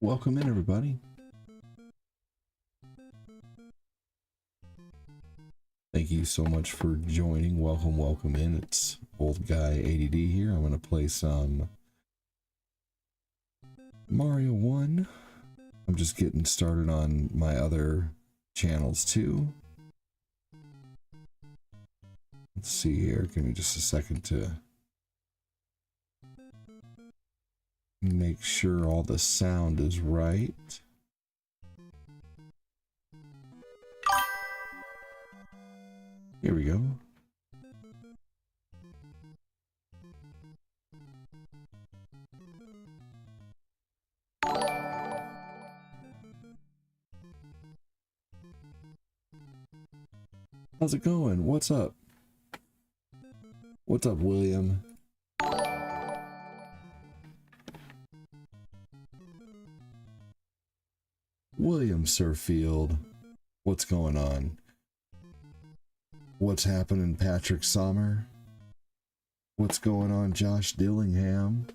Welcome in, everybody. Thank you so much for joining. Welcome in. It's old guy ADD here. I'm going to play some Mario 1. I'm just getting started on my other channels too. Let's see here. Give me just a second to make sure all the sound is right. Here we go. How's it going? What's up? What's up, William? William Sirfield. What's going on? What's happening, Patrick Sommer? What's going on, Josh Dillingham?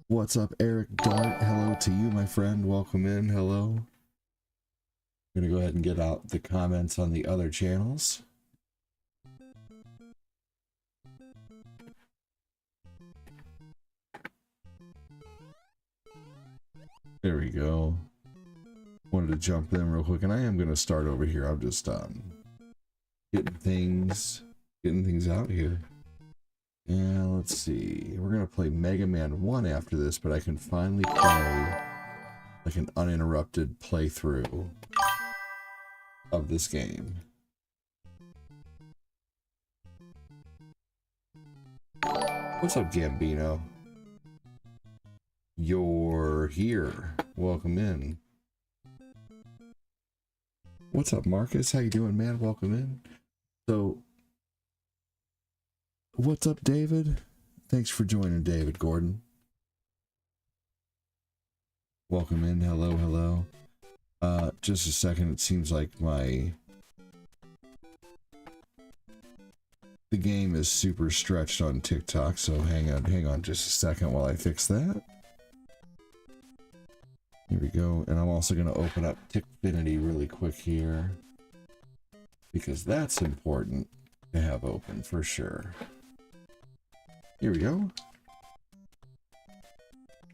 What's up, Eric Dart? Hello to you, my friend. Welcome in. Hello. I'm going to go ahead and get out the comments on the other channels. There we go. Wanted to jump in real quick, and I am going to start over here. I'm just getting things out here. And let's see. We're going to play Mega Man 1 after this, but I can finally play like an uninterrupted playthrough of this game. What's up, Gambino? You're here. Welcome in. What's up, Marcus? How you doing, man? Welcome in. So, what's up, David? Thanks for joining, David Gordon. Welcome in. Hello, hello. Just a second. It seems like the game is super stretched on TikTok, so hang on just a second while I fix that. Here we go, and I'm also going to open up Tickfinity really quick here, because that's important to have open for sure. Here we go.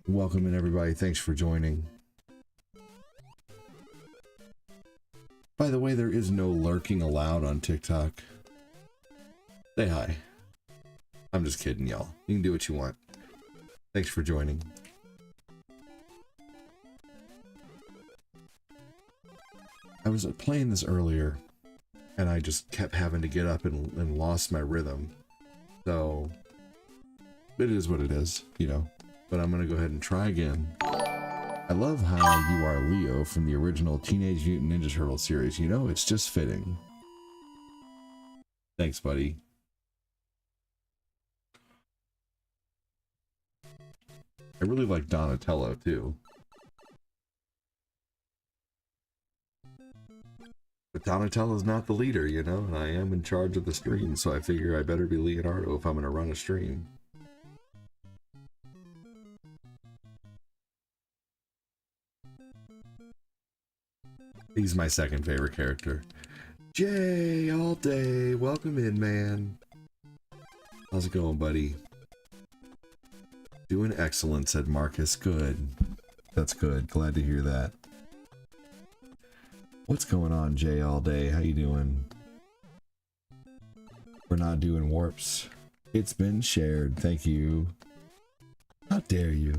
Welcome in, everybody. Thanks for joining. By the way, there is no lurking allowed on TikTok. Say hi. I'm just kidding, y'all. You can do what you want. Thanks for joining. I was playing this earlier, and I just kept having to get up and lost my rhythm. So, it is what it is, you know. But I'm going to go ahead and try again. I love how you are Leo from the original Teenage Mutant Ninja Turtles series. You know, it's just fitting. Thanks, buddy. I really like Donatello, too. But Donatello's not the leader, you know, and I am in charge of the stream, so I figure I better be Leonardo if I'm going to run a stream. He's my second favorite character. Jay, all day. Welcome in, man. How's it going, buddy? Doing excellent, said Marcus. Good. That's good. Glad to hear that. What's going on, Jay, all day? How you doing? We're not doing warps. It's been shared. Thank you. How dare you?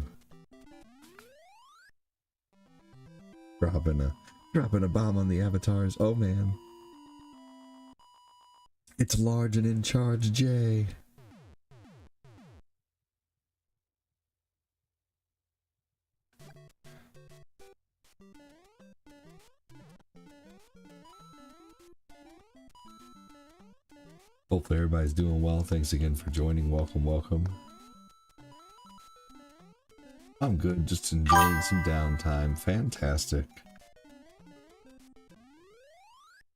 Dropping a bomb on the avatars. Oh, man. It's large and in charge, Jay. Hopefully everybody's doing well. Thanks again for joining. Welcome, welcome. I'm good, just enjoying some downtime. Fantastic.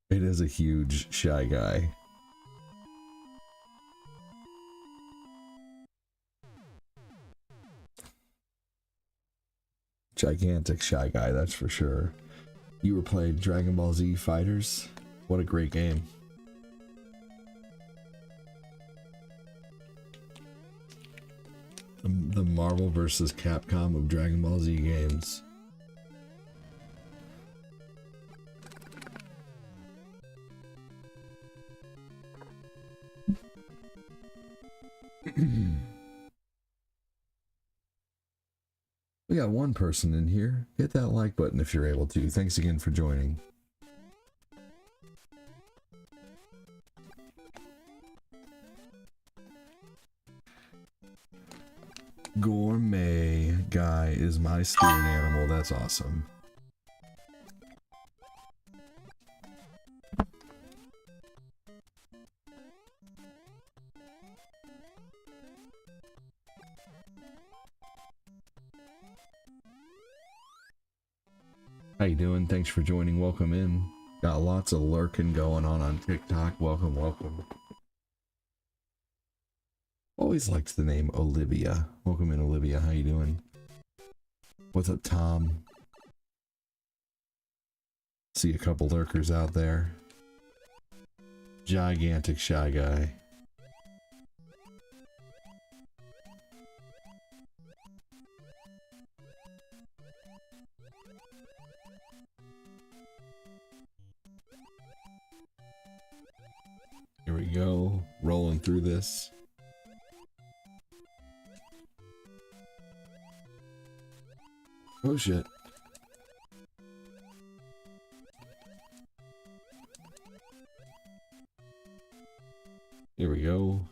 It is a huge Shy Guy. Gigantic Shy Guy, that's for sure. You were playing Dragon Ball Z Fighters? What a great game. The Marvel vs. Capcom of Dragon Ball Z games. We got one person in here. Hit that like button if you're able to. Thanks again for joining. Gourmet guy is my spirit animal. That's awesome. How you doing? Thanks for joining. Welcome in. Got lots of lurking going on TikTok. Welcome, welcome. Always liked the name Olivia. Welcome in, Olivia. How you doing? What's up, Tom? See a couple lurkers out there. Gigantic Shy Guy. Here we go, rolling through this. Oh shit. Here we go.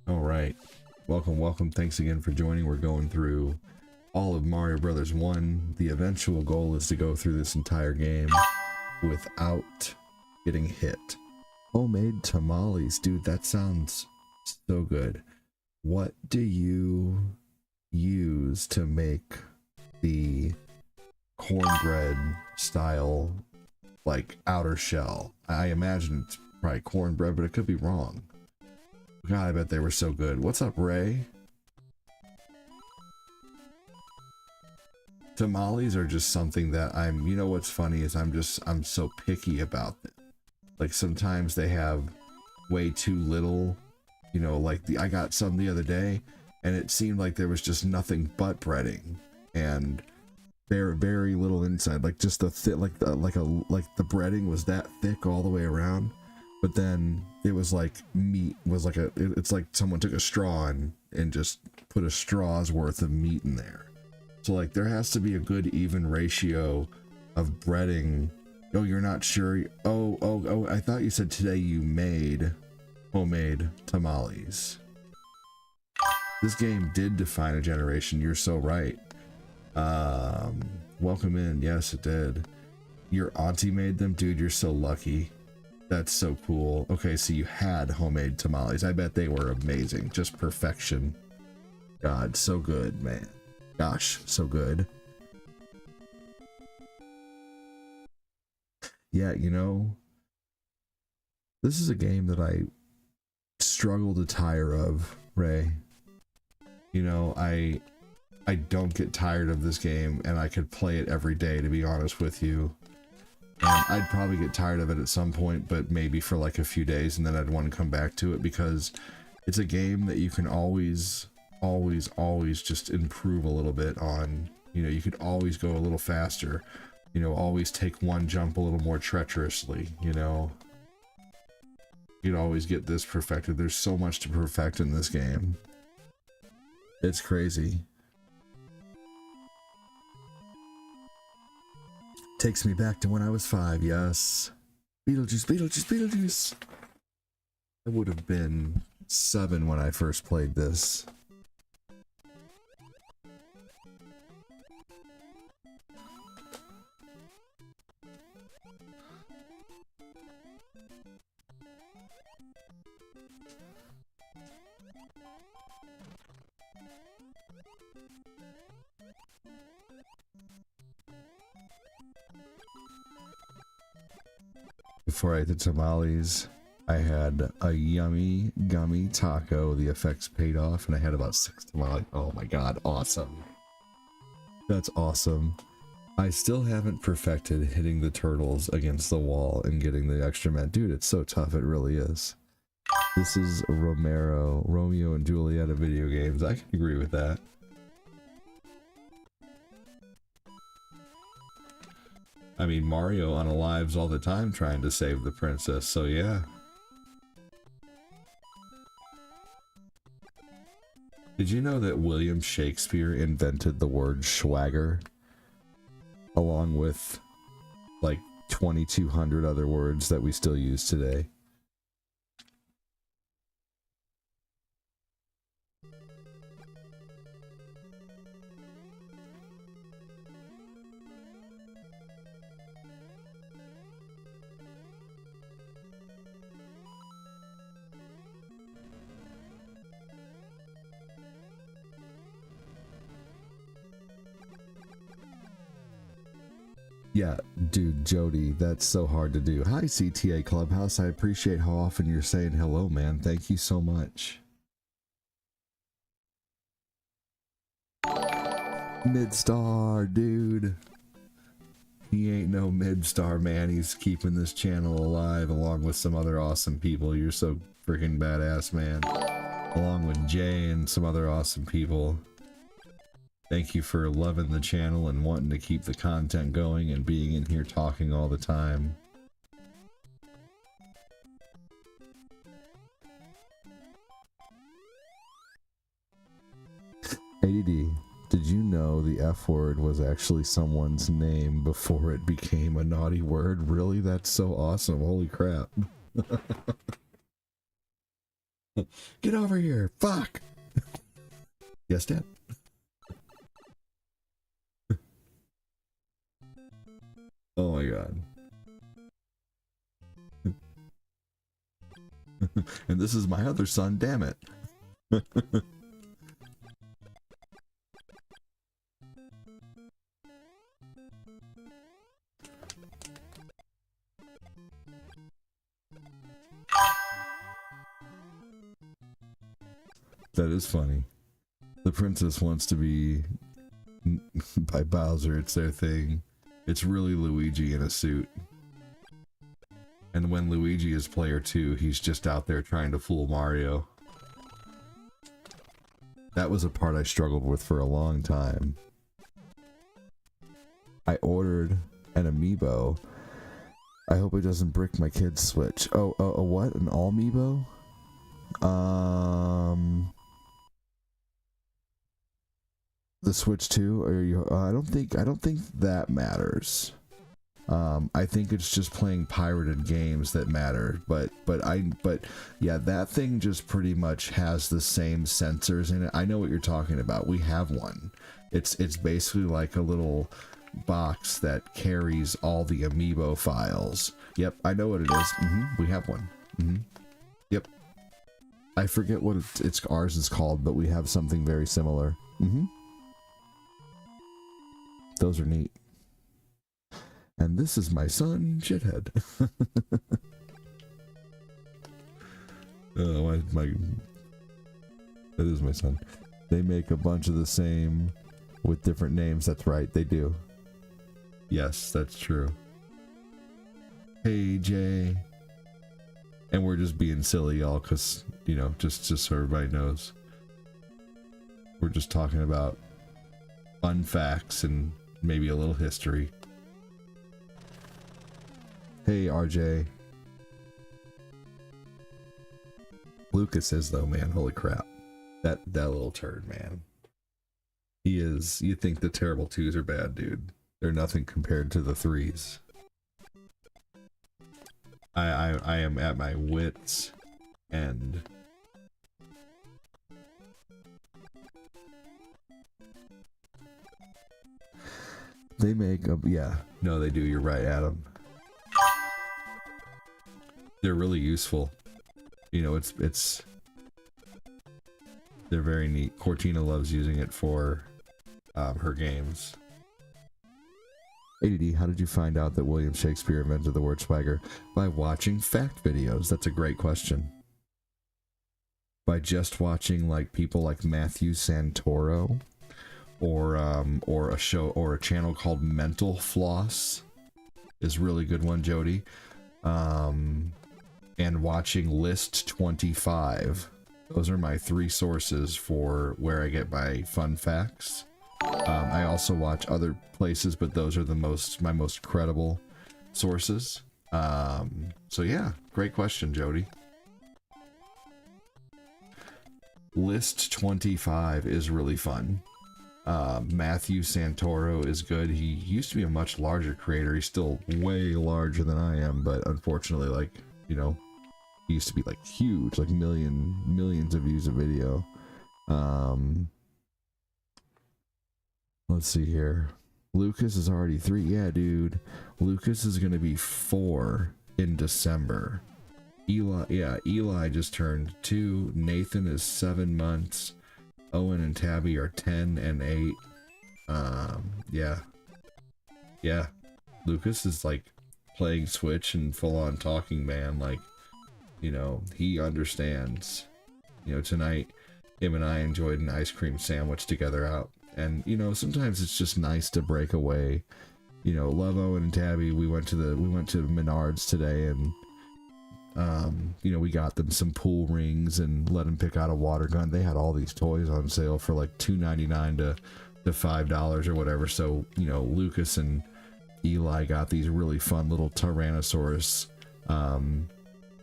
All right. Welcome, welcome. Thanks again for joining. We're going through all of Mario Brothers 1. The eventual goal is to go through this entire game without getting hit. Homemade tamales, dude, that sounds so good. What do you use to make the cornbread style, like, outer shell? I imagine it's probably cornbread, but it could be wrong. God, I bet they were so good. What's up, Ray? Tamales are just something that you know what's funny is I'm so picky about them. Like sometimes they have way too little, you know, like I got some the other day and it seemed like there was just nothing but breading and very little inside, like just the thick, like the breading was that thick all the way around, but then it was like meat was like it's like someone took a straw and just put a straw's worth of meat in there. So like there has to be a good even ratio of breading. Oh, you're not sure? Oh, I thought you said today you made homemade tamales. This game did define a generation. You're so right. Welcome in. Yes, it did. Your auntie made them? Dude, you're so lucky. That's so cool. Okay, so you had homemade tamales. I bet they were amazing. Just perfection. God, so good, man. Gosh, so good. Yeah, you know, this is a game that I struggle to tire of, Ray. You know, I don't get tired of this game, and I could play it every day, to be honest with you. And I'd probably get tired of it at some point, but maybe for like a few days, and then I'd want to come back to it, because it's a game that you can always just improve a little bit on. You know, you could always go a little faster. You know, always take one jump a little more treacherously, you know. You'd always get this perfected. There's so much to perfect in this game. It's crazy. Takes me back to when I was 5, yes. Beetlejuice, Beetlejuice, Beetlejuice! I would have been 7 when I first played this. Before I ate the tamales, I had a yummy gummy taco. The effects paid off, and I had about 6 tamales. Oh my god, awesome. That's awesome. I still haven't perfected hitting the turtles against the wall and getting the extra men. Dude, it's so tough, it really is. This is Romeo and Juliet of video games. I can agree with that. I mean, Mario unalives all the time trying to save the princess, so yeah. Did you know that William Shakespeare invented the word swagger? Along with, like, 2,200 other words that we still use today. Yeah, dude, Jody, that's so hard to do. Hi, CTA Clubhouse. I appreciate how often you're saying hello, man. Thank you so much. Mid-star, dude. He ain't no mid-star, man. He's keeping this channel alive along with some other awesome people. You're so freaking badass, man. Along with Jay and some other awesome people. Thank you for loving the channel and wanting to keep the content going and being in here talking all the time. ADD, did you know the F word was actually someone's name before it became a naughty word? Really? That's so awesome. Holy crap. Get over here. Fuck. Yes, Dad? Oh my god. And this is my other son, damn it. That is funny. The princess wants to be by Bowser, it's their thing. It's really Luigi in a suit. And when Luigi is player 2, he's just out there trying to fool Mario. That was a part I struggled with for a long time. I ordered an amiibo. I hope it doesn't brick my kid's Switch. Oh, a what? An all-amiibo? The Switch 2? Or you, I don't think that matters. I think it's just playing pirated games that matter. But yeah, that thing just pretty much has the same sensors in it. I know what you're talking about. We have one. It's basically like a little box that carries all the amiibo files. Yep, I know what it is. We have one. Yep. I forget what ours is called, but we have something very similar. Those are neat. And this is my son, Shithead. Oh, that is my son. They make a bunch of the same with different names. That's right, they do. Yes, that's true. Hey, Jay. And we're just being silly, y'all, because, you know, just so everybody knows. We're just talking about fun facts and maybe a little history. Hey, RJ. Lucas is, though, man. Holy crap. That little turd, man. He is. You think the terrible 2s are bad, dude. They're nothing compared to the 3s. I am at my wits' end. They make a, yeah. No, they do. You're right, Adam. They're really useful. You know, they're very neat. Cortina loves using it for her games. ADD, how did you find out that William Shakespeare invented the word swagger? By watching fact videos. That's a great question. By just watching like people like Matthew Santoro, or a show or a channel called Mental Floss is a really good one, Jody. And watching List 25. Those are my 3 sources for where I get my fun facts. I also watch other places, but those are my most credible sources. So yeah, great question, Jody. List 25 is really fun. Matthew Santoro is good. He used to be a much larger creator. He's still way larger than I am, but unfortunately, like, you know, he used to be like huge, like millions of views a video. Let's see here. Lucas is already 3. Yeah, dude. Lucas is gonna be 4 in December. Eli just turned 2. Nathan is 7 months. Owen and Tabby are 10 and 8. Yeah. Lucas is like playing Switch and full on talking, man. Like, you know, he understands. You know, tonight him and I enjoyed an ice cream sandwich together out. And, you know, sometimes it's just nice to break away. You know, love Owen and Tabby. We went to Menards today, and you know, we got them some pool rings and let them pick out a water gun. They had all these toys on sale for like $2.99 to $5 or whatever. So, you know, Lucas and Eli got these really fun little Tyrannosaurus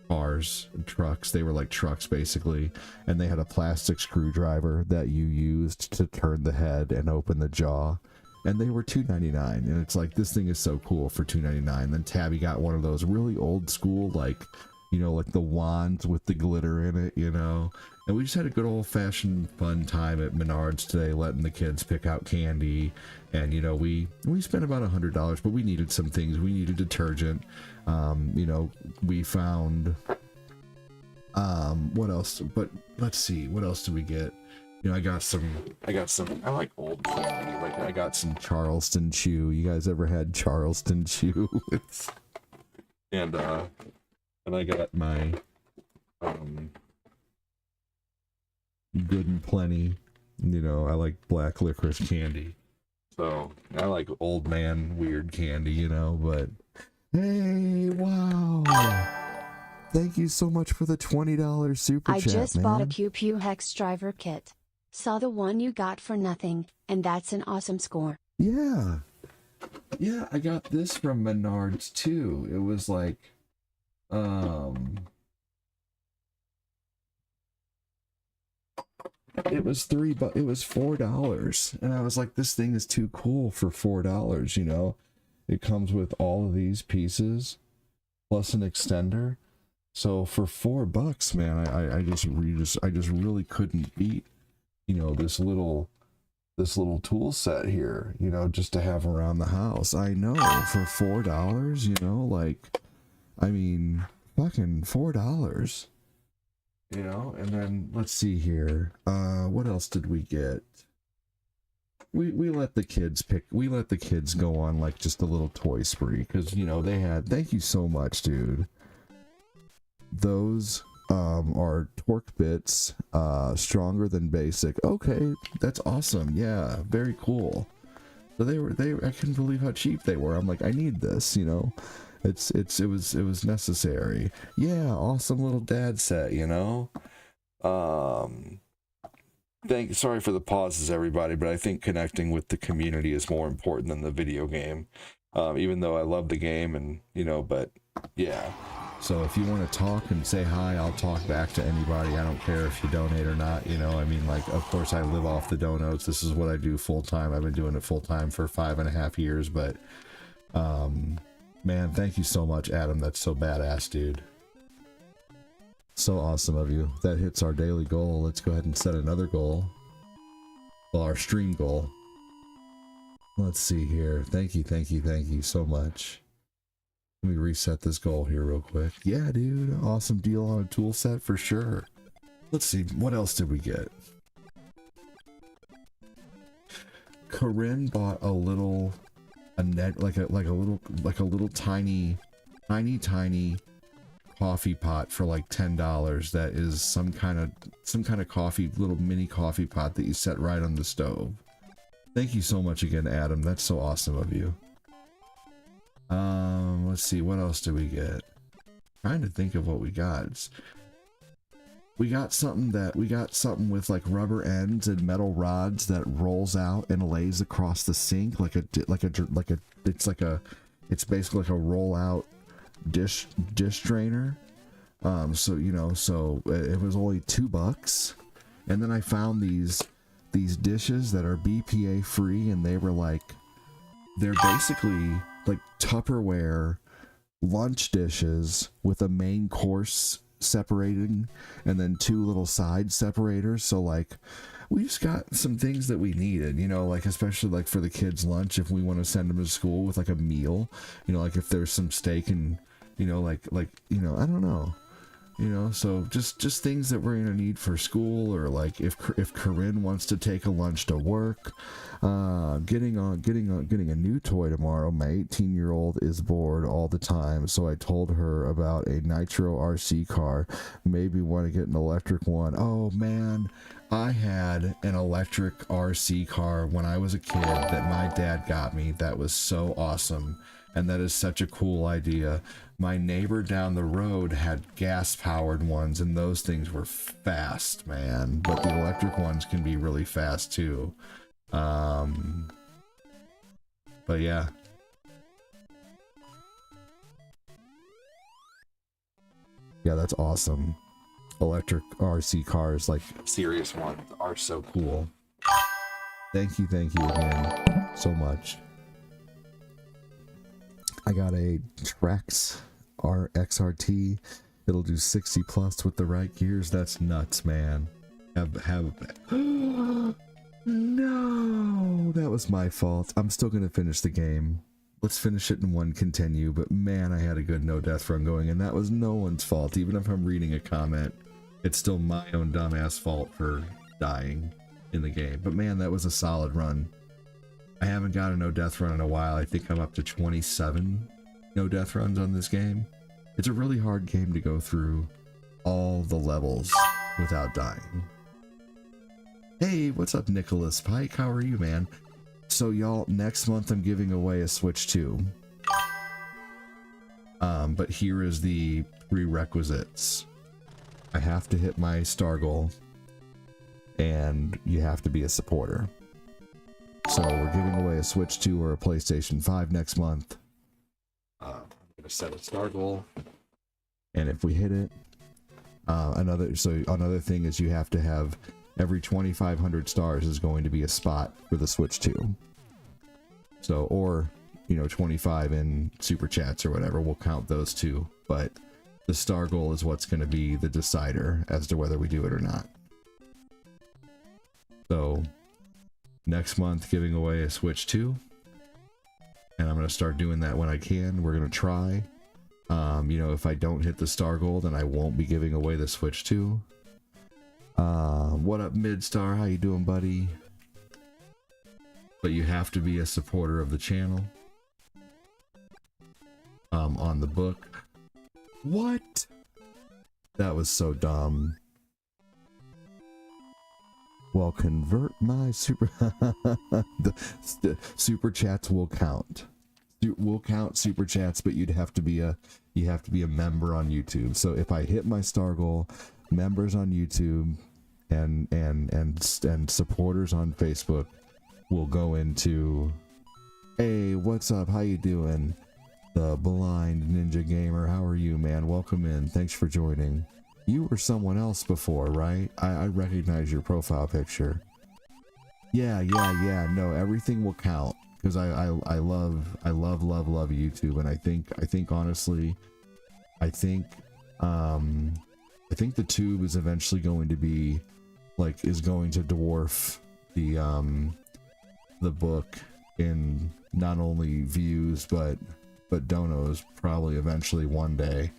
cars, trucks. They were like trucks basically, and they had a plastic screwdriver that you used to turn the head and open the jaw, and they were $2.99. And it's like, this thing is so cool for $2.99. Then Tabby got one of those really old school, like, you know, like the wands with the glitter in it, you know. And we just had a good old-fashioned fun time at Menards today, letting the kids pick out candy. And, you know, we spent about $100, but we needed some things. We needed detergent. You know, we found what else? But let's see, what else did we get? You know, I got some, I like old candy. Like, I got some Charleston Chew. You guys ever had Charleston Chew? And I got my Good and Plenty. You know, I like black licorice candy. So I like old man weird candy, you know. But hey, wow! Thank you so much for the $20 super chat, I just man. bought a Pew Pew Hex Driver kit. Saw the one you got for nothing, and that's an awesome score. Yeah, I got this from Menards too. It was like, it was it was $4, and I was like, this thing is too cool for $4. You know, it comes with all of these pieces plus an extender. So for $4, man, I just really couldn't beat, you know, this little tool set here, you know, just to have around the house. I know, for $4, you know, like, I mean, fucking $4, you know. And then let's see here, what else did we get? We let the kids pick. We let the kids go on like just a little toy spree, because, you know, they had. Thank you so much, dude. Those are torque bits, stronger than basic. Okay, that's awesome. Yeah, very cool. So they I couldn't believe how cheap they were. I'm like, I need this, you know. It was necessary. Yeah, awesome little dad set, you know. Sorry for the pauses, everybody, but I think connecting with the community is more important than the video game. Even though I love the game, and, you know, but yeah. So if you want to talk and say hi, I'll talk back to anybody. I don't care if you donate or not, you know. I mean, like, of course I live off the donuts. This is what I do full time. I've been doing it full time for 5.5 years, but man, thank you so much, Adam. That's so badass, dude. So awesome of you. That hits our daily goal. Let's go ahead and set another goal. Well, our stream goal. Let's see here. Thank you so much. Let me reset this goal here real quick. Yeah, dude. Awesome deal on a tool set for sure. Let's see. What else did we get? Corinne bought a little a net, like a little tiny coffee pot for like $10 that is some kind of coffee, little mini coffee pot that you set right on the stove. Thank you so much again, Adam. That's so awesome of you. Let's see, what else did we get? Trying to think of what we got. We got something with like rubber ends and metal rods that rolls out and lays across the sink it's basically like a roll out dish drainer. So you know, so it was only $2, and then I found these dishes that are BPA free, and they're basically like Tupperware lunch dishes with a main course separating and then 2 little side separators. So like we just got some things that we needed, you know, like especially like for the kids' lunch if we want to send them to school with like a meal, you know, like if there's some steak and, you know, like you know, I don't know, you know, so just things that we're gonna need for school, or like if Corinne wants to take a lunch to work. Getting a new toy tomorrow. My 18-year-old is bored all the time, so I told her about a Nitro RC car. Maybe want to get an electric one. Oh man, I had an electric RC car when I was a kid that my dad got me. That was so awesome, and that is such a cool idea. My neighbor down the road had gas-powered ones, and those things were fast, man. But the electric ones can be really fast too. But yeah. Yeah, that's awesome. Electric RC cars, like serious ones, are so cool. Thank you again so much. I got a Trax RXRT. It'll do 60 plus with the right gears. That's nuts, man. No, that was my fault. I'm still gonna finish the game. Let's finish it in one continue, but man, I had a good no death run going, and that was no one's fault. Even if I'm reading a comment, it's still my own dumbass fault for dying in the game. But man, that was a solid run. I haven't got a no death run in a while. I think I'm up to 27 no death runs on this game. It's a really hard game to go through all the levels without dying. Hey, what's up, Nicholas Pike? How are you, man? So y'all, next month I'm giving away a Switch 2. But here is the prerequisites. I have to hit my star goal, and you have to be a supporter. So we're giving away a Switch 2 or a PlayStation 5 next month. I'm gonna set a star goal, and if we hit it, another thing is you have to have every 2,500 stars is going to be a spot for the Switch 2. So, or, you know, 25 in super chats or whatever, we'll count those two. But the star goal is what's going to be the decider as to whether we do it or not. So, next month, giving away a Switch 2. And I'm going to start doing that when I can. We're going to try. You know, if I don't hit the star goal, then I won't be giving away the Switch 2. What up, Midstar? How you doing, buddy? But you have to be a supporter of the channel. On the book. What? That was so dumb. Well, convert my super... the super chats will count. We'll count super chats, but you have to be a member on YouTube. So if I hit my star goal, members on YouTube and supporters on Facebook will go into, hey, what's up? How you doing? The Blind Ninja Gamer. How are you, man? Welcome in. Thanks for joining. You were someone else before, right? I recognize your profile picture. Yeah. No, everything will count because I love YouTube, and I think honestly, I think the tube is eventually going to be is going to dwarf the book in not only views but donos probably eventually one day,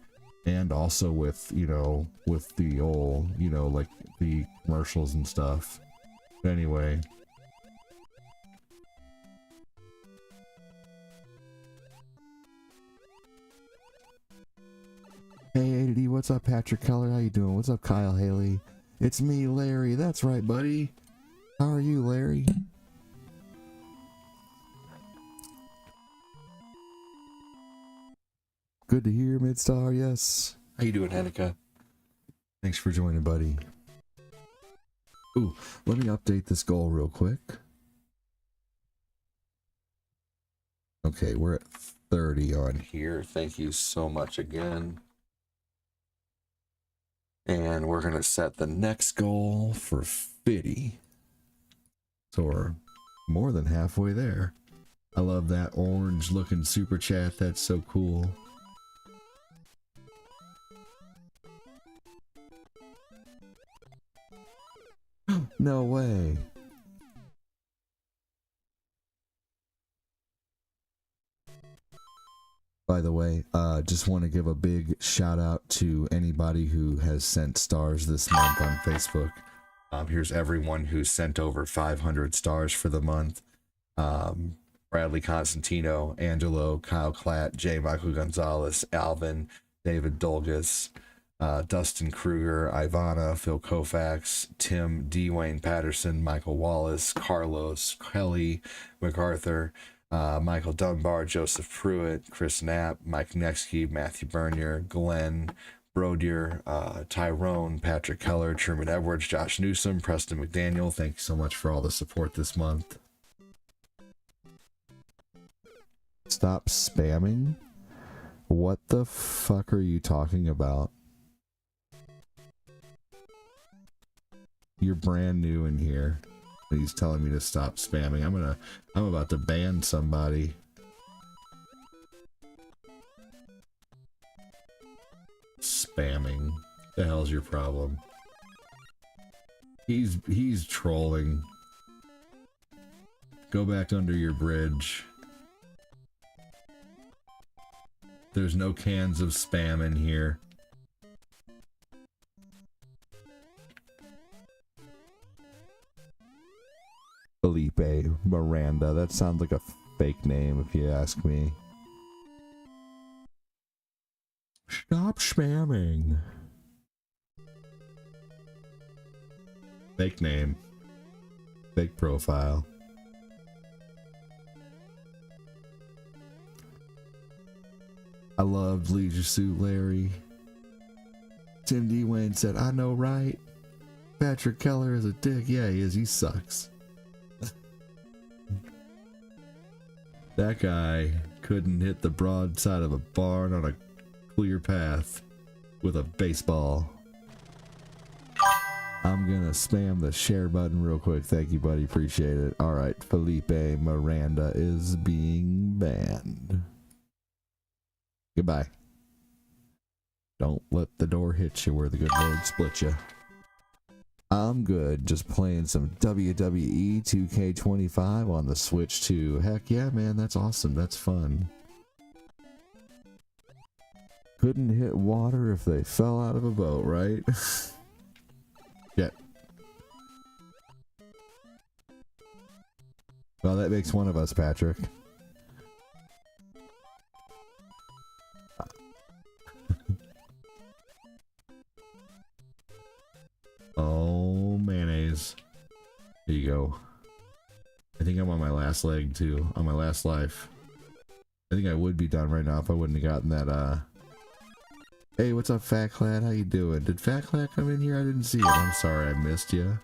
and also with, you know, with the old, you know, like the commercials and stuff. But anyway, Stupidity. What's up, Patrick Keller? How you doing? What's up, Kyle Haley? It's me, Larry. That's right, buddy. How are you, Larry? Good to hear, Midstar. Yes. How you doing, Hanukkah? Thanks for joining, buddy. Ooh, let me update this goal real quick. Okay, we're at 30 on here. Thank you so much again. And we're going to set the next goal for 50. So we're more than halfway there. I love that orange looking super chat. That's so cool. No way. By the way, just want to give a big shout out to anybody who has sent stars this month on Facebook. Here's everyone who sent over 500 stars for the month. Bradley Constantino, Angelo, Kyle Klatt, J. Michael Gonzalez, Alvin, David Dolgus, Dustin Kruger, Ivana, Phil Koufax, Tim, D. Wayne Patterson, Michael Wallace, Carlos, Kelly, MacArthur, Michael Dunbar, Joseph Pruitt, Chris Knapp, Mike Nexke, Matthew Bernier, Glenn Brodier, Tyrone, Patrick Keller, Truman Edwards, Josh Newsom, Preston McDaniel. Thank you so much for all the support this month. Stop spamming? What the fuck are you talking about? You're brand new in here. He's telling me to stop spamming. I'm about to ban somebody. Spamming. The hell's your problem? He's trolling. Go back under your bridge. There's no cans of spam in here. Felipe Miranda. That sounds like a fake name if you ask me. Stop spamming. Fake name. Fake profile. I loved Leisure Suit Larry. Tim D. Wayne said, I know, right? Patrick Keller is a dick. Yeah, he is. He sucks. That guy couldn't hit the broadside of a barn on a clear path with a baseball. I'm gonna spam the share button real quick. Thank you, buddy. Appreciate it. Alright, Felipe Miranda is being banned. Goodbye. Don't let the door hit you where the good Lord split you. I'm good, just playing some WWE 2K25 on the Switch too. Heck yeah, man, that's awesome. That's fun. Couldn't hit water if they fell out of a boat, right? Yeah. Well, that makes one of us, Patrick. Oh, mayonnaise. There you go. I think I'm on my last leg too, on my last life. I think I would be done right now if I wouldn't have gotten that, Hey, what's up, Fat Clad? How you doing? Did Fat Clad come in here? I didn't see it. I'm sorry I missed you.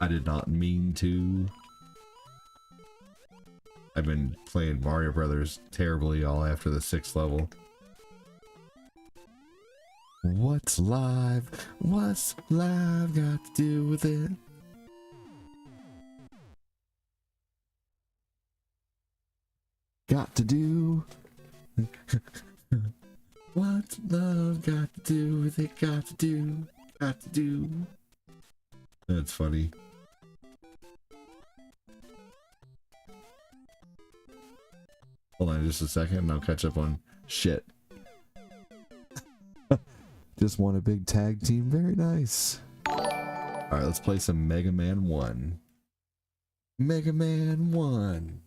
I did not mean to. I've been playing Mario Brothers terribly all after the 6th level. What's live? What's live got to do with it? Got to do. What's love got to do with it? Got to do. Got to do. That's funny. Hold on just a second and I'll catch up on shit. Just won a big tag team. Very nice. Alright, let's play some Mega Man 1. Mega Man 1.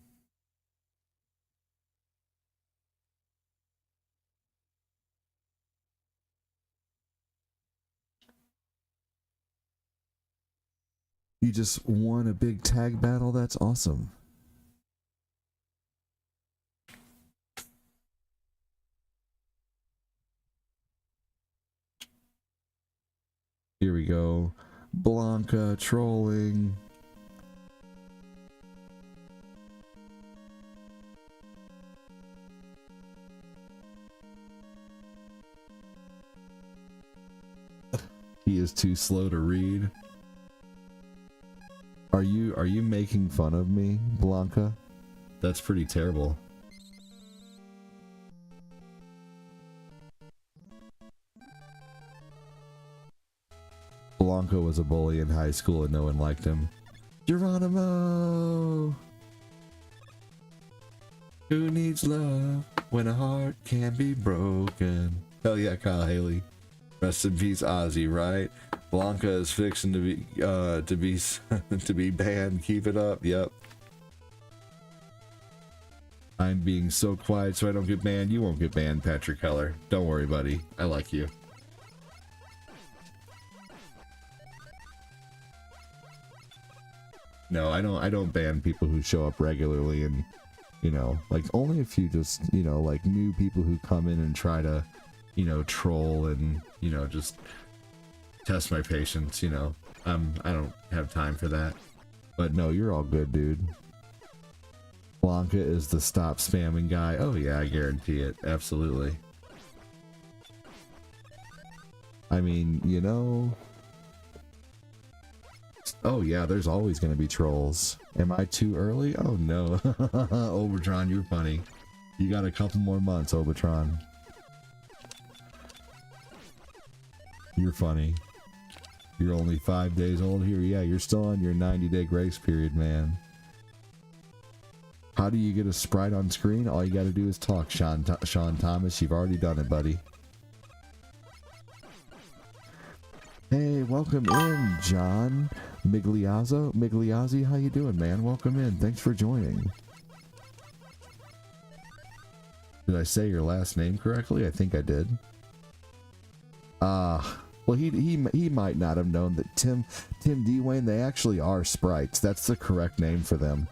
You just won a big tag battle? That's awesome. Here we go. Blanca trolling. He is too slow to read. Are you making fun of me, Blanca? That's pretty terrible. Blanca was a bully in high school and no one liked him. Geronimo! Who needs love when a heart can be broken? Hell yeah, Kyle Haley. Rest in peace, Ozzy, right? Blanca is fixing to be to be banned. Keep it up. Yep. I'm being so quiet so I don't get banned. You won't get banned, Patrick Heller. Don't worry, buddy. I like you. No, I don't ban people who show up regularly, and you know, like only if you just, you know, like new people who come in and try to, you know, troll and, you know, just test my patience, you know. I don't have time for that. But no, you're all good, dude. Blanca is the stop spamming guy. Oh yeah, I guarantee it. Absolutely. I mean, you know. Oh yeah, there's always going to be trolls. Am I too early? Oh no. Obertron, you're funny. You got a couple more months, Obertron. You're funny. You're only 5 days old here. Yeah, you're still on your 90-day grace period, man. How do you get a sprite on screen? All you got to do is talk, Sean Thomas. You've already done it, buddy. Hey, welcome in, John Migliazzi. How you doing, man? Welcome in. Thanks for joining. Did I say your last name correctly? I think I did. Well, he might not have known that Tim Dwayne, they actually are sprites. That's the correct name for them.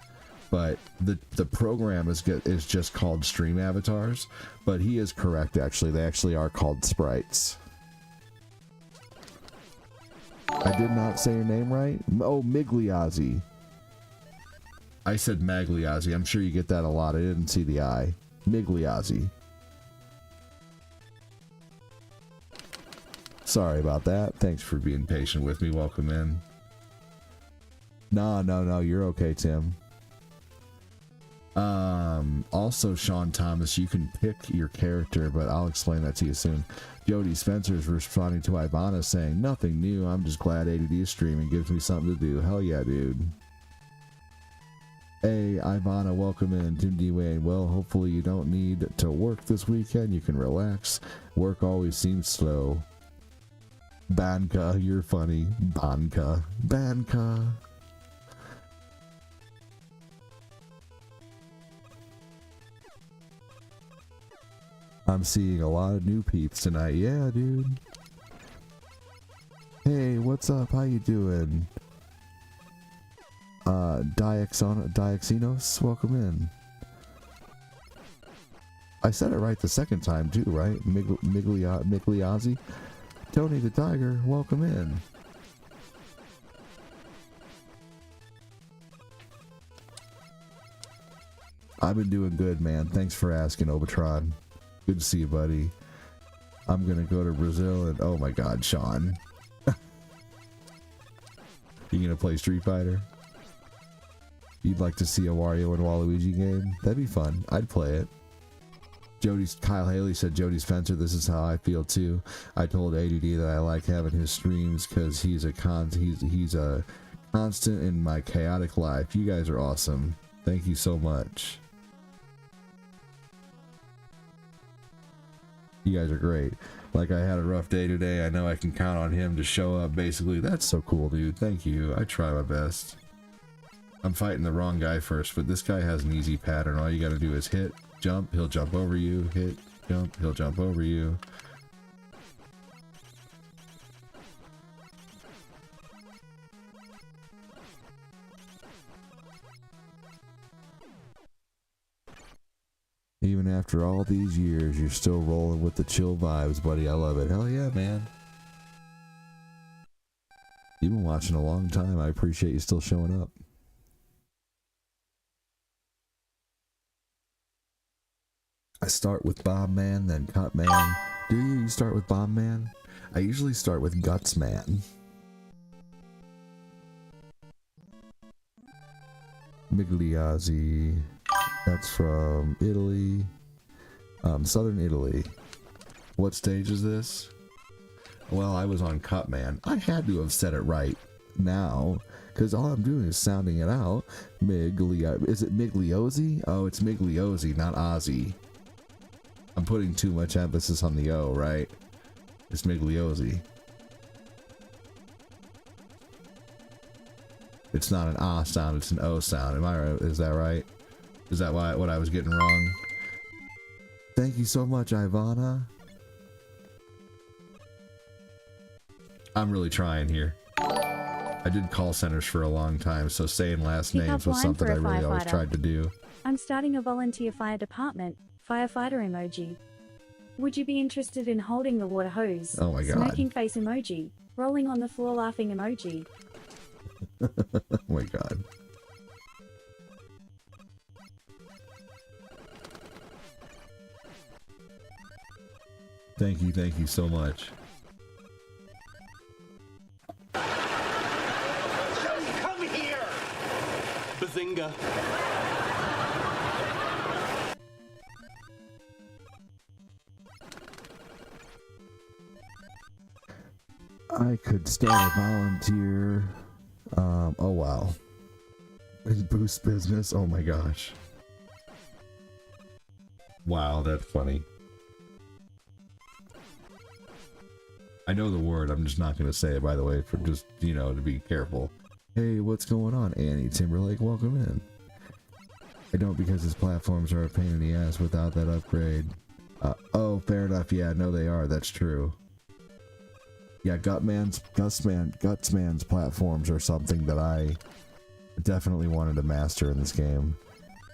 But the program is just called Stream Avatars. But he is correct, actually. They actually are called sprites. I did not say your name right? Oh, Migliazzi. I said Magliazzi. I'm sure you get that a lot. I didn't see the I. Migliazzi. Sorry about that. Thanks for being patient with me. Welcome in. No. You're okay, Tim. Also, Sean Thomas, you can pick your character, but I'll explain that to you soon. Jody Spencer is responding to Ivana saying, nothing new. I'm just glad ADD is streaming. Gives me something to do. Hell yeah, dude. Hey, Ivana, welcome in. Tim D. Wayne. Well, hopefully you don't need to work this weekend. You can relax. Work always seems slow. Banka, you're funny. Banka. I'm seeing a lot of new peeps tonight. Yeah, dude. Hey, what's up? How you doing? Diaxinos, welcome in. I said it right the second time too, right? Migliazzi. Tony the Tiger, welcome in. I've been doing good, man. Thanks for asking, Obatron. Good to see you, buddy. I'm gonna go to Brazil and oh my god, Sean. You gonna play Street Fighter? You'd like to see a Wario and Waluigi game? That'd be fun. I'd play it. Kyle Haley said, Jody Spencer, this is how I feel too. I told ADD that I like having his streams because he's a constant in my chaotic life. You guys are awesome. Thank you so much. You guys are great. Like, I had a rough day today. I know I can count on him to show up, basically. That's so cool, dude. Thank you. I try my best. I'm fighting the wrong guy first, but this guy has an easy pattern. All you gotta do is hit, jump, he'll jump over you. Hit, jump, he'll jump over you. Even after all these years, you're still rolling with the chill vibes, buddy. I love it. Hell yeah, man. You've been watching a long time. I appreciate you still showing up. I start with Bomb Man, then Cut Man. Do you? You start with Bomb Man? I usually start with Guts Man. Migliazzi. That's from Italy. Southern Italy. What stage is this? Well, I was on Cut Man. I had to have said it right now, because all I'm doing is sounding it out. Is it Migliozzi? Oh, it's Migliozzi, not Ozzy. I'm putting too much emphasis on the O, right? It's Migliozzi. It's not an ah sound, it's an O sound. Am I right? Is that right? Is that what I was getting wrong? Thank you so much, Ivana. I'm really trying here. I did call centers for a long time, so saying last names was something I really always tried to do. I'm starting a volunteer fire department. Firefighter emoji. Would you be interested in holding the water hose? Oh my god. Smoking face emoji. Rolling on the floor laughing emoji. Oh my god. Thank you so much. Come here! Bazinga. I could start a volunteer. Oh wow. It's boost business. Oh my gosh. Wow, that's funny. I know the word, I'm just not gonna say it, by the way, for just, you know, to be careful. Hey, what's going on, Annie Timberlake? Welcome in. I don't, because his platforms are a pain in the ass without that upgrade. Oh, fair enough. Yeah, no, they are. That's true. Yeah, Gutsman's platforms are something that I definitely wanted to master in this game.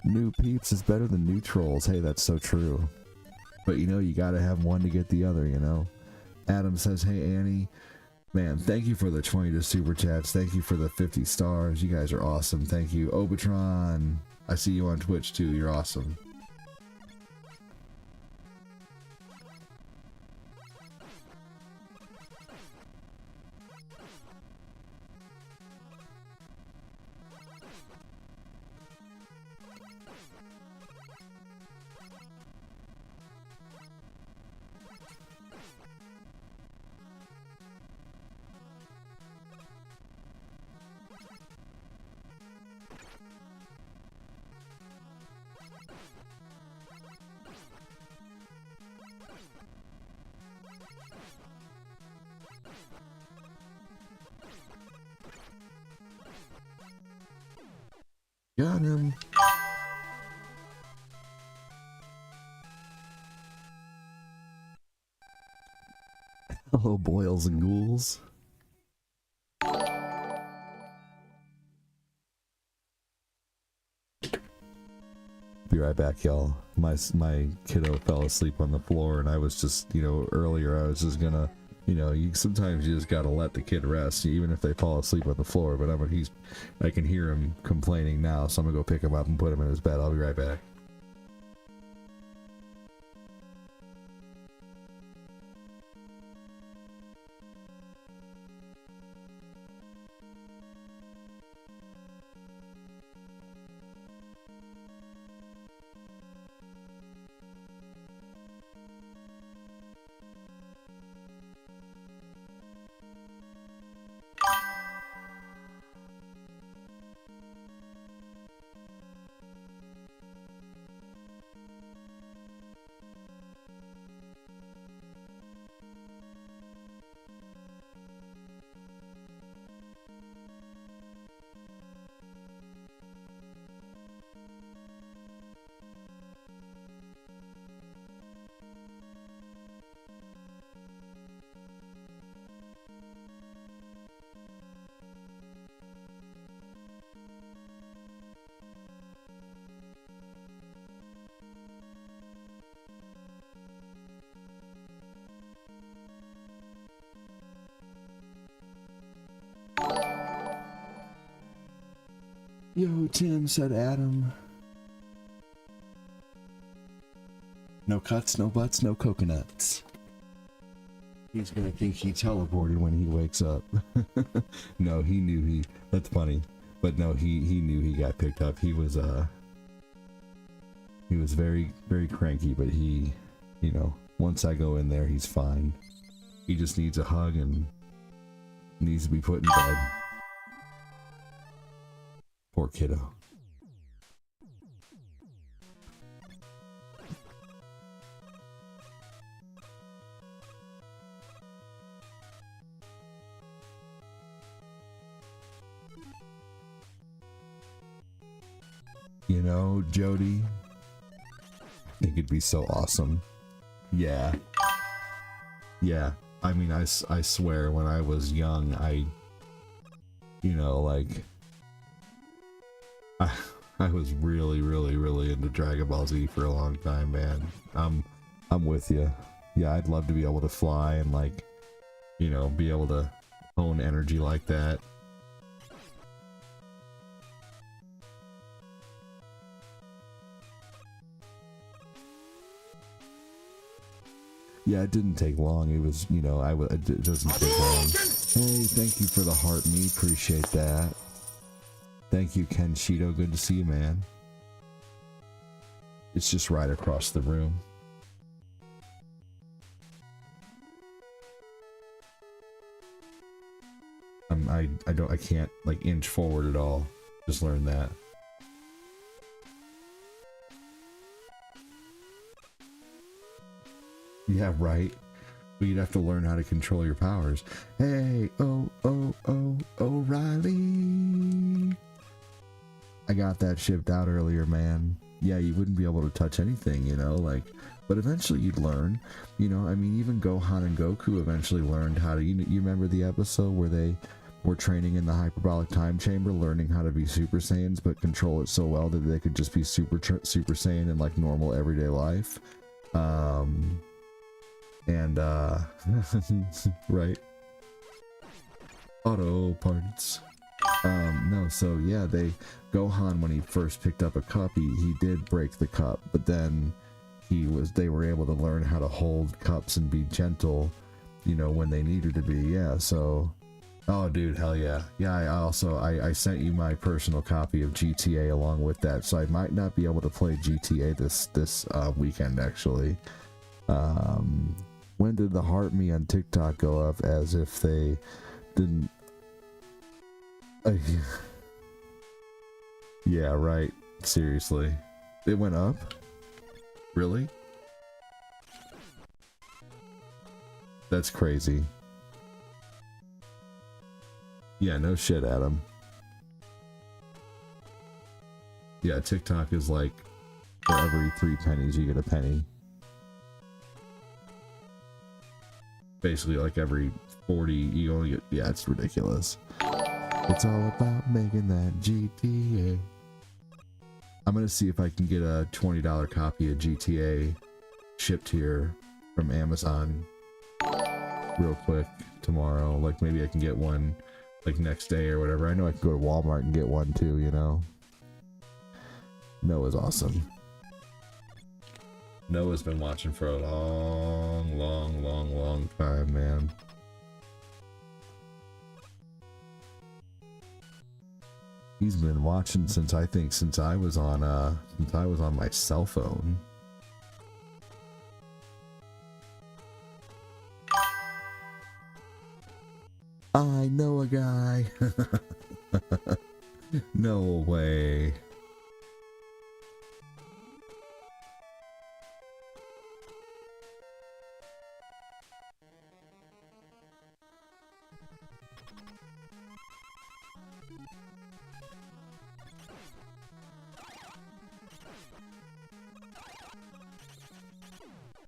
New peeps is better than new trolls. Hey, that's so true. But you know, you gotta have one to get the other, you know? Adam says, hey Annie, man, thank you for the 20 super chats. Thank you for the 50 stars. You guys are awesome. Thank you. Obatron, I see you on Twitch too. You're awesome. Got him. Hello, boils and ghouls. Be right back, y'all. My kiddo fell asleep on the floor, and I was just, you know, earlier I was just gonna, you know, sometimes you just gotta let the kid rest, even if they fall asleep on the floor. But I can hear him complaining now, so I'm gonna go pick him up and put him in his bed. I'll be right back. Yo, Tim, said Adam. No cuts, no butts, no coconuts. He's gonna think he teleported when he wakes up. No, he knew that's funny. But no, he knew he got picked up. He was very, very cranky, but he, you know, once I go in there, he's fine. He just needs a hug and needs to be put in bed. Poor kiddo. You know, Jody, I think it'd be so awesome. Yeah. Yeah. I mean, I swear, when I was young, you know, like, I was really, really, really into Dragon Ball Z for a long time, man. I'm with you. Yeah, I'd love to be able to fly and, like, you know, be able to own energy like that. Yeah, it didn't take long. It was, you know, it doesn't take long. Hey, thank you for the heart me. Appreciate that. Thank you, Ken Shido. Good to see you, man. It's just right across the room. I can't, like, inch forward at all. Just learned that. Yeah, right. But you'd have to learn how to control your powers. Hey, O'Reilly. I got that shipped out earlier, man. Yeah, you wouldn't be able to touch anything, you know, like, but eventually you'd learn, you know. I mean, even Gohan and Goku eventually learned how to, you remember the episode where they were training in the hyperbolic time chamber, learning how to be Super Saiyans, but control it so well that they could just be Super Saiyan in, like, normal everyday life. Right. Auto parts. No, so yeah, Gohan, when he first picked up a cup, he did break the cup, but then they were able to learn how to hold cups and be gentle, you know, when they needed to be. Yeah, so, oh dude, hell yeah. Yeah, I sent you my personal copy of GTA along with that, so I might not be able to play GTA this weekend, actually. When did the heart me on TikTok go up? As if they didn't. Yeah, right. Seriously. It went up? Really? That's crazy. Yeah, no shit, Adam. Yeah, TikTok is like, for every 3 pennies you get a penny. Basically, like every 40 you only get, yeah, it's ridiculous. It's all about making that GTA. I'm gonna see if I can get a $20 copy of GTA shipped here from Amazon real quick tomorrow. Like, maybe I can get one like next day or whatever. I know I can go to Walmart and get one too, you know. Noah's awesome. Noah's been watching for a long time, man. He's been watching since I was on my cell phone. I know a guy. No way.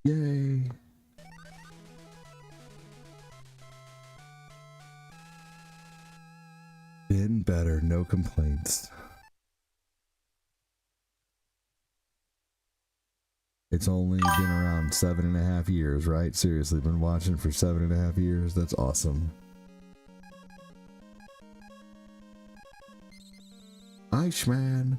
Yay. Been better, no complaints. It's only been around 7.5 years, right? Seriously, been watching for 7.5 years. That's awesome. Eichmann.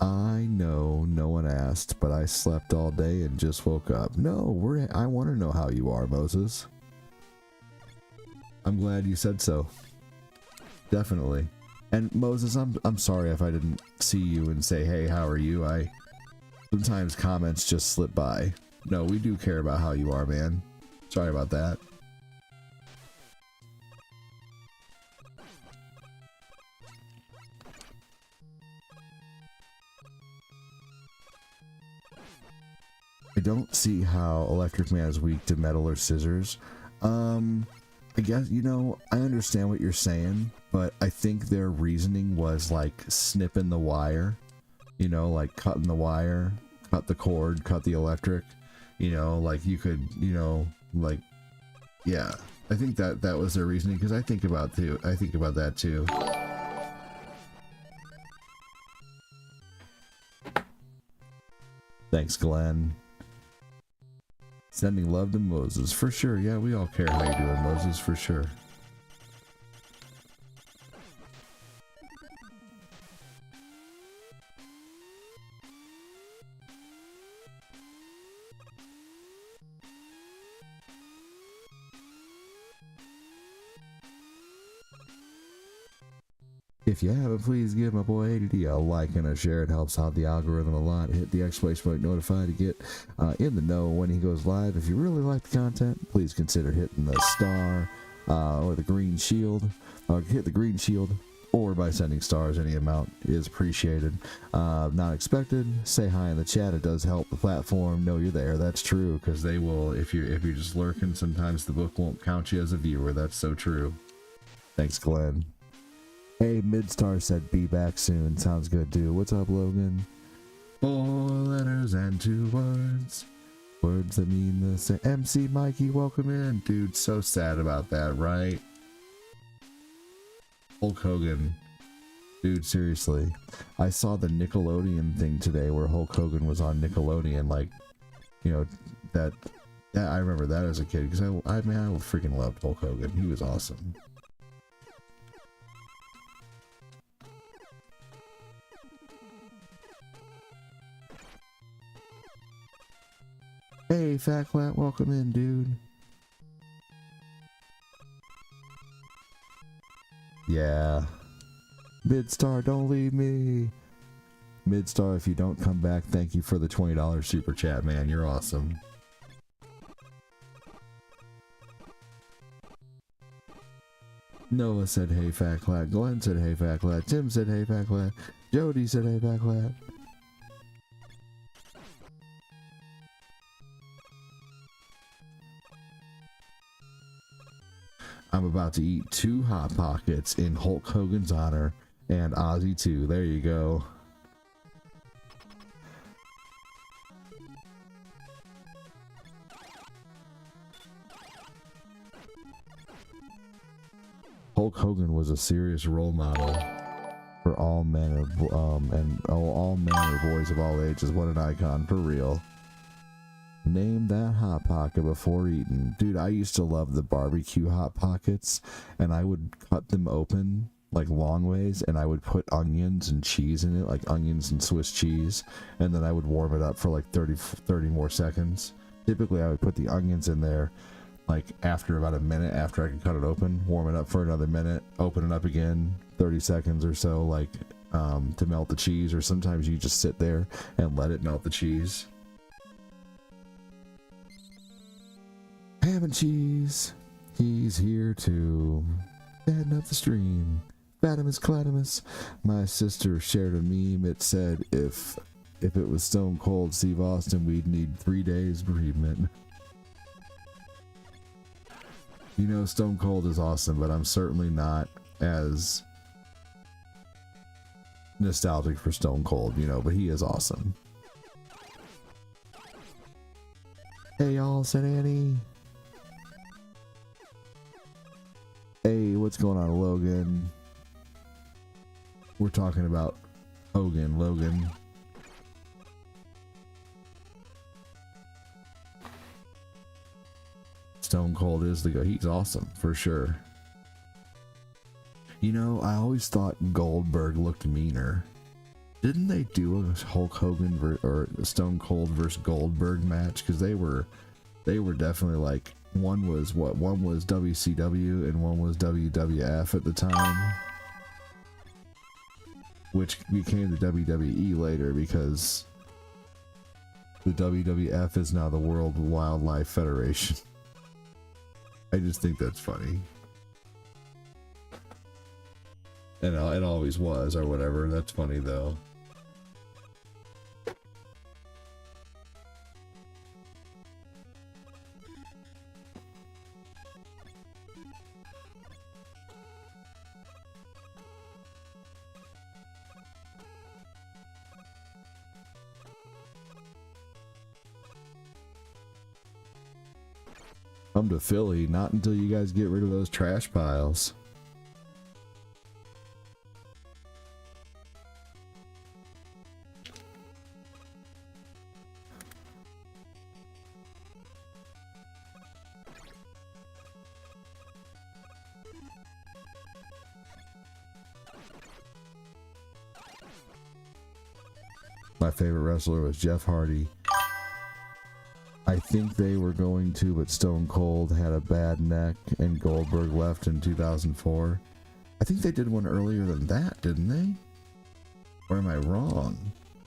I know no one asked, but I slept all day and just woke up. No, I want to know how you are, Moses. I'm glad you said so. Definitely. And Moses, I'm sorry if I didn't see you and say, hey, how are you? Sometimes comments just slip by. No, we do care about how you are, man. Sorry about that. I don't see how Electric Man is weak to metal or scissors. I guess, you know, I understand what you're saying, but I think their reasoning was like snipping the wire, you know, like cutting the wire, cut the cord, cut the electric, you know, like you could, you know, like, yeah, I think that was their reasoning, because I think about that too. Thanks, Glenn. Sending love to Moses, for sure. Yeah, we all care how you doing, Moses, for sure. If you haven't, please give my boy ADD a like and a share. It helps out the algorithm a lot. Hit the exclamation point notify to get in the know when he goes live. If you really like the content, please consider hitting the star or the green shield. Hit the green shield, or by sending stars. Any amount is appreciated. Not expected. Say hi in the chat. It does help the platform know you're there. That's true, because they will, if you're just lurking, sometimes the book won't count you as a viewer. That's so true. Thanks, Glenn. Hey, Midstar said be back soon. Sounds good, dude. What's up, Logan? 4 letters and 2 words. Words that mean the same. MC Mikey, welcome in. Dude, so sad about that, right? Hulk Hogan. Dude, seriously. I saw the Nickelodeon thing today where Hulk Hogan was on Nickelodeon. Like, you know, that... Yeah, I remember that as a kid, because I freaking loved Hulk Hogan. He was awesome. Hey, Fat Flat, welcome in, dude. Yeah. Midstar, don't leave me. Midstar, if you don't come back, thank you for the $20 super chat, man. You're awesome. Noah said, hey, Fat Flat. Glenn said, hey, Fat Flat. Tim said, hey, Fat Flat. Jody said, hey, Fat Flat. I'm about to eat 2 Hot Pockets in Hulk Hogan's honor, and Ozzy too. There you go. Hulk Hogan was a serious role model for all men and all men or boys of all ages. What an icon, for real. Name that Hot Pocket before eating. Dude, I used to love the barbecue Hot Pockets, and I would cut them open like long ways, and I would put onions and cheese in it, like onions and Swiss cheese, and then I would warm it up for like 30 more seconds. Typically, I would put the onions in there like after about a minute after I could cut it open, warm it up for another minute, open it up again, 30 seconds or so, like to melt the cheese, or sometimes you just sit there and let it melt the cheese. Ham and cheese, he's here to fatten up the stream. Fatimus Clatimus. My sister shared a meme. It said if it was Stone Cold Steve Austin, we'd need 3 days bereavement. You know, Stone Cold is awesome, but I'm certainly not as nostalgic for Stone Cold, you know, but he is awesome. Hey y'all, said Annie. Hey, what's going on, Logan? We're talking about Logan. Stone Cold is the guy. He's awesome, for sure. You know, I always thought Goldberg looked meaner. Didn't they do a Hulk Hogan or Stone Cold versus Goldberg match? Because they were definitely like, one was WCW and one was WWF at the time, which became the WWE later because the WWF is now the World Wildlife Federation. I just think that's funny. And it always was, or whatever. That's funny, though. Come to Philly, not until you guys get rid of those trash piles. My favorite wrestler was Jeff Hardy. I think they were going to, but Stone Cold had a bad neck and Goldberg left in 2004. I think they did one earlier than that, didn't they? Or am I wrong?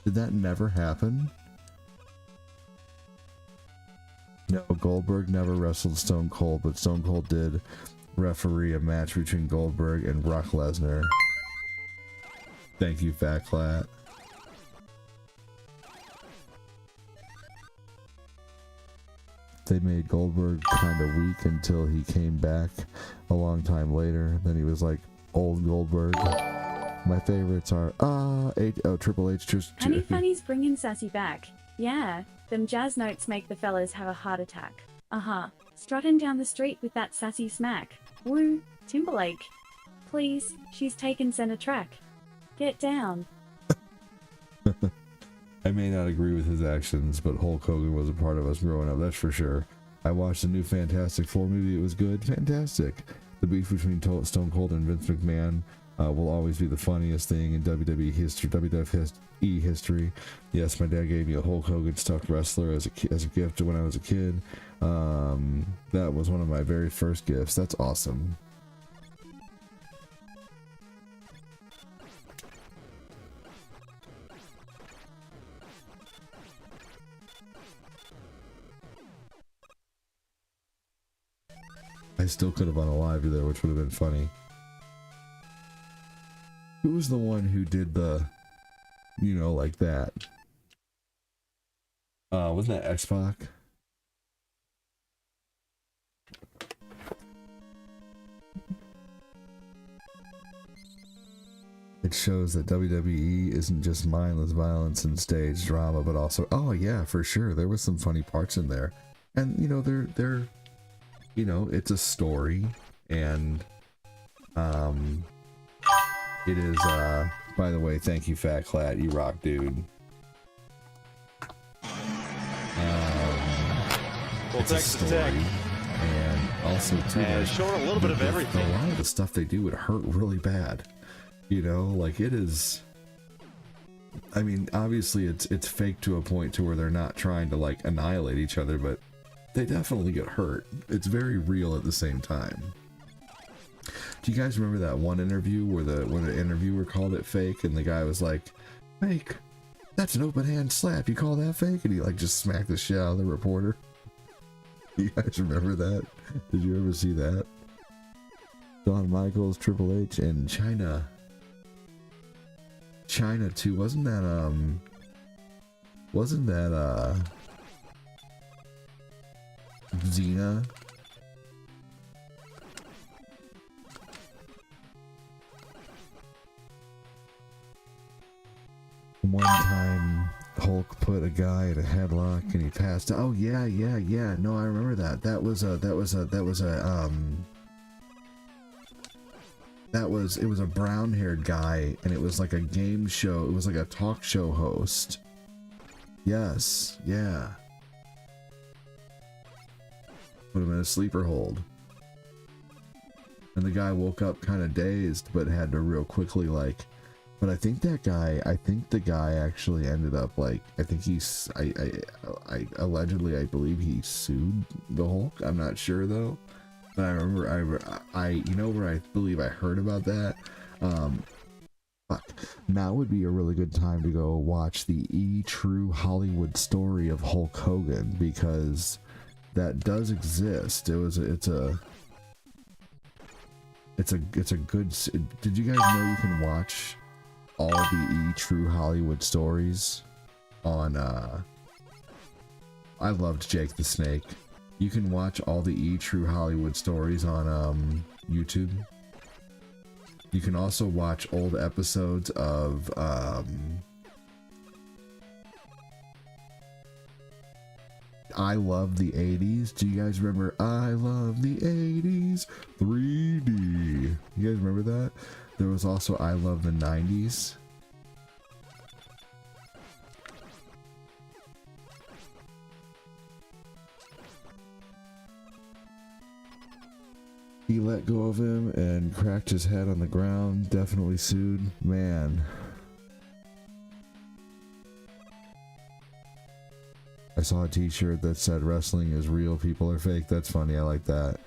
Did that never happen? No, Goldberg never wrestled Stone Cold, but Stone Cold did referee a match between Goldberg and Brock Lesnar. Thank you, Fat Clat. They made Goldberg kind of weak until he came back a long time later. Then he was like old Goldberg. My favorites are Triple H. Honey Funny's bringing Sassy back. Yeah, them jazz notes make the fellas have a heart attack. Strutting down the street with that sassy smack. Woo, Timberlake. Please, she's taken center track. Get down. I may not agree with his actions, but Hulk Hogan was a part of us growing up, that's for sure. I watched the new Fantastic Four movie, it was good. Fantastic. The beef between Stone Cold and Vince McMahon will always be the funniest thing in WWE history. Yes, my dad gave me a Hulk Hogan stuffed wrestler as a gift when I was a kid. That was one of my very first gifts. That's awesome. I still could have unalived you there, which would have been funny. Who was the one who did the, like that? Wasn't that X-Pac? It shows that WWE isn't just mindless violence and stage drama, but also, oh yeah, for sure, there was some funny parts in there. And, they're it's a story, and it is by the way, thank you, Fat Clat, you rock, dude. It's a story, and also too, showing a little bit of everything. A lot of the stuff they do would hurt really bad, like it is. I mean, obviously it's fake to a point to where they're not trying to like annihilate each other, but they definitely get hurt. It's very real at the same time. Do you guys remember that one interview where the interviewer called it fake and the guy was like, "Fake? That's an open hand slap. You call that fake?" And he like just smacked the shit out of the reporter. You guys remember that? Did you ever see that? Shawn Michaels, Triple H, and China too. Wasn't that Xena? One time Hulk put a guy in a headlock and he passed. Oh yeah. No, I remember that. It was a brown-haired guy, and it was like a game show. It was like a talk show host. Yes, yeah. Put him in a sleeper hold. And the guy woke up kind of dazed, but had to real quickly like But I think the guy actually ended up like, I think I allegedly, I believe he sued the Hulk. I'm not sure though. But I remember, you know where I believe I heard about that? Fuck. Now would be a really good time to go watch the True Hollywood Story of Hulk Hogan, because that does exist. It's a good, did you guys know you can watch all the True Hollywood Stories on, I loved Jake the Snake. You can watch all the True Hollywood Stories on, YouTube. You can also watch old episodes of, I Love the 80s. Do you guys remember I Love the 80s 3D? You guys remember that? There was also I Love the 90s. He let go of him and cracked his head on the ground. Definitely sued. Man. I saw a t-shirt that said wrestling is real, people are fake. That's funny. I like that.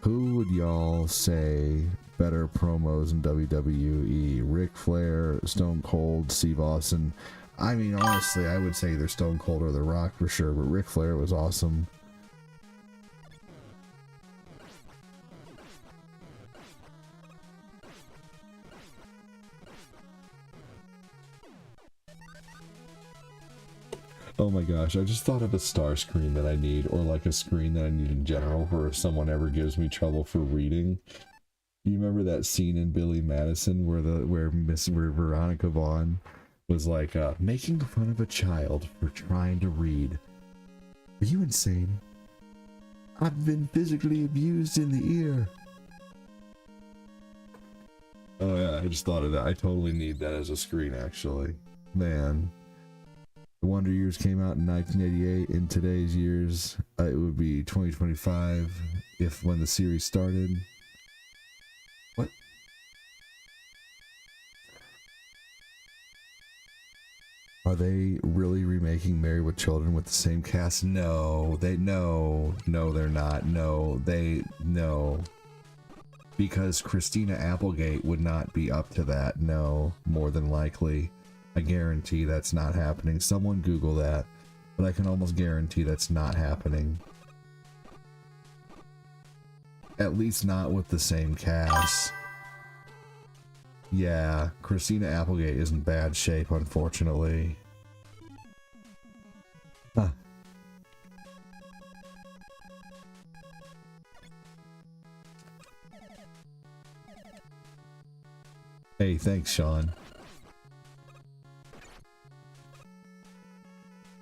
Who would y'all say better promos in WWE? Ric Flair, Stone Cold, Steve Austin? I mean, honestly, I would say either Stone Cold or The Rock for sure, but Ric Flair was awesome. Oh my gosh, I just thought of a star screen that I need, or like a screen that I need in general for if someone ever gives me trouble for reading. You remember that scene in Billy Madison where Veronica Vaughn was like making fun of a child for trying to read? Are you insane? I've been physically abused in the ear. Oh yeah, I just thought of that. I totally need that as a screen, actually. Man. The Wonder Years came out in 1988. In today's years, it would be 2025 when the series started. What? Are they really remaking Married with Children with the same cast? No, they're not. No. Because Christina Applegate would not be up to that. No, more than likely. I guarantee that's not happening. Someone Google that, but I can almost guarantee that's not happening. At least not with the same cast. Yeah, Christina Applegate is in bad shape, unfortunately. Huh. Hey, thanks, Sean.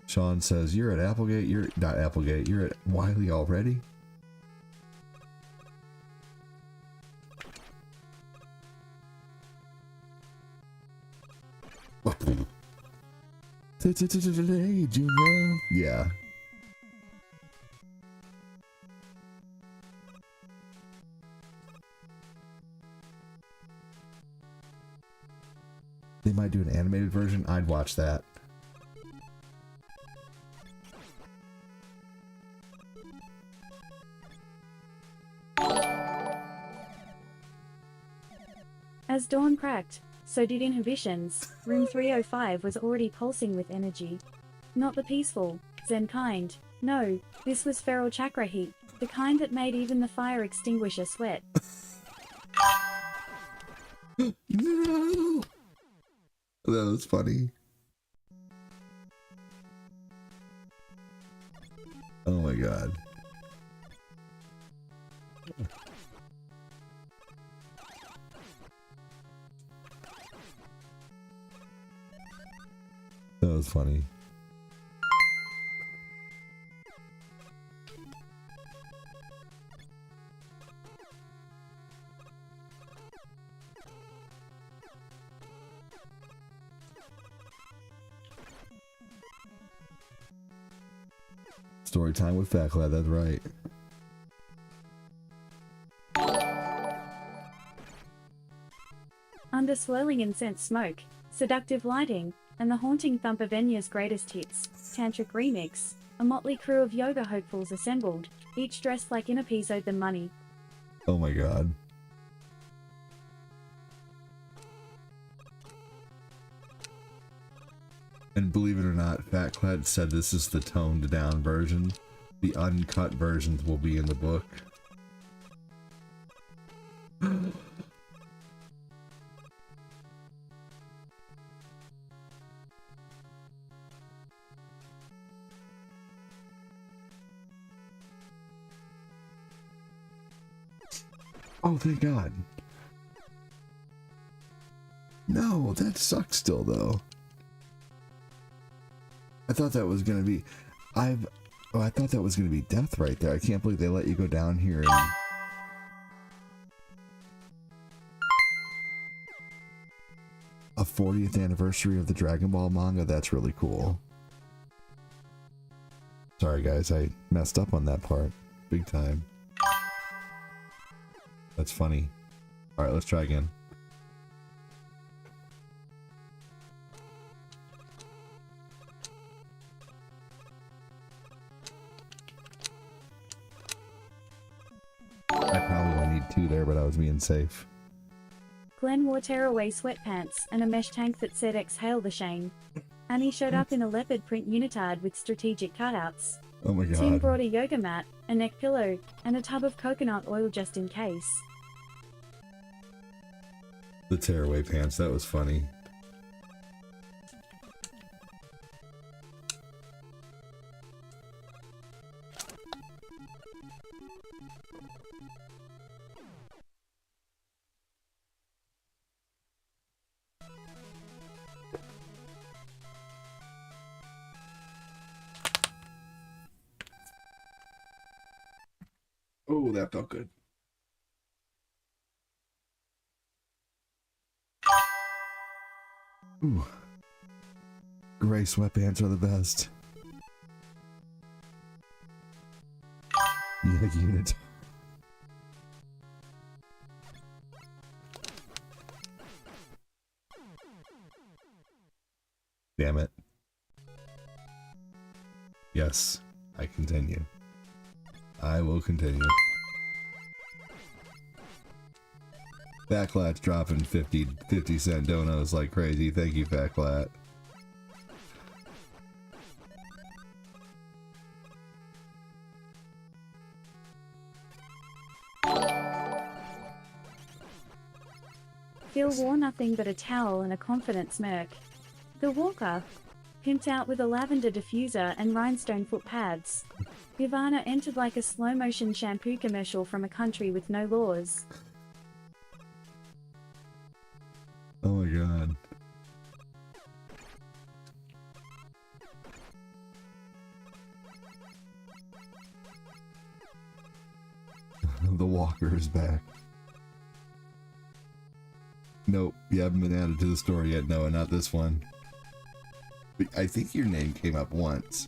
Sean says, you're at Applegate, you're not Applegate, you're at Wiley already? Hey, Junior. Yeah. They might do an animated version. I'd watch that. As dawn cracked, so did inhibitions. Room 305 was already pulsing with energy. Not the peaceful, zen kind. No, this was feral chakra heat, the kind that made even the fire extinguisher sweat. No! That was funny. Oh my god. That was funny. Story time with Fat Lad, that's right. under swirling incense smoke, seductive lighting, and the haunting thump of Enya's greatest hits, Tantric Remix, a motley crew of yoga hopefuls assembled, each dressed like inner peace owed them money. Oh my god. And believe it or not, Fat Clad said this is the toned down version. The uncut versions will be in the book. Oh, thank God. No, that sucks still, though. I thought that was gonna be... I thought that was gonna be death right there. I can't believe they let you go down here and... A 40th anniversary of the Dragon Ball manga? That's really cool. Sorry guys, I messed up on that part. Big time. That's funny. Alright, let's try again. I probably only need 2 there, but I was being safe. Glenn wore tearaway sweatpants and a mesh tank that said "Exhale the Shane." Annie showed up in a leopard print unitard with strategic cutouts. Oh my god. Tim brought a yoga mat, a neck pillow, and a tub of coconut oil just in case. The tearaway pants, that was funny. Oh, that felt good. Ooh. Gray sweatpants are the best. Yeah, unit. Damn it. Yes, I continue. I will continue. Fatclat's dropping 50 cent donos like crazy. Thank you, Fatclat. Phil wore nothing but a towel and a confident smirk. The walker, pimped out with a lavender diffuser and rhinestone foot pads. Ivana entered like a slow-motion shampoo commercial from a country with no laws. Oh my god. The walker is back. Nope, you haven't been added to the story yet, Noah, not this one. But I think your name came up once.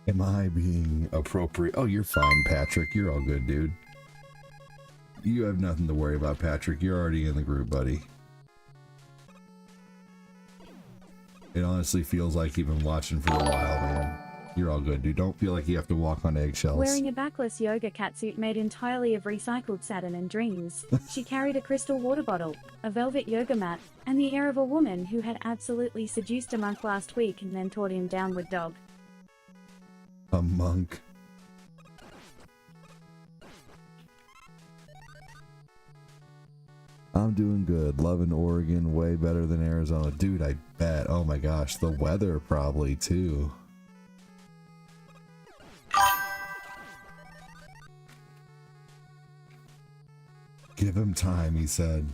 Am I being appropriate? Oh, you're fine, Patrick. You're all good, dude. You have nothing to worry about, Patrick. You're already in the group, buddy. It honestly feels like you've been watching for a while, man. You're all good, dude. Don't feel like you have to walk on eggshells. Wearing a backless yoga catsuit made entirely of recycled satin and dreams, she carried a crystal water bottle, a velvet yoga mat, and the air of a woman who had absolutely seduced a monk last week and then taught him downward dog. A monk. I'm doing good. Loving Oregon way better than Arizona. Dude, I bet. Oh my gosh. The weather probably too. Give him time, he said.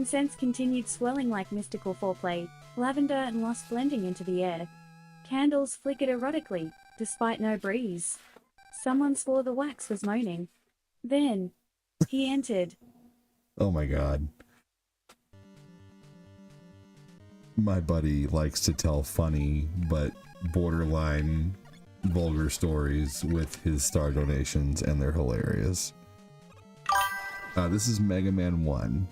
Incense continued swirling like mystical foreplay, lavender and moss blending into the air. Candles flickered erotically, despite no breeze. Someone swore the wax was moaning. Then, he entered. Oh my god. My buddy likes to tell funny but borderline vulgar stories with his star donations, and they're hilarious. This is Mega Man 1.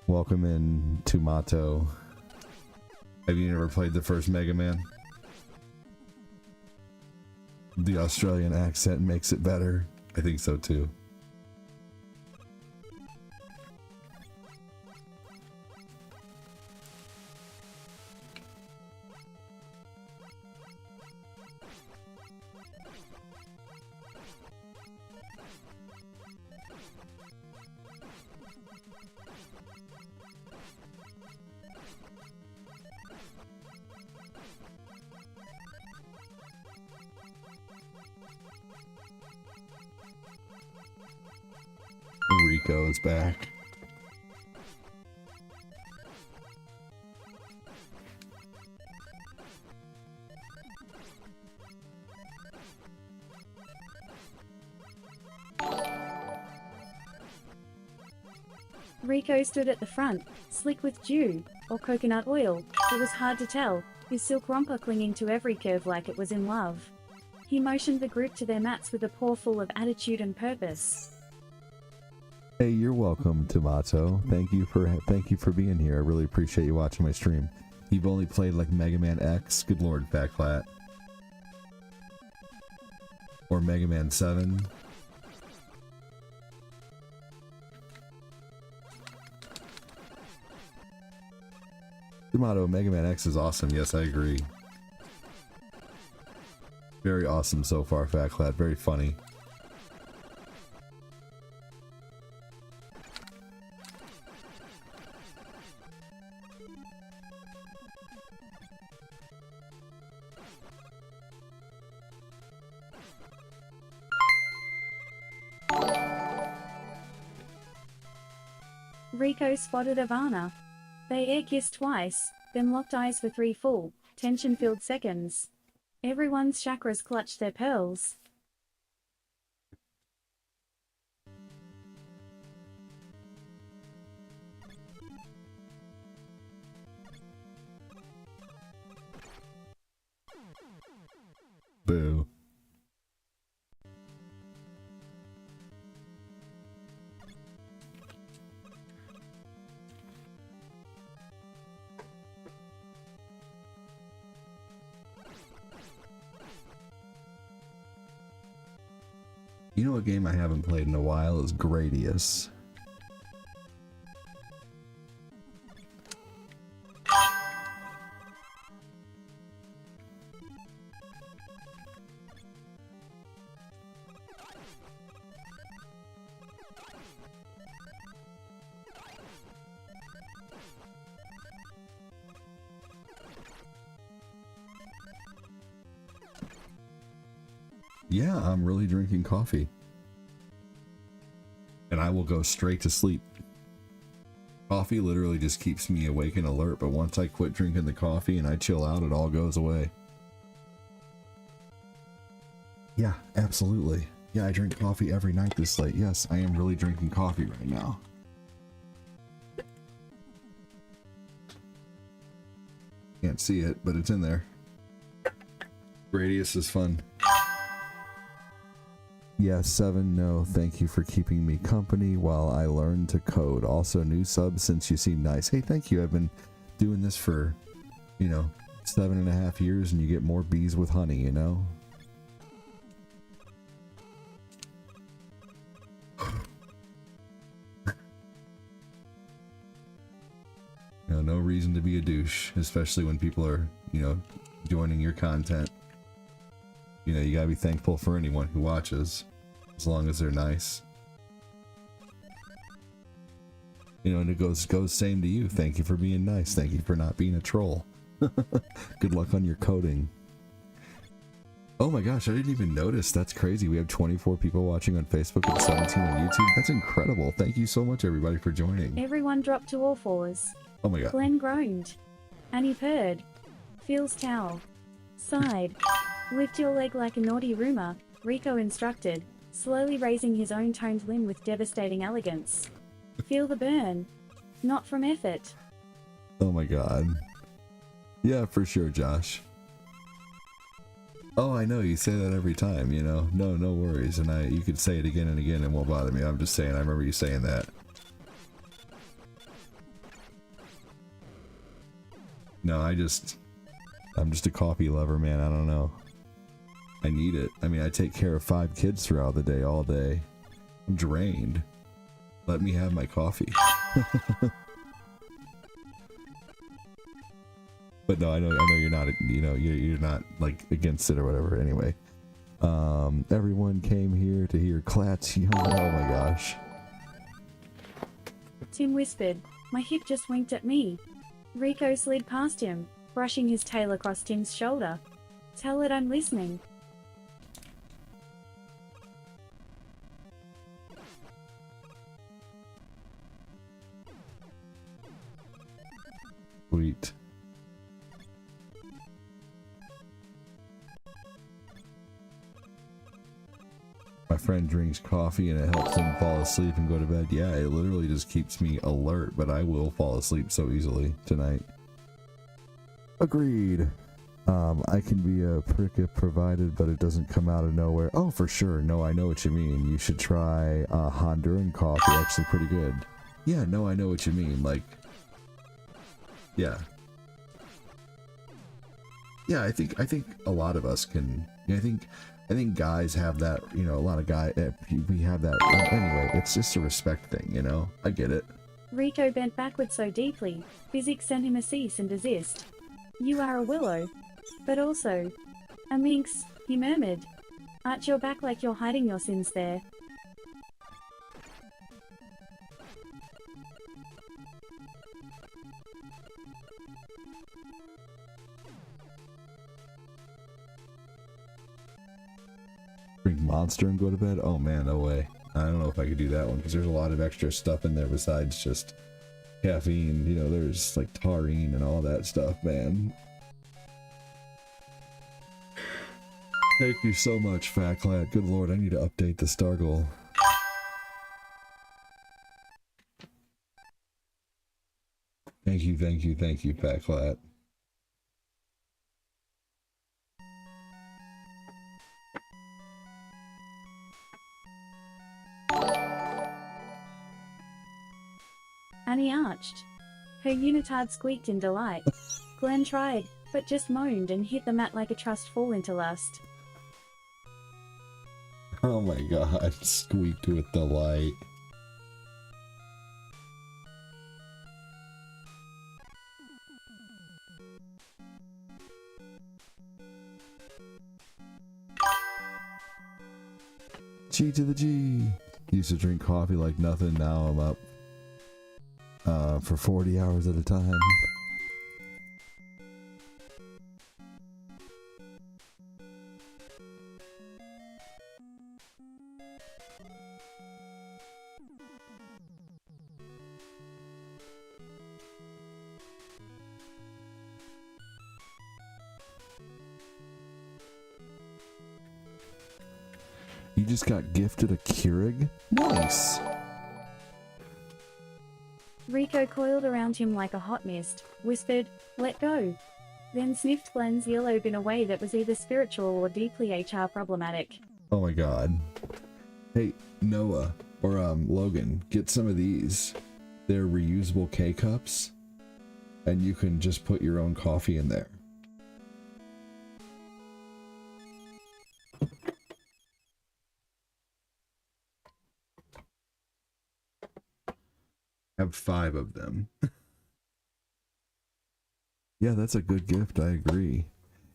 Welcome in, Tomato. Have you never played the first Mega Man? The Australian accent makes it better. I think so too. Rico is back. Rico stood at the front, slick with dew, or coconut oil. It was hard to tell, his silk romper clinging to every curve like it was in love. He motioned the group to their mats with a paw full of attitude and purpose. Hey, you're welcome, Tomato. Thank you for being here. I really appreciate you watching my stream. You've only played like Mega Man X, good lord, Fat Flat. Or Mega Man 7. Tomato, Mega Man X is awesome. Yes, I agree. Very awesome so far, Fat Flat. Very funny. Rico spotted Ivana. They air-kissed twice, then locked eyes for 3 full, tension-filled seconds. Everyone's chakras clutched their pearls. Boo. You know what game I haven't played in a while is Gradius. Yeah, I'm really drinking coffee. And I will go straight to sleep. Coffee literally just keeps me awake and alert, but once I quit drinking the coffee and I chill out, it all goes away. Yeah, absolutely. Yeah, I drink coffee every night this late. Yes, I am really drinking coffee right now. Can't see it, but it's in there. Gradius is fun. Yeah, 7, no, thank you for keeping me company while I learn to code. Also, new subs since you seem nice. Hey, thank you. I've been doing this for, 7.5 years, and you get more bees with honey, you know? No reason to be a douche, especially when people are, joining your content. You gotta be thankful for anyone who watches, as long as they're nice. And it goes same to you. Thank you for being nice. Thank you for not being a troll. Good luck on your coding. Oh my gosh, I didn't even notice. That's crazy. We have 24 people watching on Facebook and 17 on YouTube. That's incredible. Thank you so much, everybody, for joining. Everyone dropped to all fours. Oh my god. Glenn groaned. Annie purred. Feels towel. Sighed. Lift your leg like a naughty rumor, Rico instructed, slowly raising his own toned limb with devastating elegance. Feel the burn. Not from effort. Oh my god. Yeah, for sure, Josh. Oh, I know, you say that every time, you know. No worries. And you could say it again and again and it won't bother me. I'm just saying, I remember you saying that. No, I'm just a coffee lover, man. I don't know. I need it. I mean, I take care of 5 kids throughout the day, all day. I'm drained. Let me have my coffee. But no, I know you're not, you're not like against it or whatever. Anyway, everyone came here to hear Clat's young. Oh my gosh. Tim whispered, my hip just winked at me. Rico slid past him, brushing his tail across Tim's shoulder. Tell it I'm listening. Sweet. My friend drinks coffee and it helps him fall asleep and go to bed. Yeah, it literally just keeps me alert, but I will fall asleep so easily tonight. Agreed. I can be a prick if provided, but it doesn't come out of nowhere. Oh, for sure. No, I know what you mean. You should try Honduran coffee. Actually pretty good. Yeah, no, I know what you mean. Like, yeah. Yeah, I think a lot of us can. I think guys have that, you know, a lot of guys, we have that. Anyway, it's just a respect thing, you know? I get it. Rico bent backward so deeply, physics sent him a cease and desist. You are a willow. But also, a minx, he murmured. Arch your back like you're hiding your sins there. Drink Monster and go to bed? Oh man, no way. I don't know if I could do that one because there's a lot of extra stuff in there besides just caffeine. You know, there's like taurine and all that stuff, man. Thank you so much, Fat Clat. Good lord, I need to update the Stargle. Thank you, Fat Clat. Annie arched. Her unitard squeaked in delight. Glenn tried, but just moaned and hit the mat like a trust fall into lust. Oh my god, squeaked with delight. G to the G. Used to drink coffee like nothing, now I'm up for 40 hours at a time. You just got gifted a Keurig? Nice! Rico coiled around him like a hot mist, whispered, let go. Then sniffed Glenn's earlobe in a way that was either spiritual or deeply HR problematic. Oh my god. Hey, Noah, or Logan, get some of these. They're reusable K-cups, and you can just put your own coffee in there. Have 5 of them. Yeah, that's a good gift, I agree.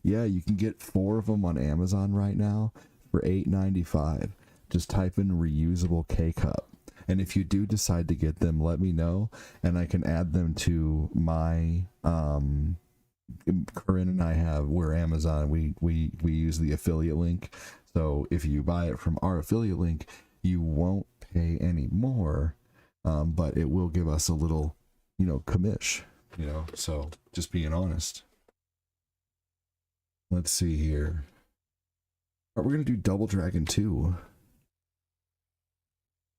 Yeah, you can get 4 of them on Amazon right now for $8.95. Just type in reusable K-cup. And if you do decide to get them, let me know, and I can add them to my Corinne and I have, we're Amazon. We use the affiliate link. So if you buy it from our affiliate link, you won't pay any more, but it will give us a little, commish. So just being honest. Let's see here. We're going to do Double Dragon 2.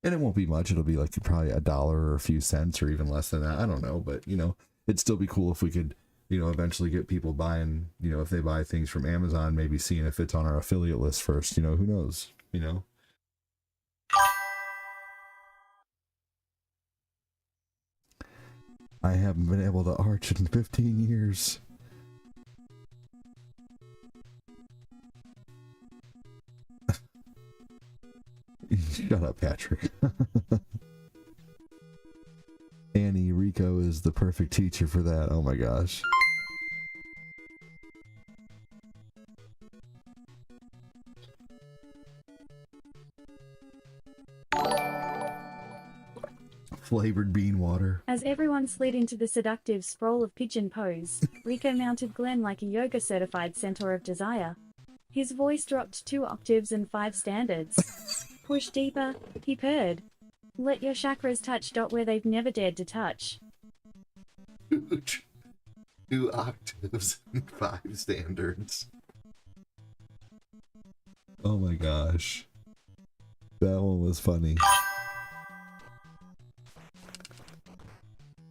And it won't be much. It'll be like probably $1 or a few cents or even less than that. I don't know. But, it'd still be cool if we could, eventually get people buying, if they buy things from Amazon, maybe seeing if it's on our affiliate list first. Who knows? I haven't been able to arch in 15 years. Shut up, Patrick. Annie Rico is the perfect teacher for that. Oh my gosh. Flavored bean water. As everyone slid into the seductive sprawl of pigeon pose, Rico mounted Glenn like a yoga-certified centaur of desire. His voice dropped 2 octaves and 5 standards. Push deeper, he purred. Let your chakras touch. Where they've never dared to touch. 2 octaves and 5 standards. Oh my gosh. That one was funny.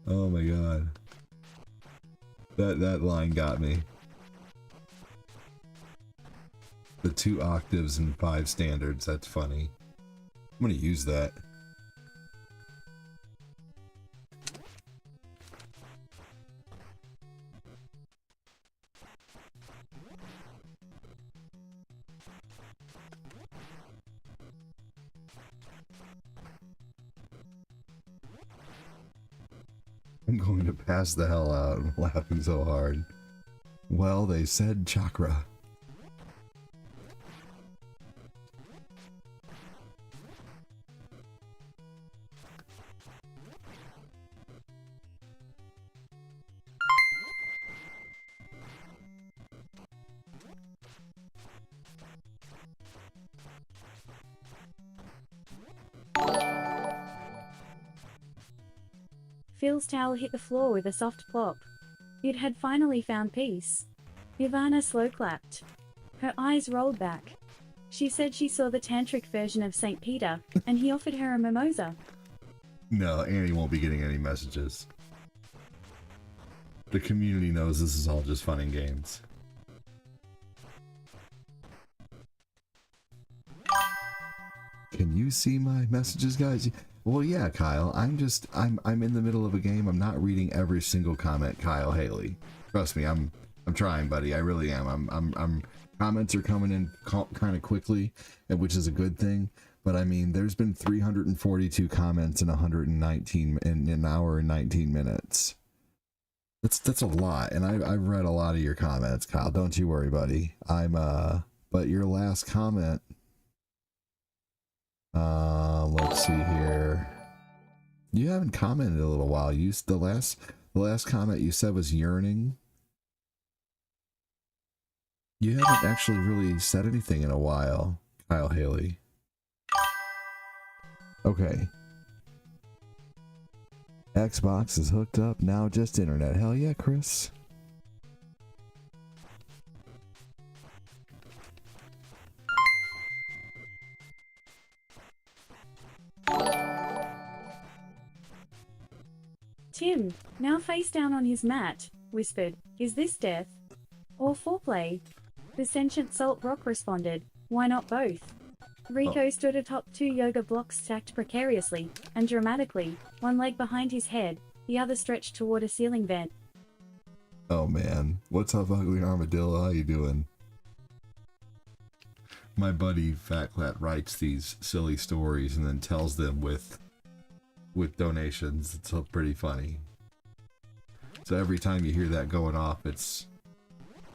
Oh my god. That line got me. The 2 octaves and 5 standards, that's funny. I'm gonna use that. I'm going to pass the hell out. I'm laughing so hard. Well, they said chakra. Phil's towel hit the floor with a soft plop. It had finally found peace. Ivana slow clapped. Her eyes rolled back. She said she saw the tantric version of St. Peter, and he offered her a mimosa. No, Annie won't be getting any messages. The community knows this is all just fun and games. Can you see my messages, guys? Well, yeah, Kyle. I'm in the middle of a game. I'm not reading every single comment, Kyle Haley. Trust me, I'm trying, buddy. I really am. I'm comments are coming in kind of quickly, which is a good thing. But I mean, there's been 342 comments in 119 in an hour and 19 minutes. That's a lot, and I've read a lot of your comments, Kyle. Don't you worry, buddy. But your last comment. Let's see here. You haven't commented in a little while. The last comment you said was yearning. You haven't actually really said anything in a while, Kyle Haley. Okay. Xbox is hooked up, now just internet. Hell yeah, Chris. Tim, now face down on his mat, whispered, "Is this death? Or foreplay?" The sentient salt rock responded, "Why not both?" Rico stood atop 2 yoga blocks stacked precariously and dramatically, one leg behind his head, the other stretched toward a ceiling vent. Oh man, what's up, ugly armadillo? How you doing? My buddy Fat Clat writes these silly stories and then tells them with donations. It's pretty funny. So every time you hear that going off, it's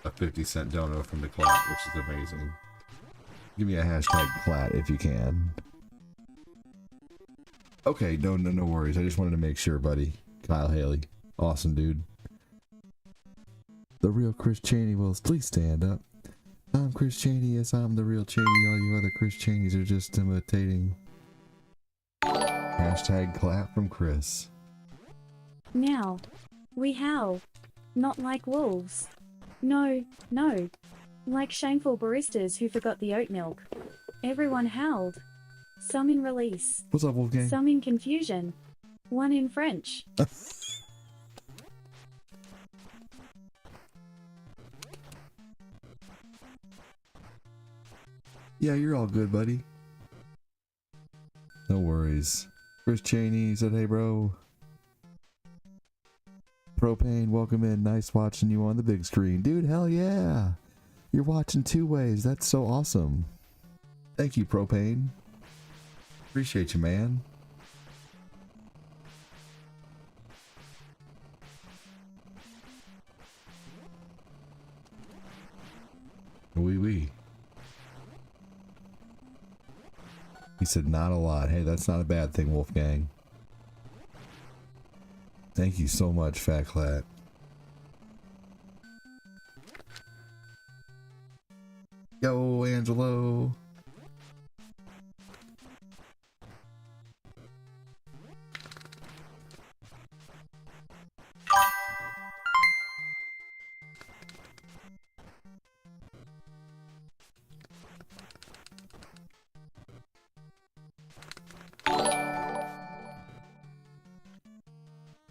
a 50-cent dono from the Clat, which is amazing. Give me a hashtag Clat if you can. Okay, no worries. I just wanted to make sure, buddy. Kyle Haley. Awesome, dude. The real Chris Cheney will please stand up. I'm Chris Cheney, yes, I'm the real Cheney. All you other Chris Cheneys are just imitating. Hashtag clap from Chris. Now, we howl. Not like wolves. No, no. Like shameful baristas who forgot the oat milk. Everyone howled. Some in release. What's up, Wolfgang? Some in confusion. One in French. Yeah, you're all good, buddy. No worries. Chris Cheney said, hey, bro. Propane, welcome in. Nice watching you on the big screen. Dude, hell yeah. You're watching two ways. That's so awesome. Thank you, Propane. Appreciate you, man. Wee. He said, not a lot. Hey, that's not a bad thing, Wolfgang. Thank you so much, Fat Clat. Yo, Angelo.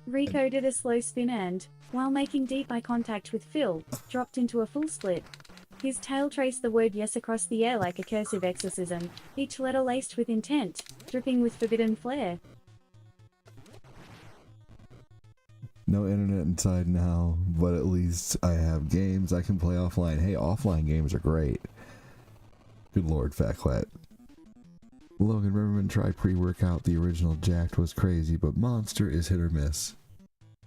Rico did a slow spin and, while making deep eye contact with Phil, dropped into a full split. His tail traced the word yes across the air like a cursive exorcism, each letter laced with intent, dripping with forbidden flair. No internet inside now, but at least I have games I can play offline. Hey, offline games are great. Good lord, Fat Clat. Logan Riverman tried pre-workout. The original Jacked was crazy, but Monster is hit or miss.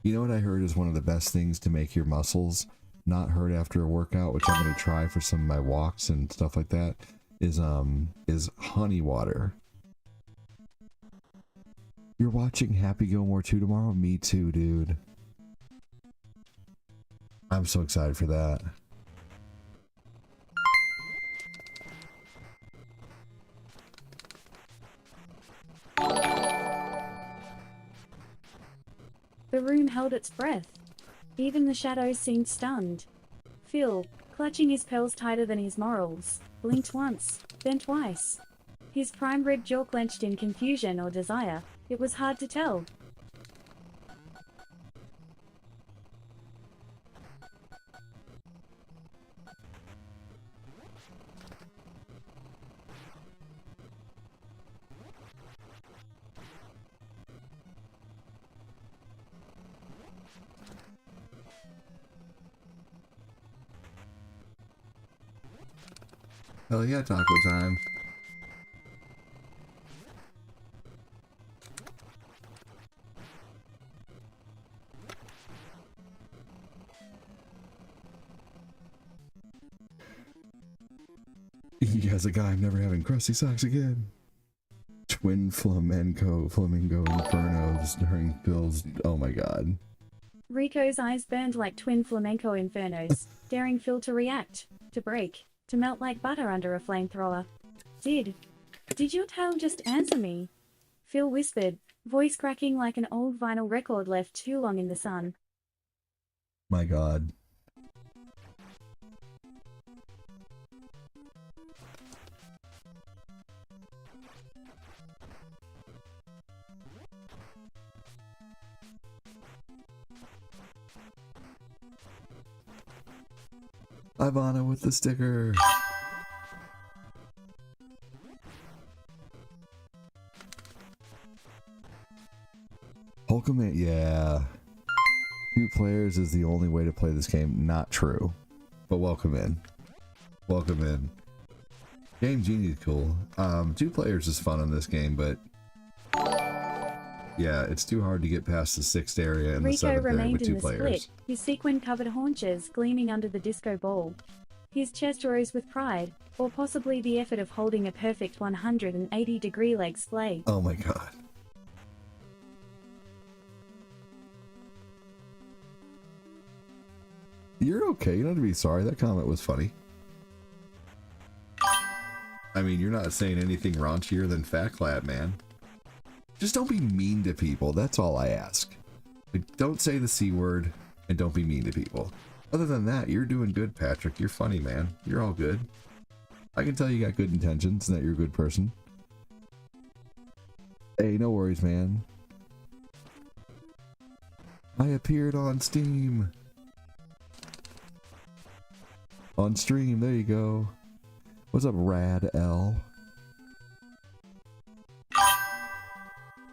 You know what I heard is one of the best things to make your muscles not hurt after a workout, which I'm going to try for some of my walks and stuff like that, is honey water. You're watching Happy Gilmore 2 tomorrow? Me too, dude. I'm so excited for that. The room held its breath. Even the shadows seemed stunned. Phil, clutching his pearls tighter than his morals, blinked once, then twice. His prime rib jaw clenched in confusion or desire. It was hard to tell. Hell yeah, taco time. As a guy, I'm never having crusty socks again. Twin Flamingo Infernos during Phil's. Oh my god. Rico's eyes burned like twin flamenco infernos, daring Phil to react, to break, to melt like butter under a flamethrower. Did your tail just answer me? Phil whispered, voice cracking like an old vinyl record left too long in the sun. My god. Ivana with the sticker. Hulkamania, yeah. 2 players is the only way to play this game. Not true. But welcome in. Welcome in. Game Genie is cool. 2 players is fun on this game, but yeah, it's too hard to get past the 6th area and the 7th area remained with in 2 the players. split, his sequin-covered haunches gleaming under the disco ball. His chest rose with pride, or possibly the effort of holding a perfect 180-degree leg splay. Oh my god. You're okay. You don't have to be sorry. That comment was funny. I mean, you're not saying anything raunchier than Fat Clap, man. Just don't be mean to people. That's all I ask. Like, don't say the C word and don't be mean to people. Other than that, you're doing good, Patrick. You're funny, man. You're all good. I can tell you got good intentions and that you're a good person. Hey, no worries, man. I appeared on Steam. On stream, there you go. What's up, Rad L?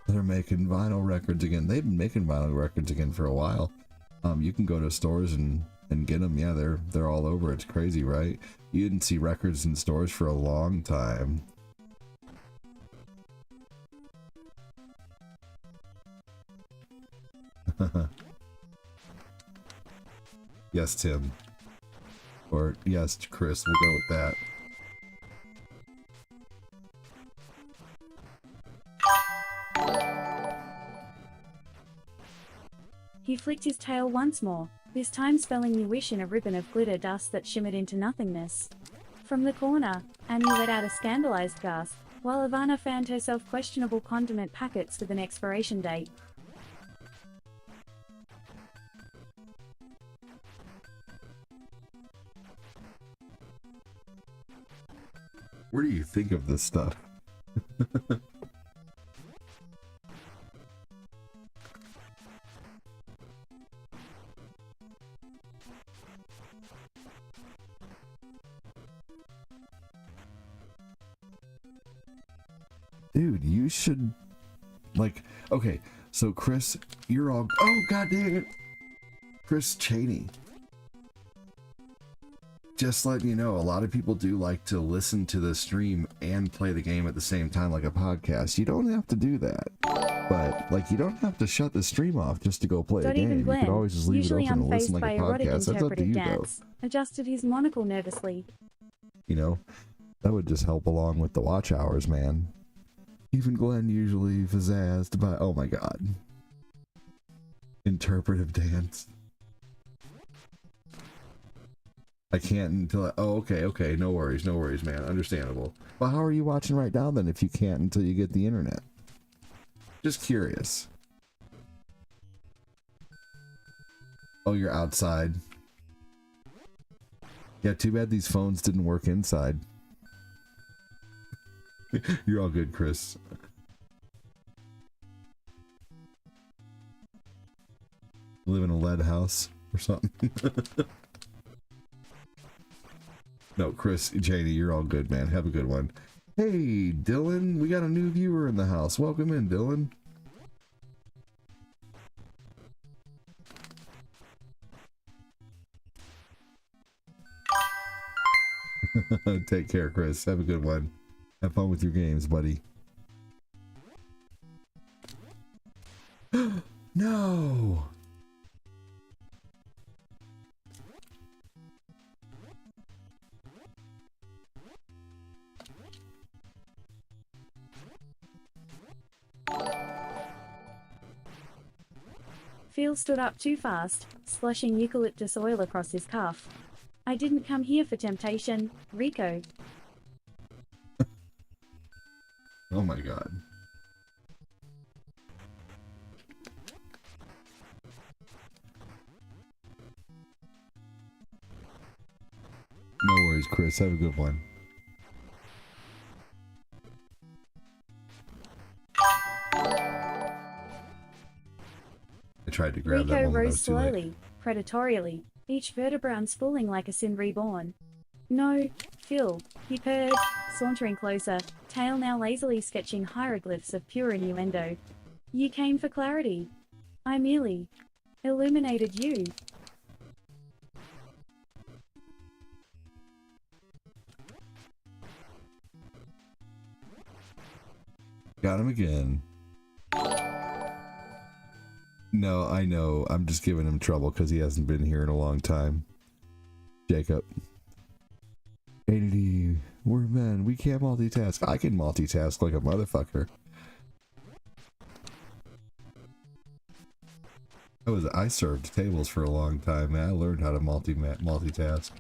They're making vinyl records again. They've been making vinyl records again for a while. You can go to stores and get them. Yeah, they're all over. It's crazy, right? You didn't see records in stores for a long time. Yes, Tim. Or yes, Chris. We'll go with that. He flicked his tail once more, this time spelling you wish in a ribbon of glitter dust that shimmered into nothingness. From the corner, Annie let out a scandalized gasp, while Ivana found herself questionable condiment packets with an expiration date. Where do you think of this stuff? Dude, you should, like, okay, so Chris, you're all, oh god dang it, Chris Cheney. Just letting you know, a lot of people do like to listen to the stream and play the game at the same time like a podcast. You don't have to do that. But, like, you don't have to shut the stream off just to go play a game. You could always just leave it open and listen like a podcast. That's up to you, though. Adjusted his monocle nervously. You know, that would just help along with the watch hours, man. Even Glenn usually pizzazzed by, oh my god. Interpretive dance. I can't until oh, okay, no worries, man. Understandable. Well, how are you watching right now then if you can't until you get the internet? Just curious. Oh, you're outside. Yeah, too bad these phones didn't work inside. You're all good, Chris. Live in a lead house or something. No, Chris, Janie, you're all good, man. Have a good one. Hey, Dylan, we got a new viewer in the house. Welcome in, Dylan. Take care, Chris. Have a good one. Have fun with your games, buddy. No! Phil stood up too fast, sloshing eucalyptus oil across his cuff. I didn't come here for temptation, Rico. Oh my god. No worries, Chris. Have a good one. I tried to grab that Rico one, but I rose was too late. slowly, predatorially, each vertebra unspooling like a sin reborn. No, Phil, he purred, sauntering closer, tail now lazily sketching hieroglyphs of pure innuendo. You came for clarity. I merely illuminated you. Got him again. No, I know. I'm just giving him trouble because he hasn't been here in a long time. Jacob. ADD. We're men. We can't multitask. I can multitask like a motherfucker. I served tables for a long time, man. I learned how to multitask.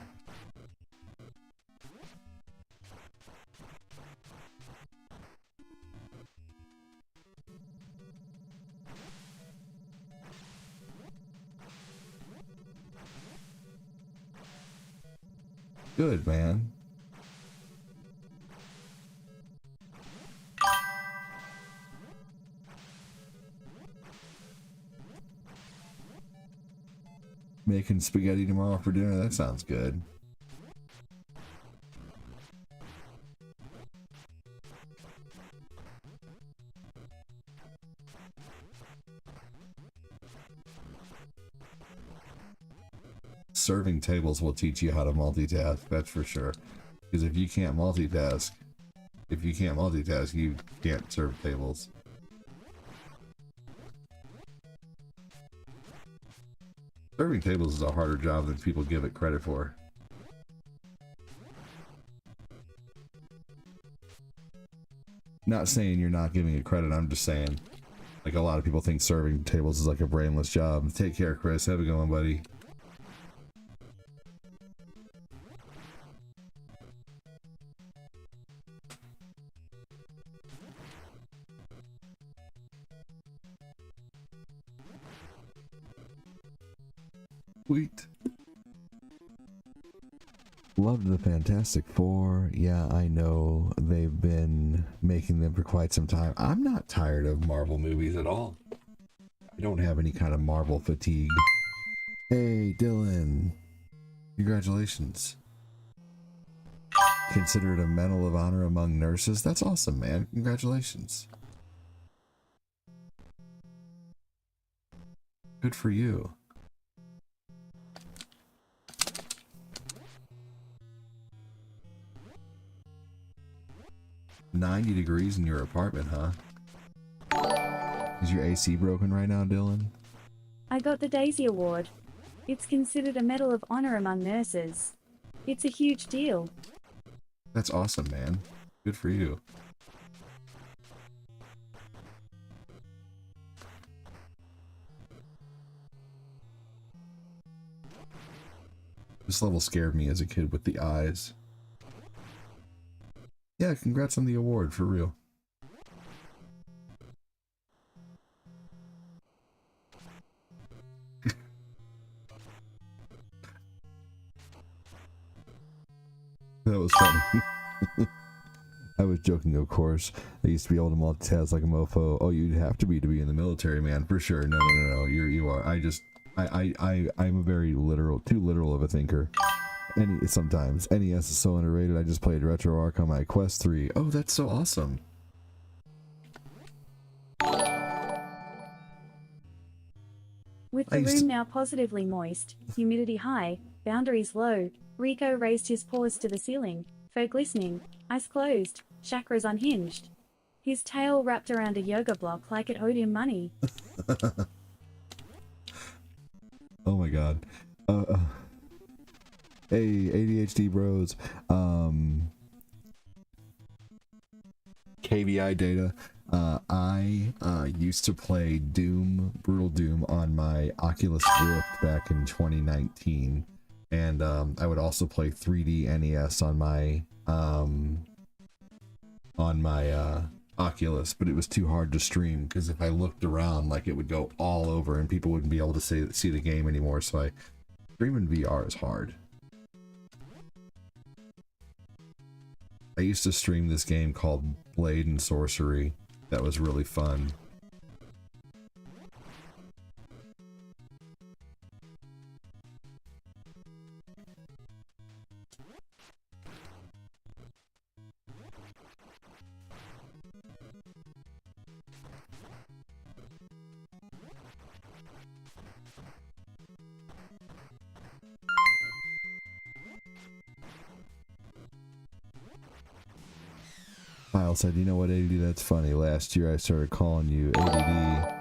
Good, man. Making spaghetti tomorrow for dinner. That sounds good. Serving tables will teach you how to multitask, that's for sure. Because if you can't multitask, you can't serve tables. Serving tables is a harder job than people give it credit for. Not saying you're not giving it credit, I'm just saying, like, a lot of people think serving tables is like a brainless job. Take care, Chris. Have a good one, buddy. Sweet. Loved the Fantastic Four. Yeah, I know they've been making them for quite some time. I'm not tired of Marvel movies at all. I don't have any kind of Marvel fatigue. Hey, Dylan. Congratulations. Considered a Medal of Honor among nurses. That's awesome, man. Congratulations. Good for you. 90 degrees in your apartment, huh? Is your AC broken right now, Dylan? I got the Daisy Award. It's considered a Medal of Honor among nurses. It's a huge deal. That's awesome, man. Good for you. This level scared me as a kid with the eyes. Yeah, congrats on the award, for real. That was funny. I was joking, of course. I used to be able to multitask like a mofo. Oh, you'd have to be in the military, man, for sure. No. You are. I'm a very literal, too literal of a thinker. Sometimes NES is so underrated. I just played RetroArch on my Quest 3. Oh, that's so awesome. With the room now positively moist, humidity high, boundaries low, Rico raised his paws to the ceiling, fur glistening, eyes closed, chakras unhinged. His tail wrapped around a yoga block like it owed him money. Oh my god. Hey, ADHD bros. KVI data. I used to play Brutal Doom on my Oculus Rift back in 2019, and I would also play 3D NES on my Oculus, but it was too hard to stream because if I looked around, like, it would go all over and people wouldn't be able to see the game anymore. So streaming VR is hard. I used to stream this game called Blade and Sorcery. That was really fun. Kyle said, you know what, ADD, that's funny. Last year I started calling you ADD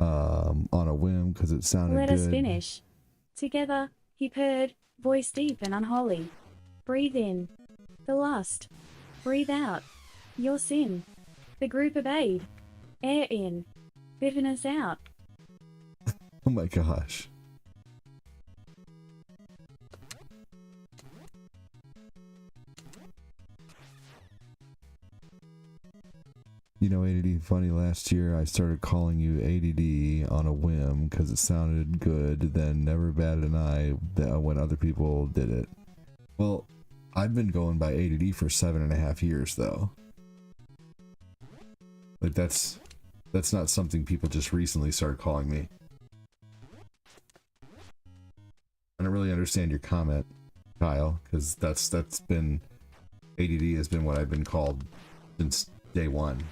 on a whim because it sounded good. Let us finish. Together, he purred, voice deep and unholy. Breathe in. The lust. Breathe out. Your sin. The group obeyed. Air in. Bitterness out. Oh my gosh. You know, ADD, funny, last year I started calling you ADD on a whim because it sounded good, then never batted an eye when other people did it. Well, I've been going by ADD for 7.5 years, though. Like, that's not something people just recently started calling me. I don't really understand your comment, Kyle, because that's been... ADD has been what I've been called since day one.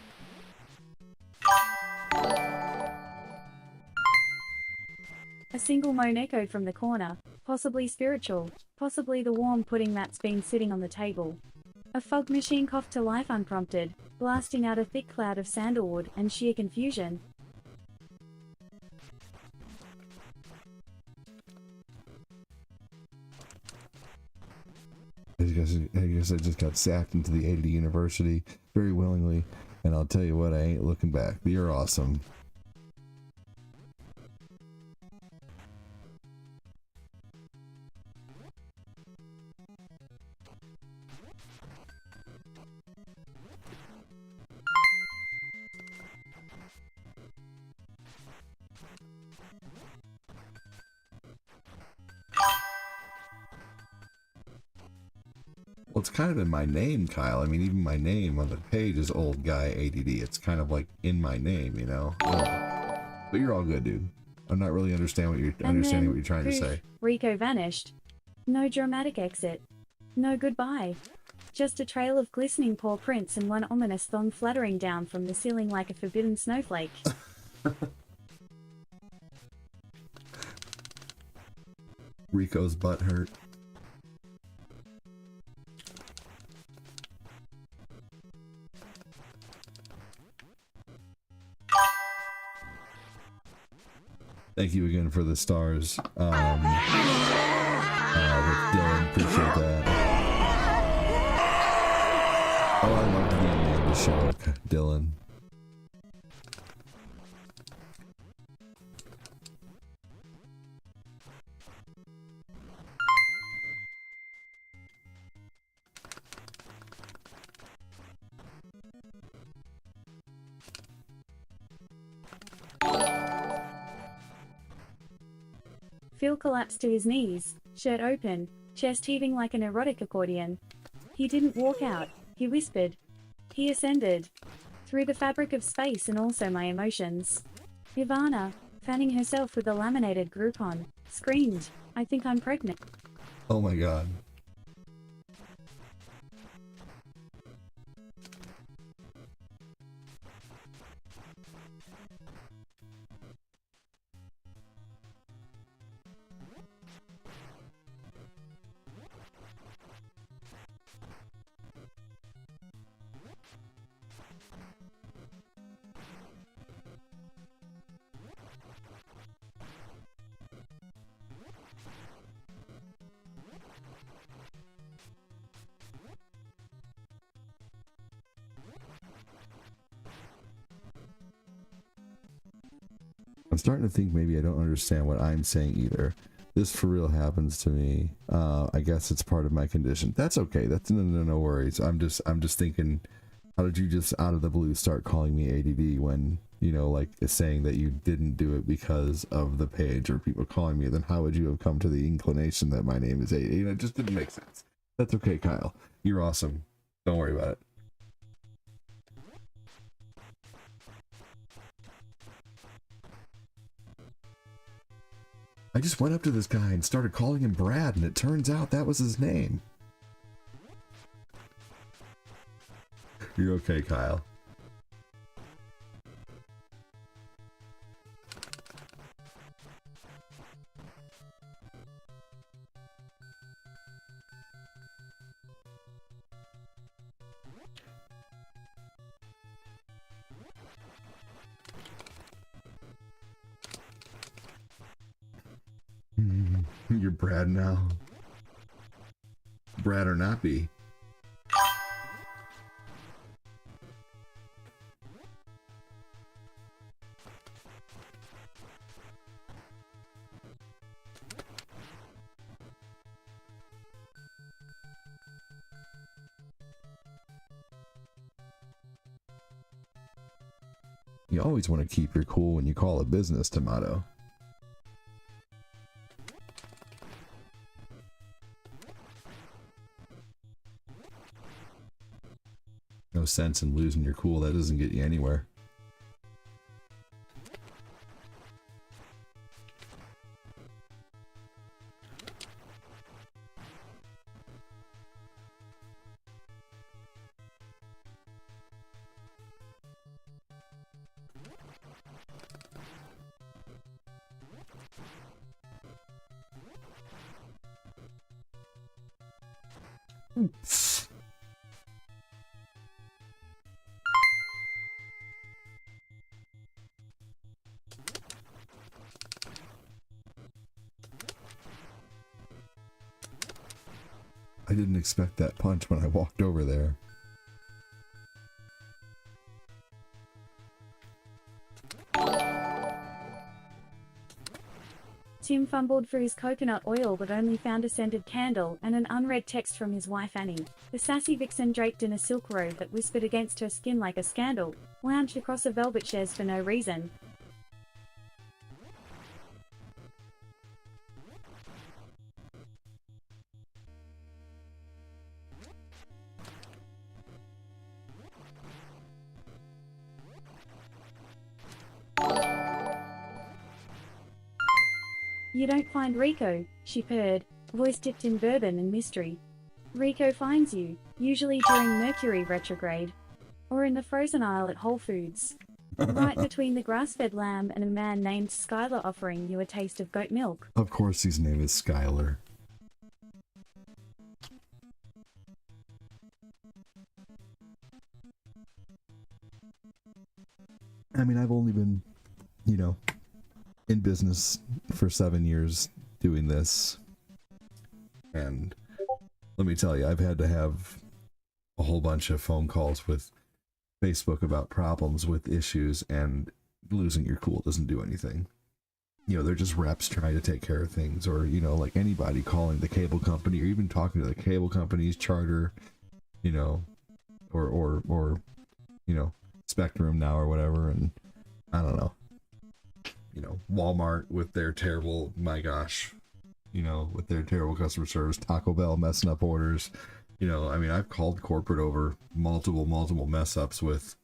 A single moan echoed from the corner, possibly spiritual, possibly the warm pudding that's been sitting on the table. A fog machine coughed to life unprompted, blasting out a thick cloud of sandalwood and sheer confusion. I guess I just got sacked into the ADD University very willingly, and I'll tell you what, I ain't looking back. But you're awesome. Well, it's kind of in my name, Kyle. I mean, even my name on the page is Old Guy ADD. It's kind of like in my name, you know? Yeah. But you're all good, dude. I'm not really understanding what you're trying to say. Rico vanished. No dramatic exit. No goodbye. Just a trail of glistening paw prints and one ominous thong fluttering down from the ceiling like a forbidden snowflake. Rico's butt hurt. Thank you again for the stars. Dylan, appreciate that. Oh, I love the name of the show, Dylan. Phil collapsed to his knees, shirt open, chest heaving like an erotic accordion. He didn't walk out, he whispered. He ascended. Through the fabric of space and also my emotions. Ivana, fanning herself with a laminated Groupon, screamed, "I think I'm pregnant." Oh my god. I'm starting to think maybe I don't understand what I'm saying either. This for real happens to me. I guess it's part of my condition. That's okay. That's no worries. I'm just thinking, how did you just out of the blue start calling me ADD when, you know, like saying that you didn't do it because of the page or people calling me? Then how would you have come to the inclination that my name is ADD? You know, it just didn't make sense. That's okay, Kyle. You're awesome. Don't worry about it. I just went up to this guy and started calling him Brad, and it turns out that was his name. You're okay, Kyle. You're Brad now. Brad or not be. You always want to keep your cool when you call a business, Tomato. No sense in losing your cool. That doesn't get you anywhere. I didn't expect that punch when I walked over there. Tim fumbled for his coconut oil but only found a scented candle and an unread text from his wife Annie. The sassy vixen, draped in a silk robe that whispered against her skin like a scandal, lounged across a velvet chaise for no reason. You don't find Rico, she purred, voice dipped in bourbon and mystery. Rico finds you, usually during Mercury retrograde. Or in the frozen aisle at Whole Foods. Right between the grass-fed lamb and a man named Skylar offering you a taste of goat milk. Of course his name is Skylar. I mean, I've only been, you know, in business for 7 years doing this. And let me tell you, I've had to have a whole bunch of phone calls with Facebook about problems with issues, and losing your cool doesn't do anything. You know, they're just reps trying to take care of things, or, you know, like anybody calling the cable company, or even talking to the cable company's charter, you know, or you know, Spectrum now or whatever, and I don't know. You know, Walmart with their terrible, my gosh, you know, with their terrible customer service, Taco Bell messing up orders. You know, I mean, I've called corporate over multiple mess ups with,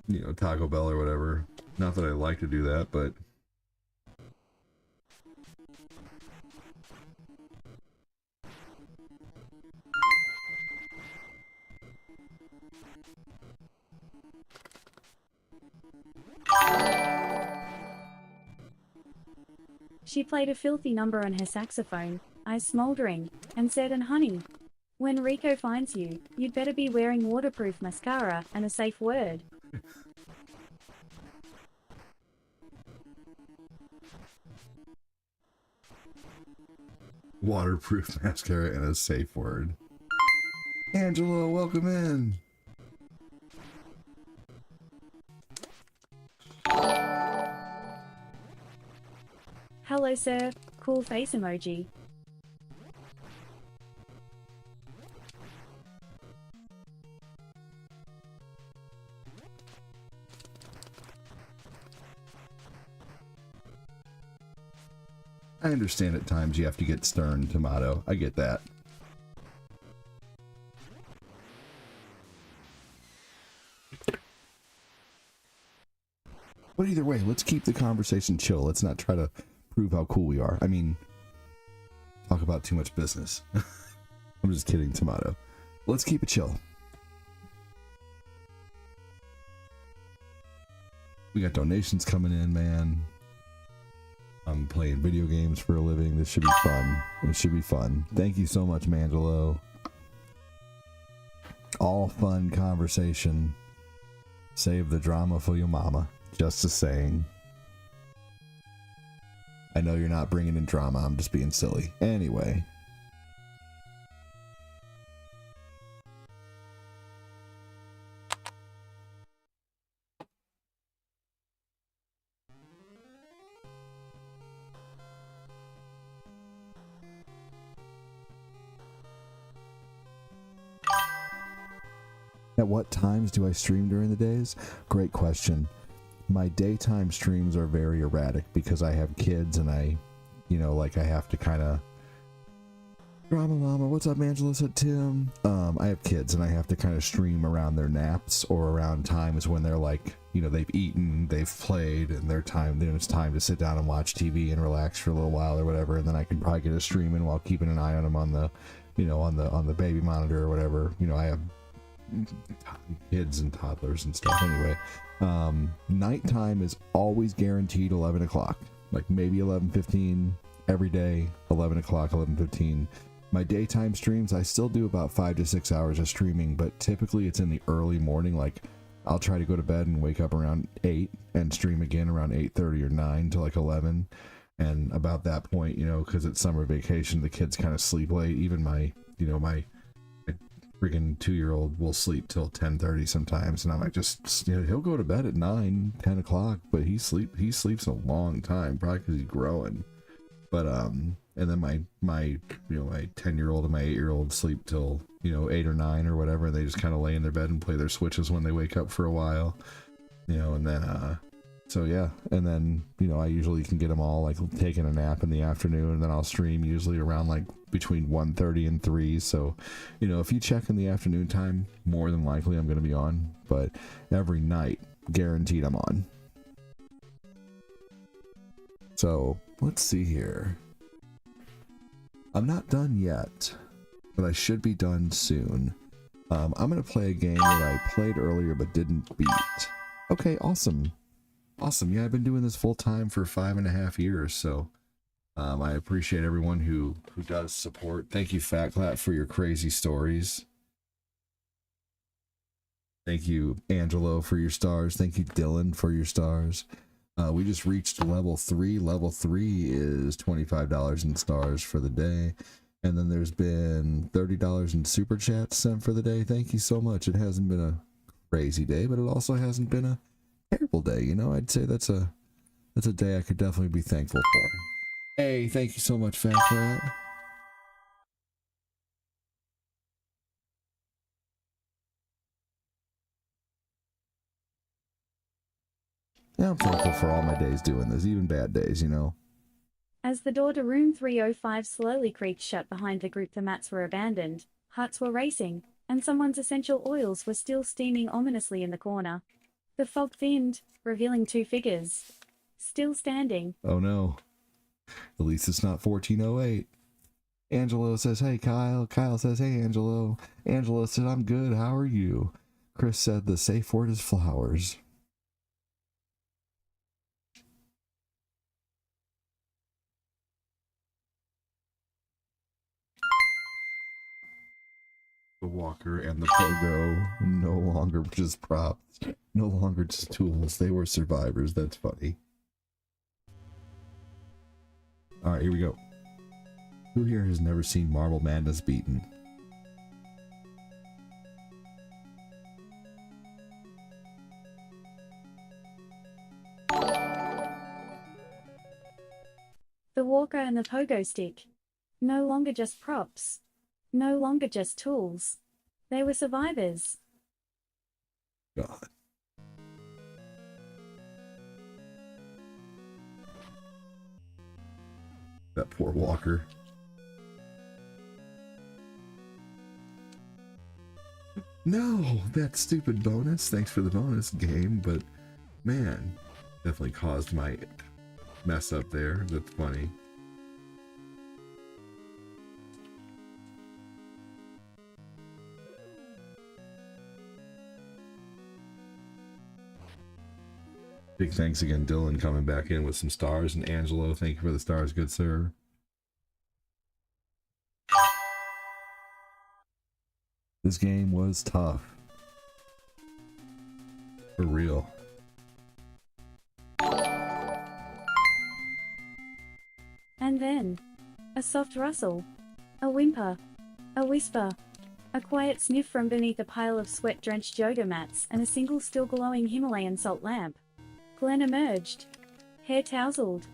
you know, Taco Bell or whatever. Not that I like to do that, but She played a filthy number on her saxophone, eyes smoldering, and said, "And honey, when Rico finds you, you'd better be wearing waterproof mascara and a safe word." waterproof mascara and a safe word. Angela, welcome in. Hello sir, cool face emoji. I understand at times you have to get stern, Tomato. I get that. But either way, let's keep the conversation chill. Let's not try to prove how cool we are. I mean, talk about too much business. I'm just kidding, Tomato. Let's keep it chill. We got donations coming in, man. I'm playing video games for a living. This should be fun. It should be fun. Thank you so much, Mangelo. All fun conversation. Save the drama for your mama. Just a saying. I know you're not bringing in drama. I'm just being silly. Anyway. At what times do I stream during the days? Great question. my daytime streams are very erratic because I have kids and I, you know, like I have to kind of drama mama. What's up, Angela? Said Tim. I have kids and I have to kind of stream around their naps or around times when they're like, you know, they've eaten, they've played, and then it's time to sit down and watch TV and relax for a little while or whatever. And then I can probably get a stream in while keeping an eye on them on the, you know, on the baby monitor or whatever. You know, I have kids and toddlers and stuff anyway. Nighttime is always guaranteed 11 o'clock, like maybe 11:15 every day, 11 o'clock, 11:15. My daytime streams, I still do about 5 to 6 hours of streaming, but typically it's in the early morning. Like I'll try to go to bed and wake up around 8 and stream again around 8:30 or 9 to like 11. And about that point, you know, because it's summer vacation, the kids kind of sleep late. Even my freaking 2-year-old will sleep till 10:30 sometimes, and I'm like, just, you know, he'll go to bed at 9, 10 o'clock, but he sleeps a long time, probably because he's growing. But and then my 10-year-old and my 8-year-old sleep till, you know, 8 or 9 or whatever. They just kind of lay in their bed and play their Switches when they wake up for a while, you know. And then so yeah, and then, you know, I usually can get them all like taking a nap in the afternoon, and then I'll stream usually around like between 1:30 and 3. So, you know, if you check in the afternoon time, more than likely I'm going to be on, but every night, guaranteed I'm on. So let's see here. I'm not done yet, but I should be done soon. I'm going to play a game that I played earlier but didn't beat. Okay, awesome. Awesome. Yeah, I've been doing this full time for 5.5 years, so I appreciate everyone who does support. Thank you, Fat Clap, for your crazy stories. Thank you, Angelo, for your stars. Thank you, Dylan, for your stars. We just reached level 3. Level 3 is $25 in stars for the day. And then there's been $30 in super chats sent for the day. Thank you so much. It hasn't been a crazy day, but it also hasn't been a terrible day. You know, I'd say that's a day I could definitely be thankful for. Hey, thank you so much, Fat Cat. Yeah, I'm thankful for all my days doing this, even bad days, you know. As the door to room 305 slowly creaked shut behind the group, the mats were abandoned, hearts were racing, and someone's essential oils were still steaming ominously in the corner. The fog thinned, revealing 2 figures. Still standing. Oh no. At least it's not 1408. Angelo says, hey, Kyle. Kyle says, hey, Angelo. Angelo said, I'm good. How are you? Chris said the safe word is flowers. The walker and the pogo, no longer just props, no longer just tools. They were survivors. That's funny. All right, here we go. Who here has never seen Marble Madness beaten? The walker and the pogo stick. No longer just props. No longer just tools. They were survivors. God. That poor walker. No, that stupid bonus. Thanks for the bonus game, but man, definitely caused my mess up there. That's funny. Big thanks again, Dylan, coming back in with some stars, and Angelo, thank you for the stars, good sir. This game was tough. For real. And then, a soft rustle, a whimper, a whisper, a quiet sniff from beneath a pile of sweat-drenched yoga mats and a single still glowing Himalayan salt lamp. Glenn emerged, hair tousled,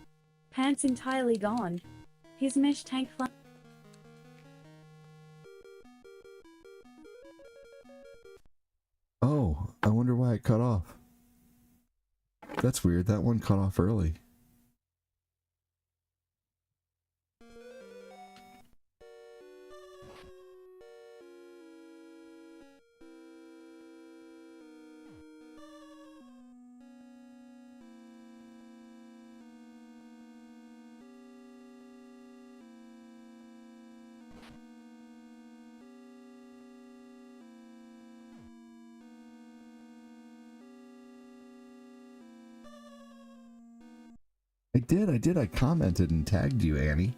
pants entirely gone, his mesh tank flung. Oh, I wonder why it cut off. that's weird. That one cut off early. I did. I commented and tagged you, Annie.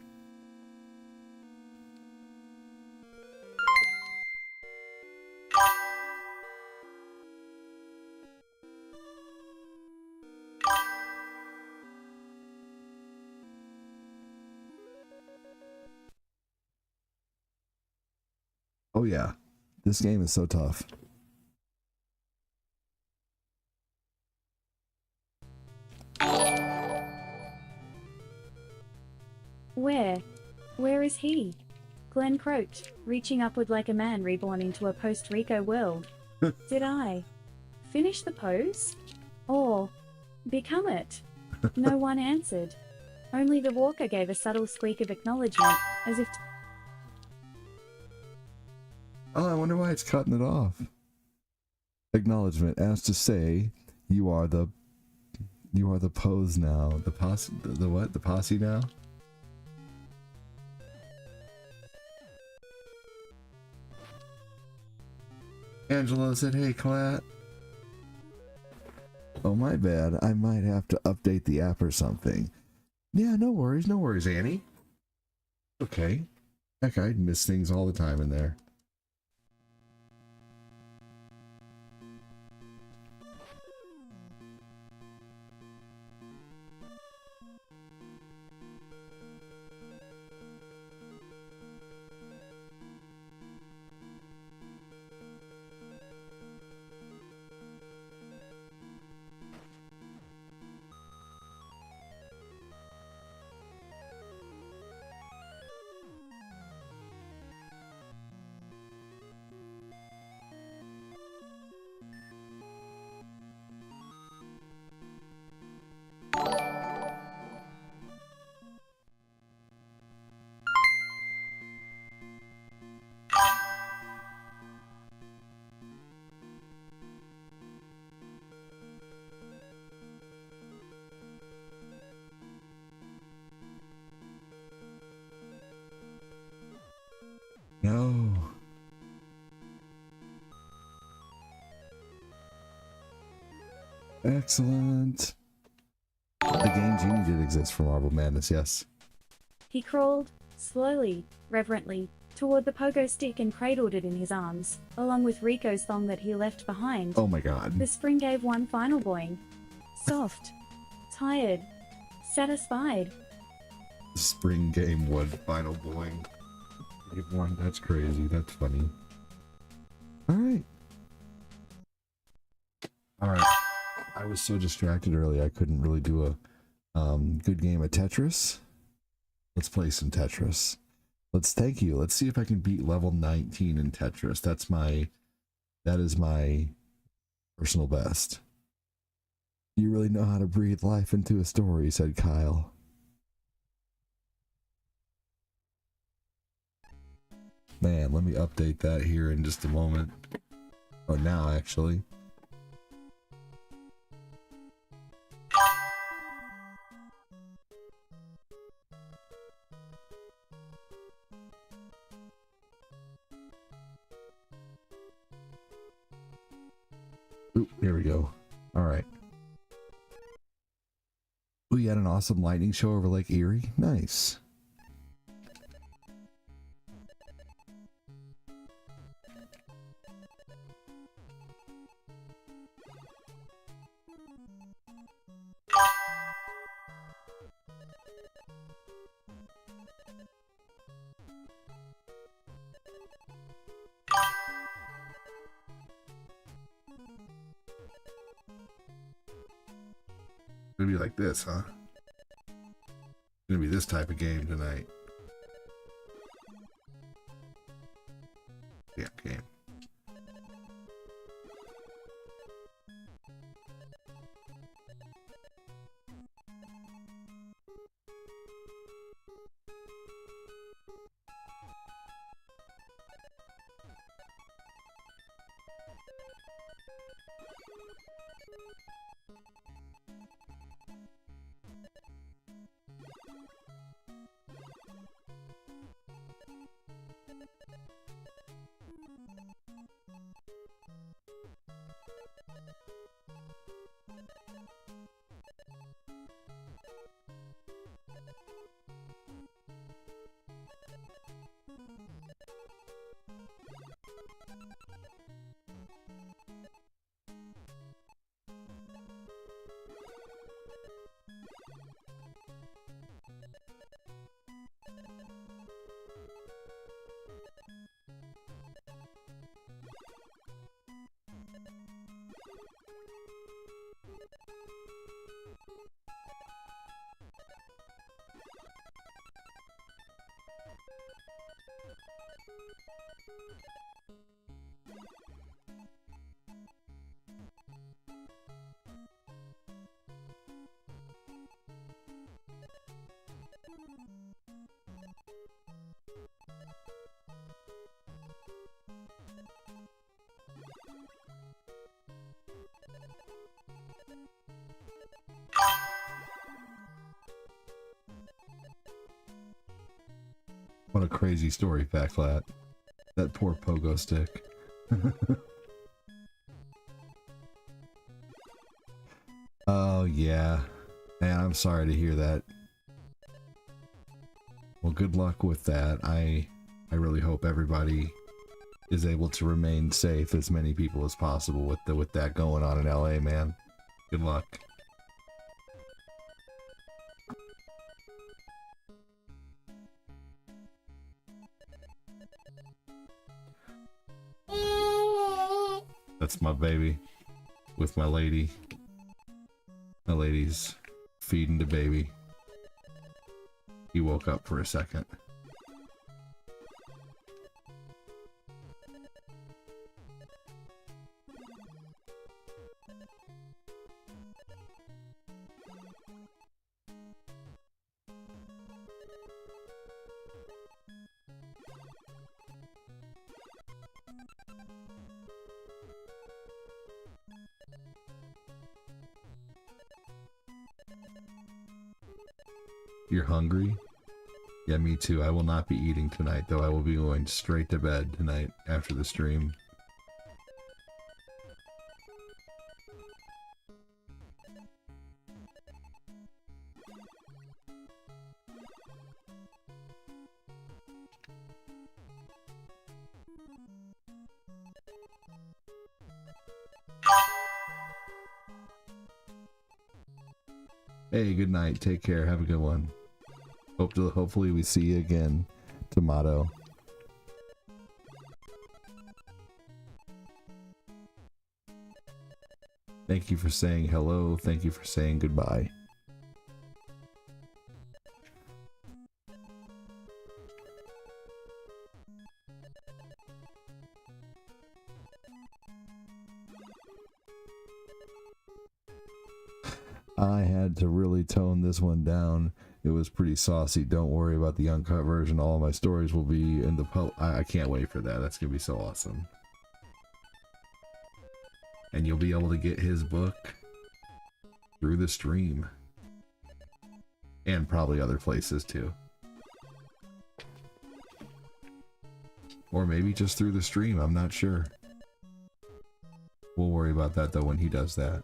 Oh yeah, this game is so tough. Where is he? Glenn croaked, reaching upward like a man reborn into a post-Rico world. Did I finish the pose? Or become it? No one answered. Only the walker gave a subtle squeak of acknowledgement, as if Oh, I wonder why it's cutting it off. Acknowledgement, as to say, you are the pose now. The posse, the what? The posse now? Angela said, hey, Clat. Oh, my bad. I might have to update the app or something. Yeah, no worries, Annie. Okay. Heck, I miss things all the time in there. No. Excellent. The game Genie did exist for Marble Madness, yes. he crawled, slowly, reverently, toward the pogo stick and cradled it in his arms, along with Rico's thong that he left behind. Oh my god. The spring gave one final boing. Soft, tired, satisfied. The spring game one final boing. Game one, that's crazy. That's funny. Alright. Alright. I was so distracted earlier I couldn't really do a good game of Tetris. Let's play some Tetris. Thank you. Let's see if I can beat level 19 in Tetris. That is my personal best. You really know how to breathe life into a story, said Kyle. Man, let me update that here in just a moment. Or now, actually. Oop, there we go. All right. We had an awesome lightning show over Lake Erie. Nice. Gonna be like this, huh? Gonna be this type of game tonight. Yeah, game. What a crazy story, Fat Flat. That poor pogo stick. Oh, yeah. Man, I'm sorry to hear that. Well, good luck with that. I really hope everybody is able to remain safe, as many people as possible with that going on in LA, man. Good luck. That's my baby with my lady. My lady's feeding the baby. He woke up for a second. You're hungry? Yeah, me too. I will not be eating tonight, though. I will be going straight to bed tonight after the stream. Hey, good night. Take care. Have a good one. Hopefully we see you again, Tomato. Thank you for saying hello. Thank you for saying goodbye. I had to really tone this one down. It was pretty saucy. Don't worry about the uncut version. All of my stories will be in the I can't wait for that. That's gonna be so awesome. And you'll be able to get his book through the stream. And probably other places too. Or maybe just through the stream, I'm not sure. We'll worry about that though when he does that.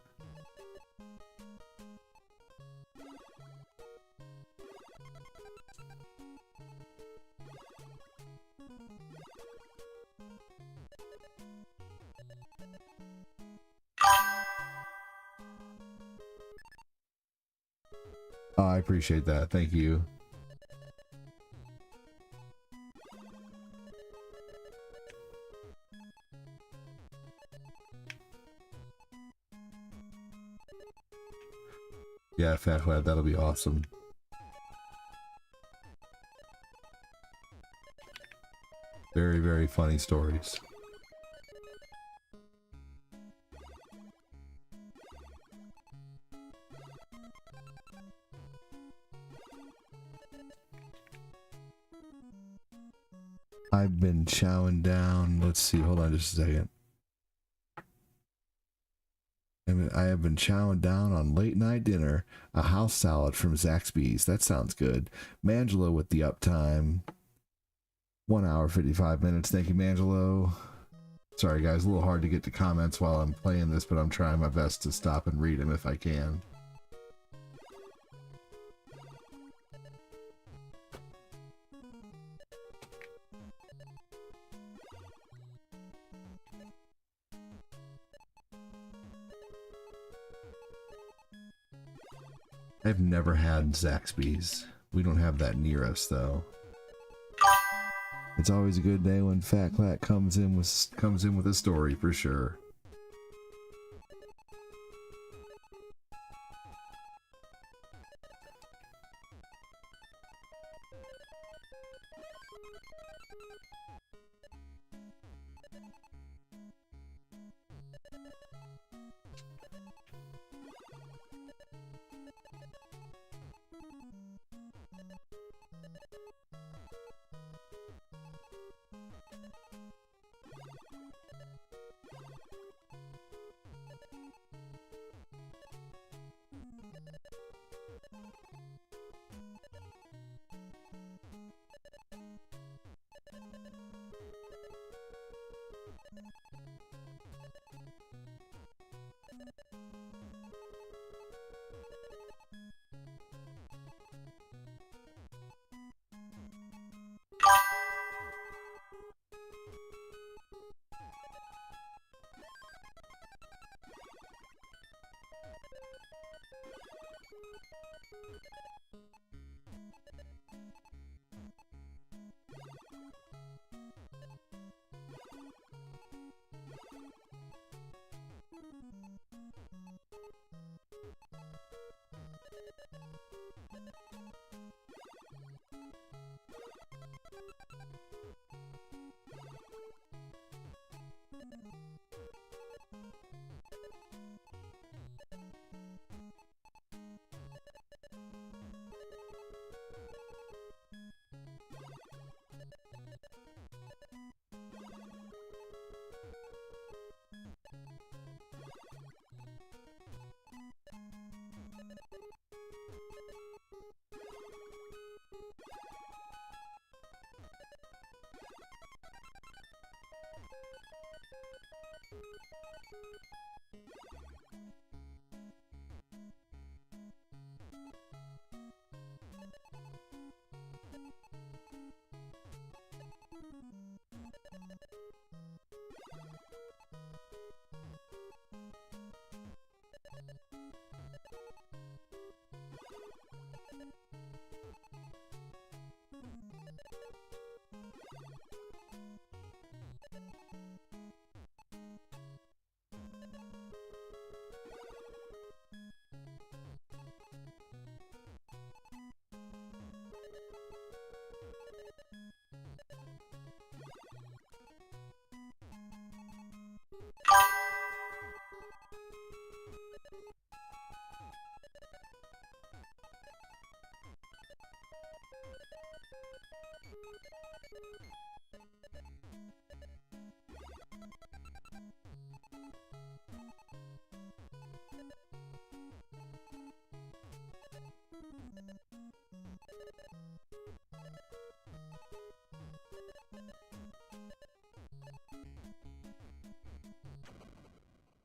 Oh, I appreciate that. Thank you. Yeah, Fat Lad, that'll be awesome. Very, very funny stories. I've been chowing down. Let's see. Hold on just a second. I have been chowing down on late night dinner. A house salad from Zaxby's. That sounds good. Mangelo with the uptime. 1 hour, 55 minutes. Thank you, Mangelo. Sorry, guys. A little hard to get to comments while I'm playing this, but I'm trying my best to stop and read them if I can. I've never had Zaxby's. We don't have that near us, though. It's always a good day when Fat Clat comes in with a story for sure.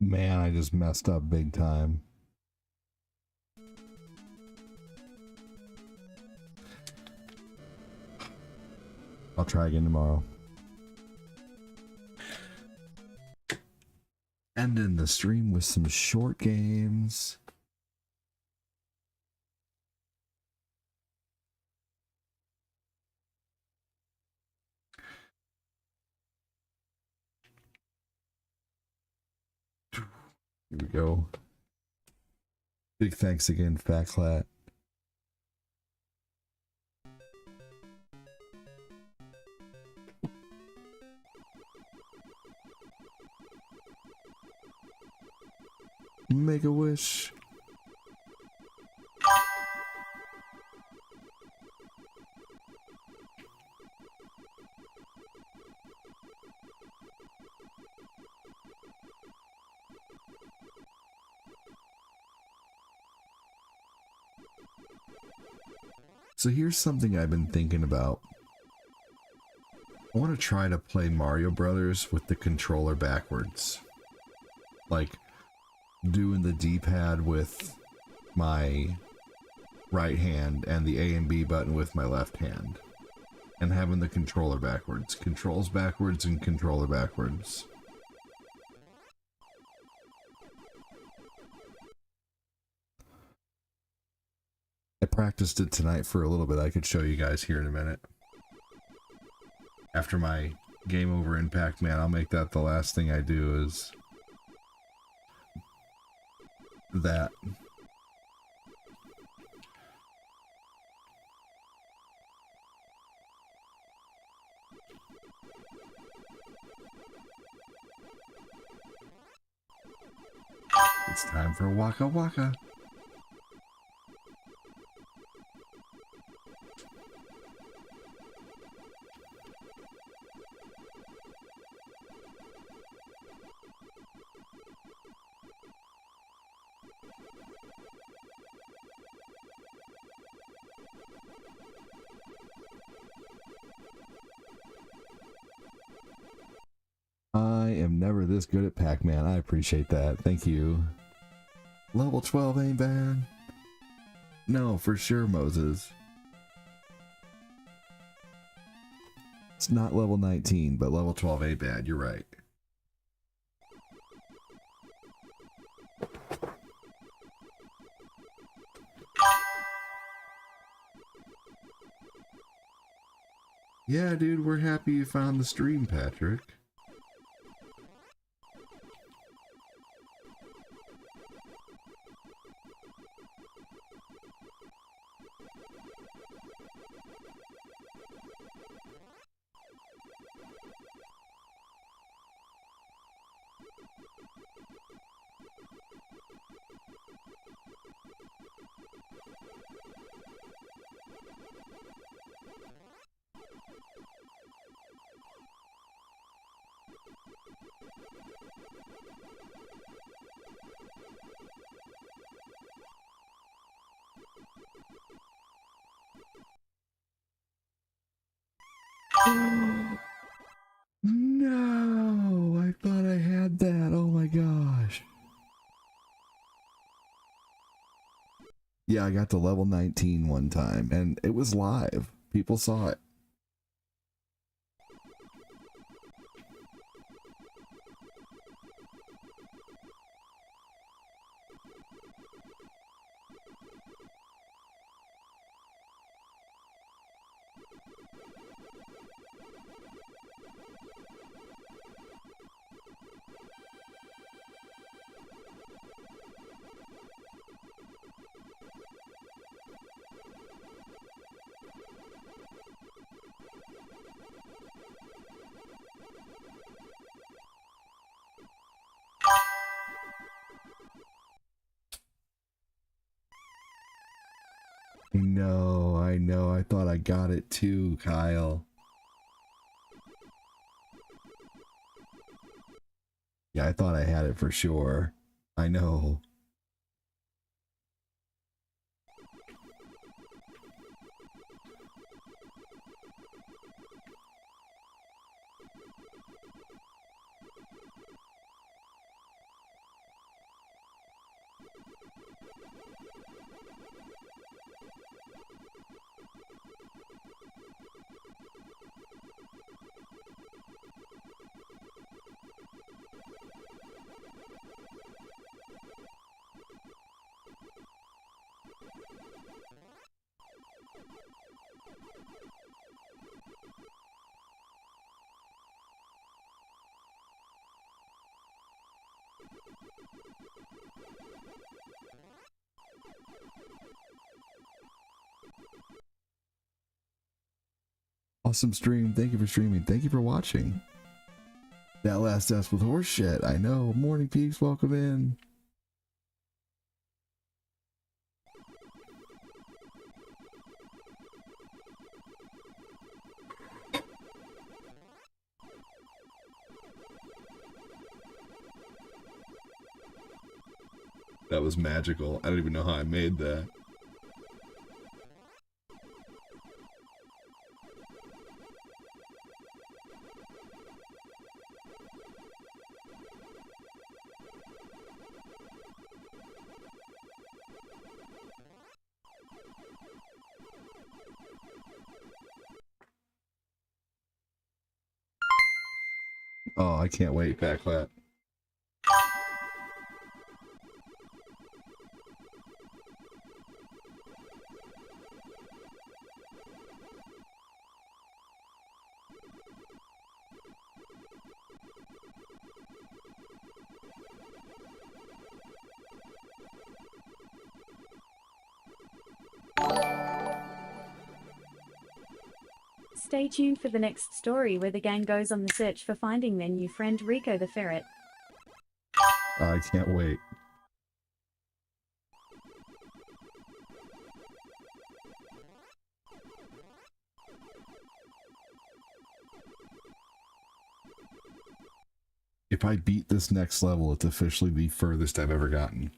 Man, I just messed up big time. I'll try again tomorrow. Ending the stream with some short games. Here we go. Big thanks again, Fatclat. Make a wish. So here's something I've been thinking about. I want to try to play Mario Brothers with the controller backwards. Like, doing the D-pad with my right hand and the A and B button with my left hand. And having the controller backwards. Controls backwards and controller backwards. I practiced it tonight for a little bit. I could show you guys here in a minute. After my Game Over in Pac-Man, I'll make that the last thing I do is that. It's time for Waka Waka. I am never this good at Pac-Man. I appreciate that. Thank you. Level 12 ain't bad. No, for sure, Moses. It's not level 19, but level 12 ain't bad. You're right. Yeah, dude, we're happy you found the stream, Patrick. No, I thought I had that. Oh my gosh. Yeah, I got to level 19 one time and it was live. People saw it. I know. I thought I got it too, Kyle. Yeah, I thought I had it for sure. I know. Awesome stream. Thank you for streaming. Thank you for watching. That last death with horse shit. I know. Morning peeps, welcome in. That was magical. I don't even know how I made that. Oh, I can't wait. Backclap. Stay tuned for the next story where the gang goes on the search for finding their new friend Rico the ferret. I can't wait. If I beat this next level, it's officially the furthest I've ever gotten.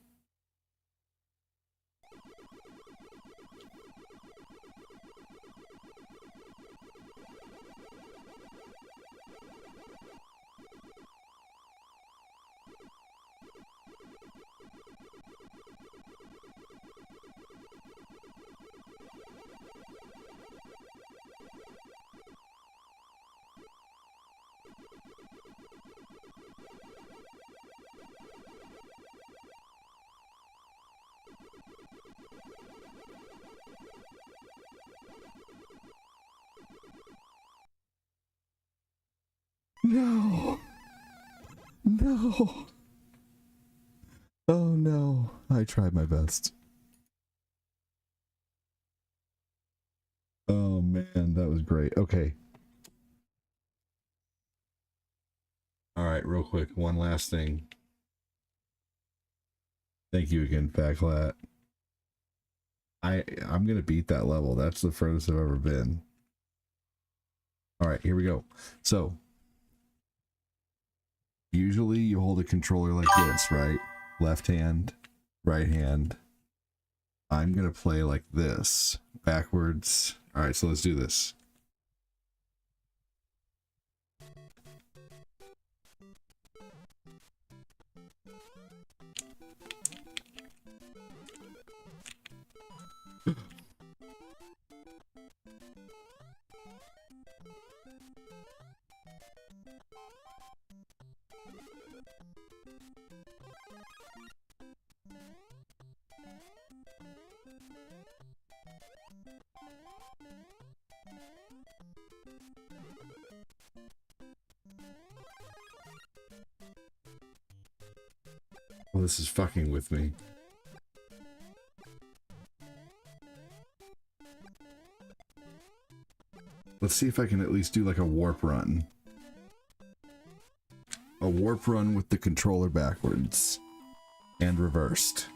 No. No. Oh no. I tried my best. Oh man, that was great. Okay. All right, real quick. One last thing. Thank you again, Fatclat. I'm gonna beat that level. That's the furthest I've ever been. All right, here we go. So usually you hold a controller like this, right? Left hand, right hand. I'm gonna play like this, backwards. All right, so let's do this. Well, this is fucking with me. Let's see if I can at least do like a warp run. A warp run with the controller backwards and reversed.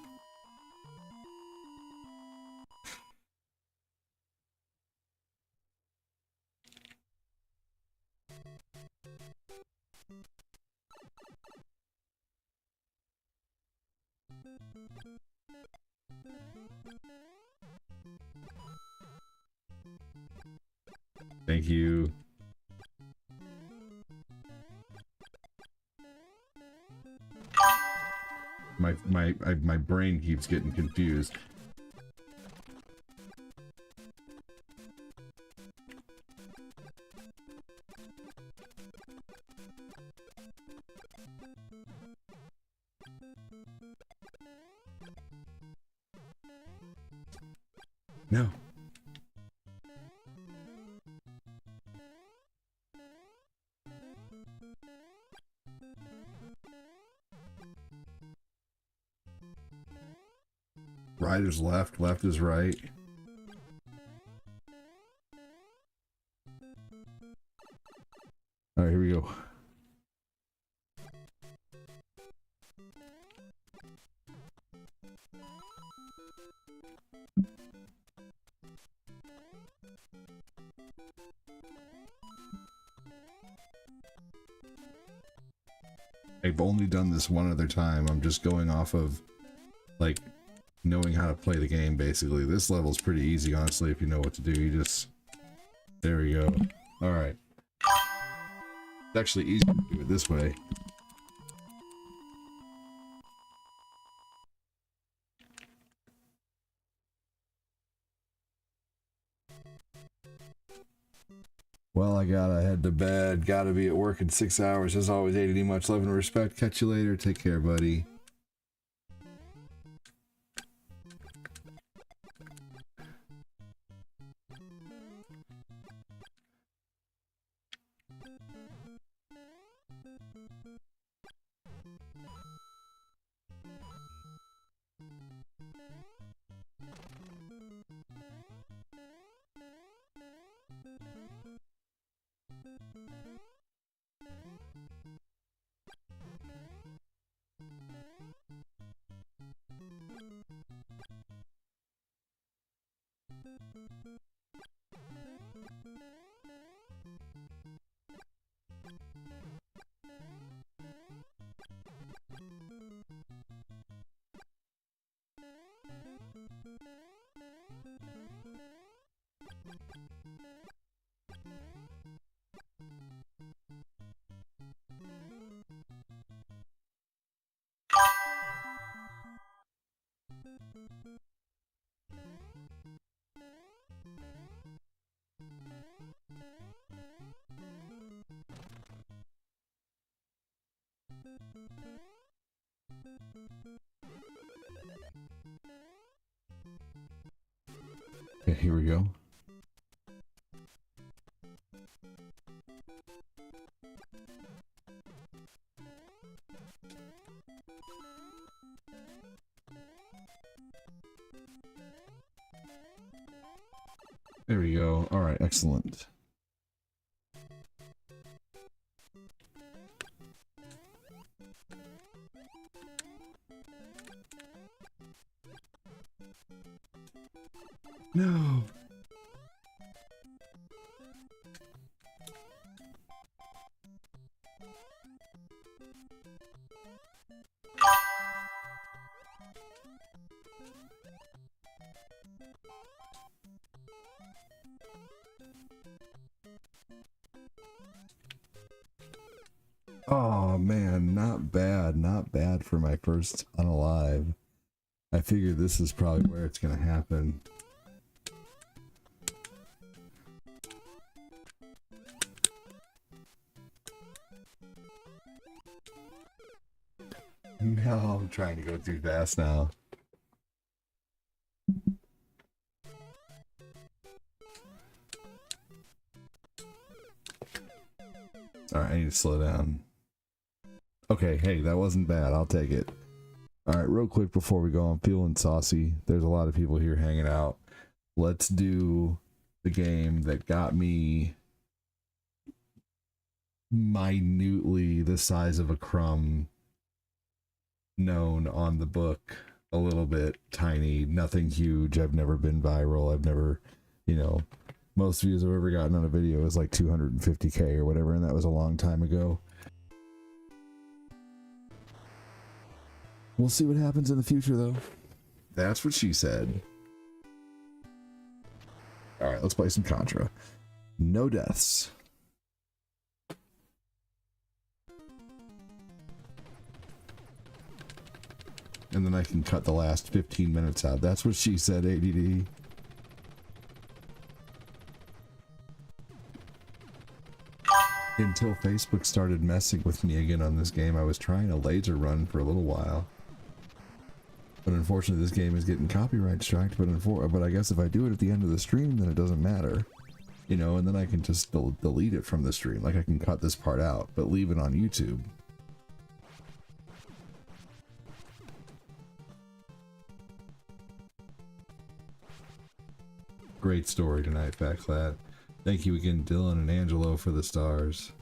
Thank you. My brain keeps getting confused. No. Right is left, left is right. All right, here we go. I've only done this one other time. I'm just going off of, like, knowing how to play the game, basically. This level's pretty easy, honestly, if you know what to do. You just... There we go. Alright. It's actually easier to do it this way. Well, I gotta head to bed. Gotta be at work in 6 hours. As always, ADD, much love and respect. Catch you later. Take care, buddy. Okay, here we go. There we go. All right, excellent. No. Oh man, not bad for my first unalive. I figure this is probably where it's gonna happen. No, I'm trying to go too fast now. Alright, I need to slow down. Okay, hey, that wasn't bad. I'll take it. Alright, real quick before we go, I'm feeling saucy. There's a lot of people here hanging out. Let's do the game that got me minutely the size of a crumb known on the book. A little bit tiny, nothing huge. I've never been viral. I've never, you know, most views I've ever gotten on a video is like 250K or whatever, and that was a long time ago. We'll see what happens in the future, though. That's what she said. Alright, let's play some Contra. No deaths. And then I can cut the last 15 minutes out. That's what she said, ADD. Until Facebook started messing with me again on this game, I was trying a laser run for a little while. But unfortunately, this game is getting copyright striked. But I guess if I do it at the end of the stream, then it doesn't matter. You know, and then I can just delete it from the stream. Like, I can cut this part out, but leave it on YouTube. Great story tonight, Fat Clad. Thank you again, Dylan and Angelo, for the stars.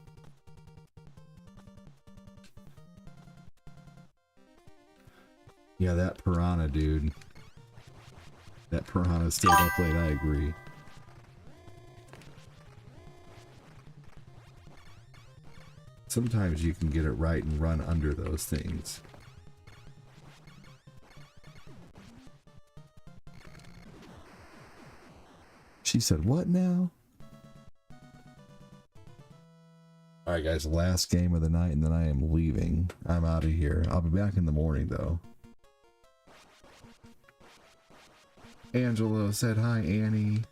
Yeah, that piranha, dude. That piranha stayed up late, I agree. Sometimes you can get it right and run under those things. She said, what now? Alright guys, last game of the night and then I am leaving. I'm out of here. I'll be back in the morning though. Angelo said hi, Annie.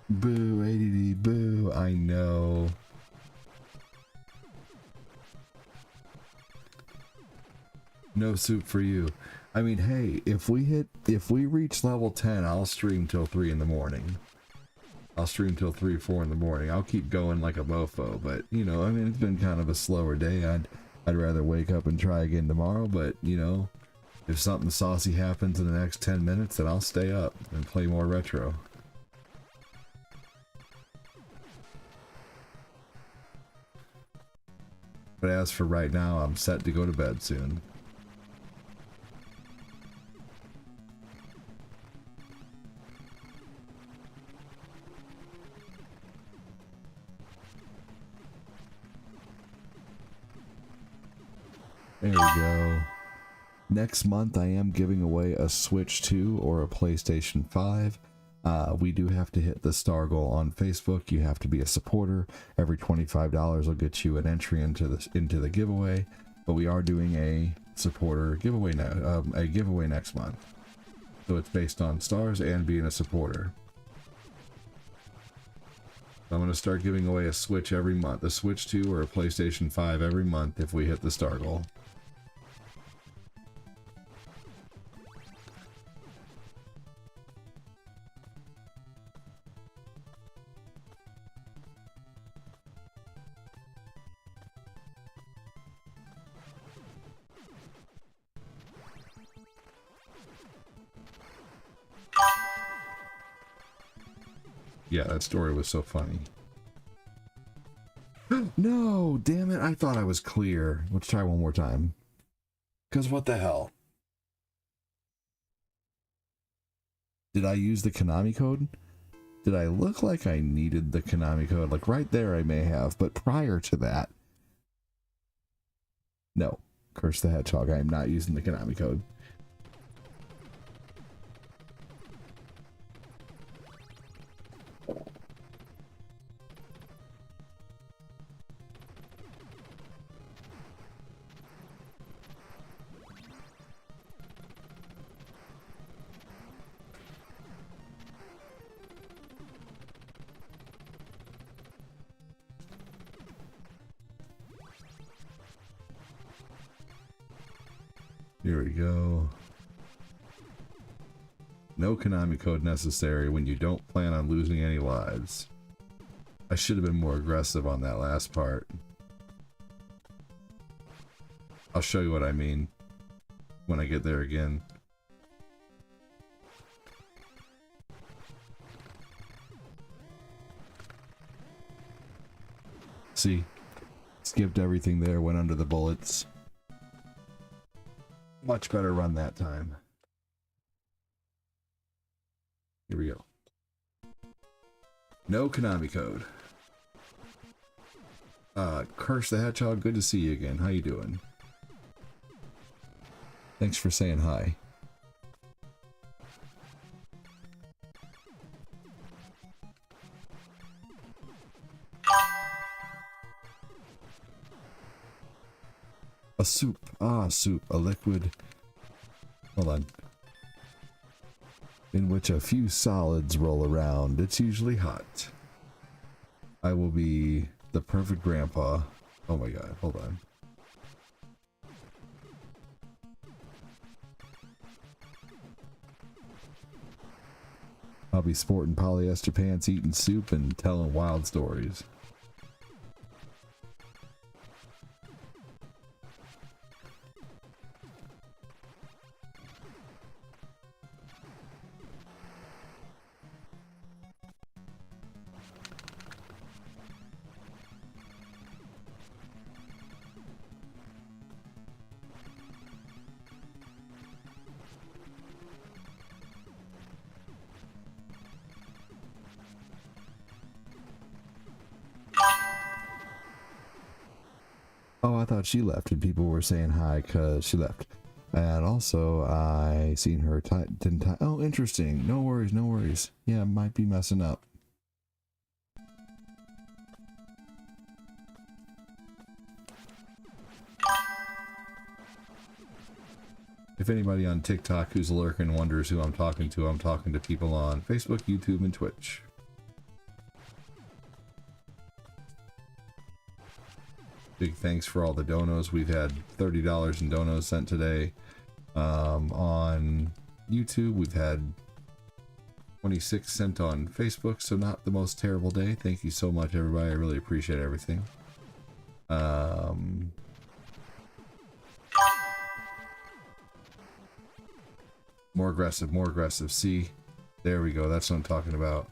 Boo, ADD, boo, I know. No soup for you. I mean, hey, if we reach level 10, I'll stream till 3 in the morning. I'll stream till 3, 4 in the morning. I'll keep going like a mofo, but, you know, I mean, it's been kind of a slower day. I'd rather wake up and try again tomorrow, but, you know, if something saucy happens in the next 10 minutes, then I'll stay up and play more retro. But as for right now, I'm set to go to bed soon. There we go. Next month I am giving away a Switch 2 or a PlayStation 5. We do have to hit the star goal on Facebook. You have to be a supporter. Every $25 will get you an entry into the giveaway. But we are doing a supporter giveaway now, a giveaway next month. So it's based on stars and being a supporter. I'm going to start giving away a Switch every month, a Switch 2 or a PlayStation 5 every month if we hit the star goal. Yeah, that story was so funny. No, damn it. I thought I was clear. Let's try one more time. Because what the hell? Did I use the Konami code? Did I look like I needed the Konami code? Like right there I may have, but prior to that, no. Curse the Hedgehog. I am not using the Konami code. Here we go. No Konami code necessary when you don't plan on losing any lives. I should have been more aggressive on that last part. I'll show you what I mean when I get there again. See? Skipped everything there, went under the bullets. Much better run that time. Here we go. No Konami code. Curse the Hedgehog, good to see you again. How you doing? Thanks for saying hi. A soup. Ah, soup. A liquid. Hold on. In which a few solids roll around. It's usually hot. I will be the perfect grandpa. Oh my god, hold on. I'll be sporting polyester pants, eating soup, and telling wild stories. Oh, I thought she left and people were saying hi because she left. And also, I seen her didn't tie. Oh, interesting. No worries, no worries. Yeah, might be messing up. If anybody on TikTok who's lurking wonders who I'm talking to people on Facebook, YouTube, and Twitch. Big thanks for all the donos. We've had $30 in donos sent today. On YouTube, we've had 26 sent on Facebook, so not the most terrible day. Thank you so much, everybody. I really appreciate everything. More aggressive, more aggressive. See? There we go. That's what I'm talking about.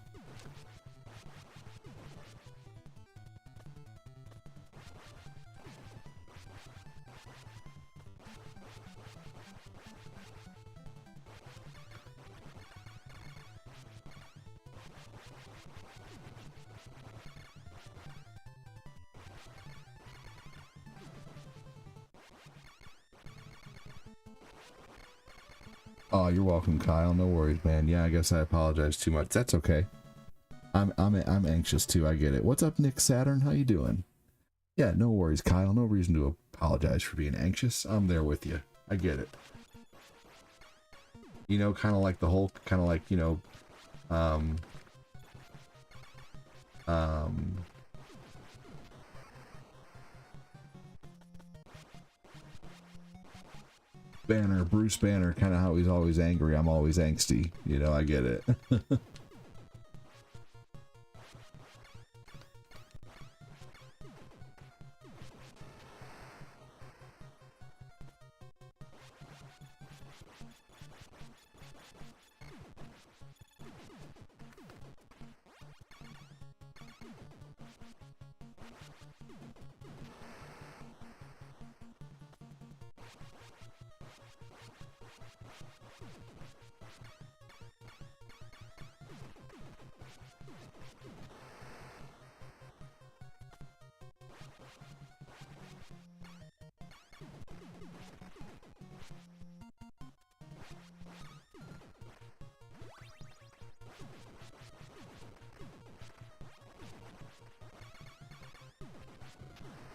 Oh, you're welcome, Kyle. No worries, man. Yeah, I guess I apologize too much. That's okay. I'm anxious too. I get it. What's up, Nick Saturn? How you doing? Yeah, no worries, Kyle. No reason to apologize for being anxious. I'm there with you. I get it. You know, kind of like the whole, kind of like, you know, Bruce Banner, kind of how he's always angry, I'm always angsty. You know, I get it.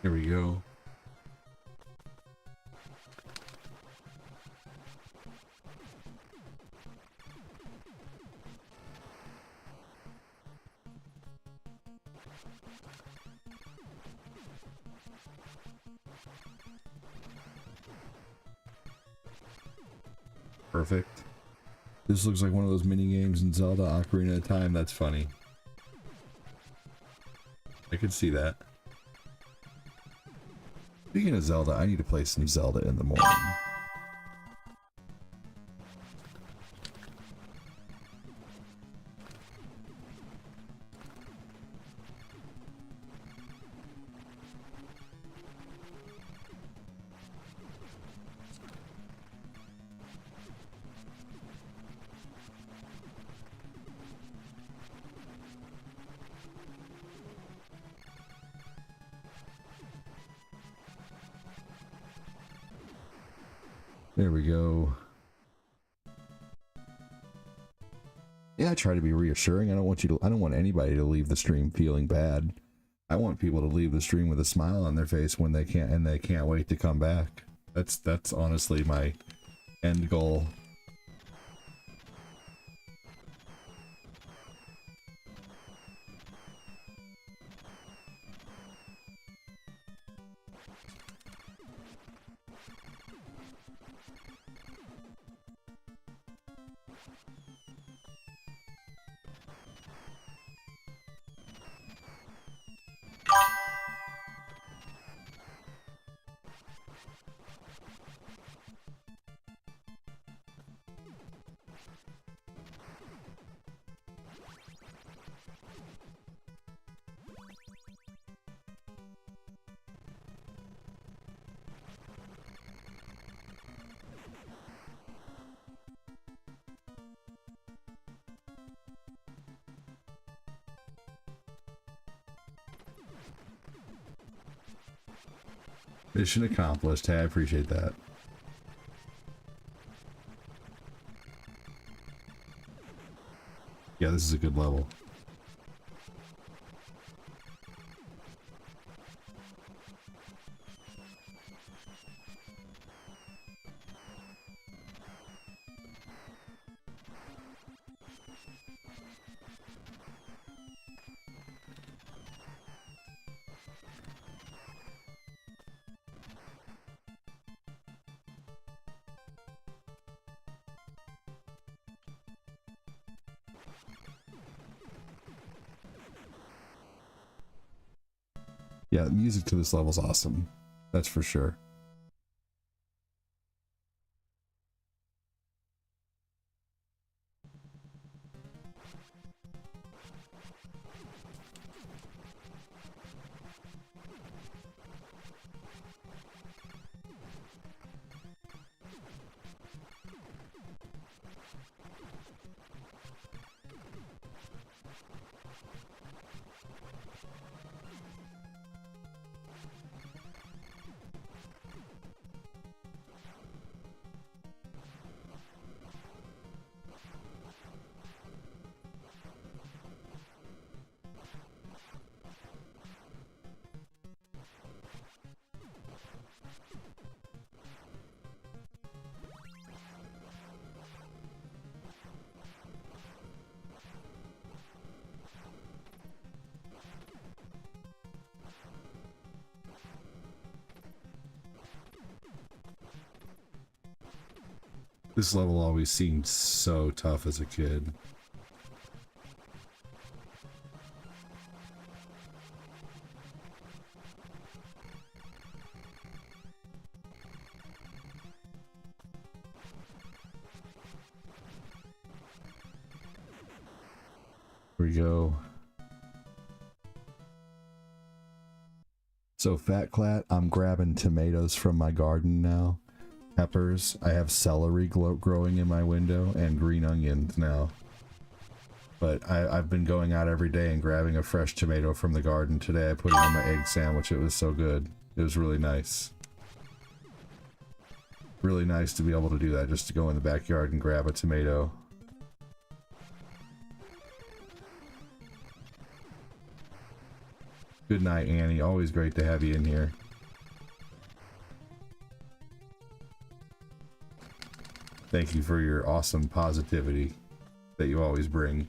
Here we go. Perfect. This looks like one of those mini games in Zelda Ocarina of Time. That's funny. I could see that. Speaking of Zelda, I need to play some Zelda in the morning. There we go. Yeah, I try to be reassuring. I don't want anybody to leave the stream feeling bad. I want people to leave the stream with a smile on their face when they can't wait to come back. That's honestly my end goal. Mission accomplished. Hey, I appreciate that. Yeah, this is a good level. Yeah, the music to this level is awesome. That's for sure. This level always seemed so tough as a kid. Here we go. So Fat Clat, I'm grabbing tomatoes from my garden now. Peppers. I have celery growing in my window and green onions now. But I've been going out every day and grabbing a fresh tomato from the garden. Today I put it on my egg sandwich. It was so good. It was really nice. Really nice to be able to do that, just to go in the backyard and grab a tomato. Good night, Annie. Always great to have you in here. Thank you for your awesome positivity that you always bring.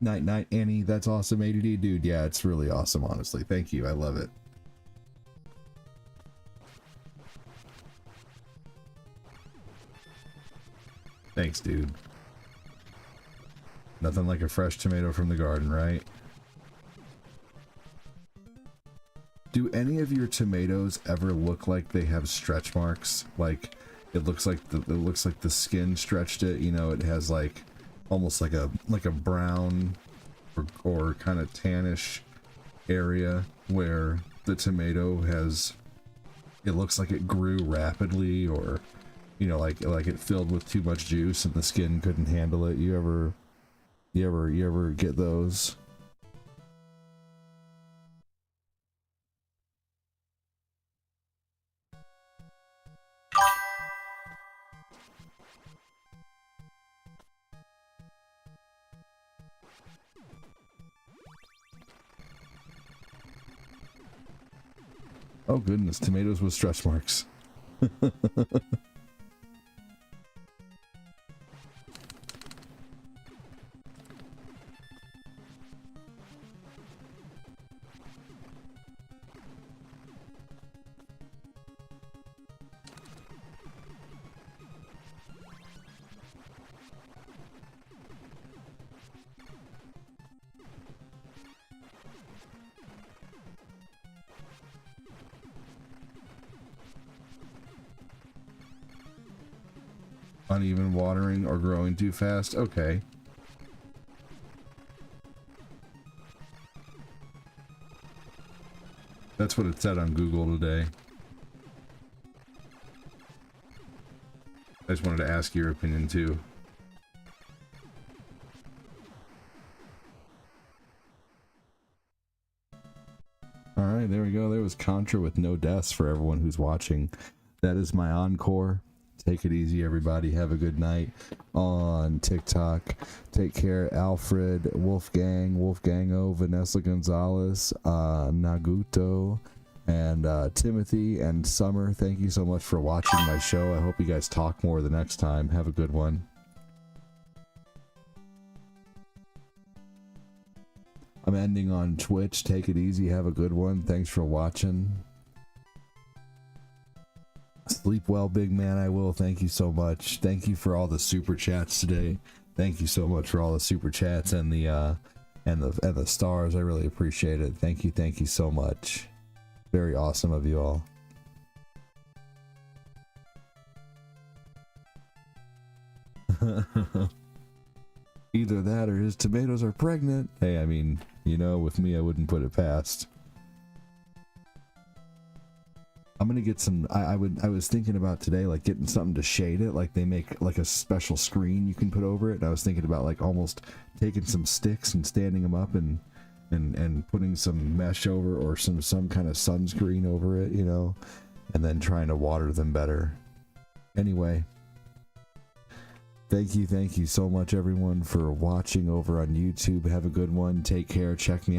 Night, Annie. That's awesome, ADD. Dude, yeah, it's really awesome, honestly. Thank you. I love it. Thanks, dude. Nothing like a fresh tomato from the garden, right? Do any of your tomatoes ever look like they have stretch marks? Like it looks like the skin stretched it, you know, it has like almost like a brown or kind of tannish area where the tomato has, it looks like it grew rapidly, or you know, like it filled with too much juice and the skin couldn't handle it. You ever get those? Oh goodness, tomatoes with stretch marks. Uneven watering or growing too fast? Okay. That's what it said on Google today. I just wanted to ask your opinion too. Alright, there we go. There was Contra with no deaths for everyone who's watching. That is my encore. Take it easy, everybody. Have a good night on TikTok. Take care, Alfred, Wolfgango, Vanessa Gonzalez, Naguto, and Timothy and Summer. Thank you so much for watching my show. I hope you guys talk more the next time. Have a good one. I'm ending on Twitch. Take it easy. Have a good one. Thanks for watching. Sleep well, big man. I will. Thank you so much. Thank you for all the super chats today. Thank you so much for all the super chats and the stars. I really appreciate it. Thank you so much. Very awesome of you all. Either that or his tomatoes are pregnant. Hey, I mean, you know, with me, I wouldn't put it past. I'm gonna get some. I was thinking about today, like getting something to shade it. Like they make like a special screen you can put over it. And I was thinking about like almost taking some sticks and standing them up and putting some mesh over or some kind of sunscreen over it, you know, and then trying to water them better. Anyway, thank you so much everyone for watching over on YouTube. Have a good one. Take care. Check me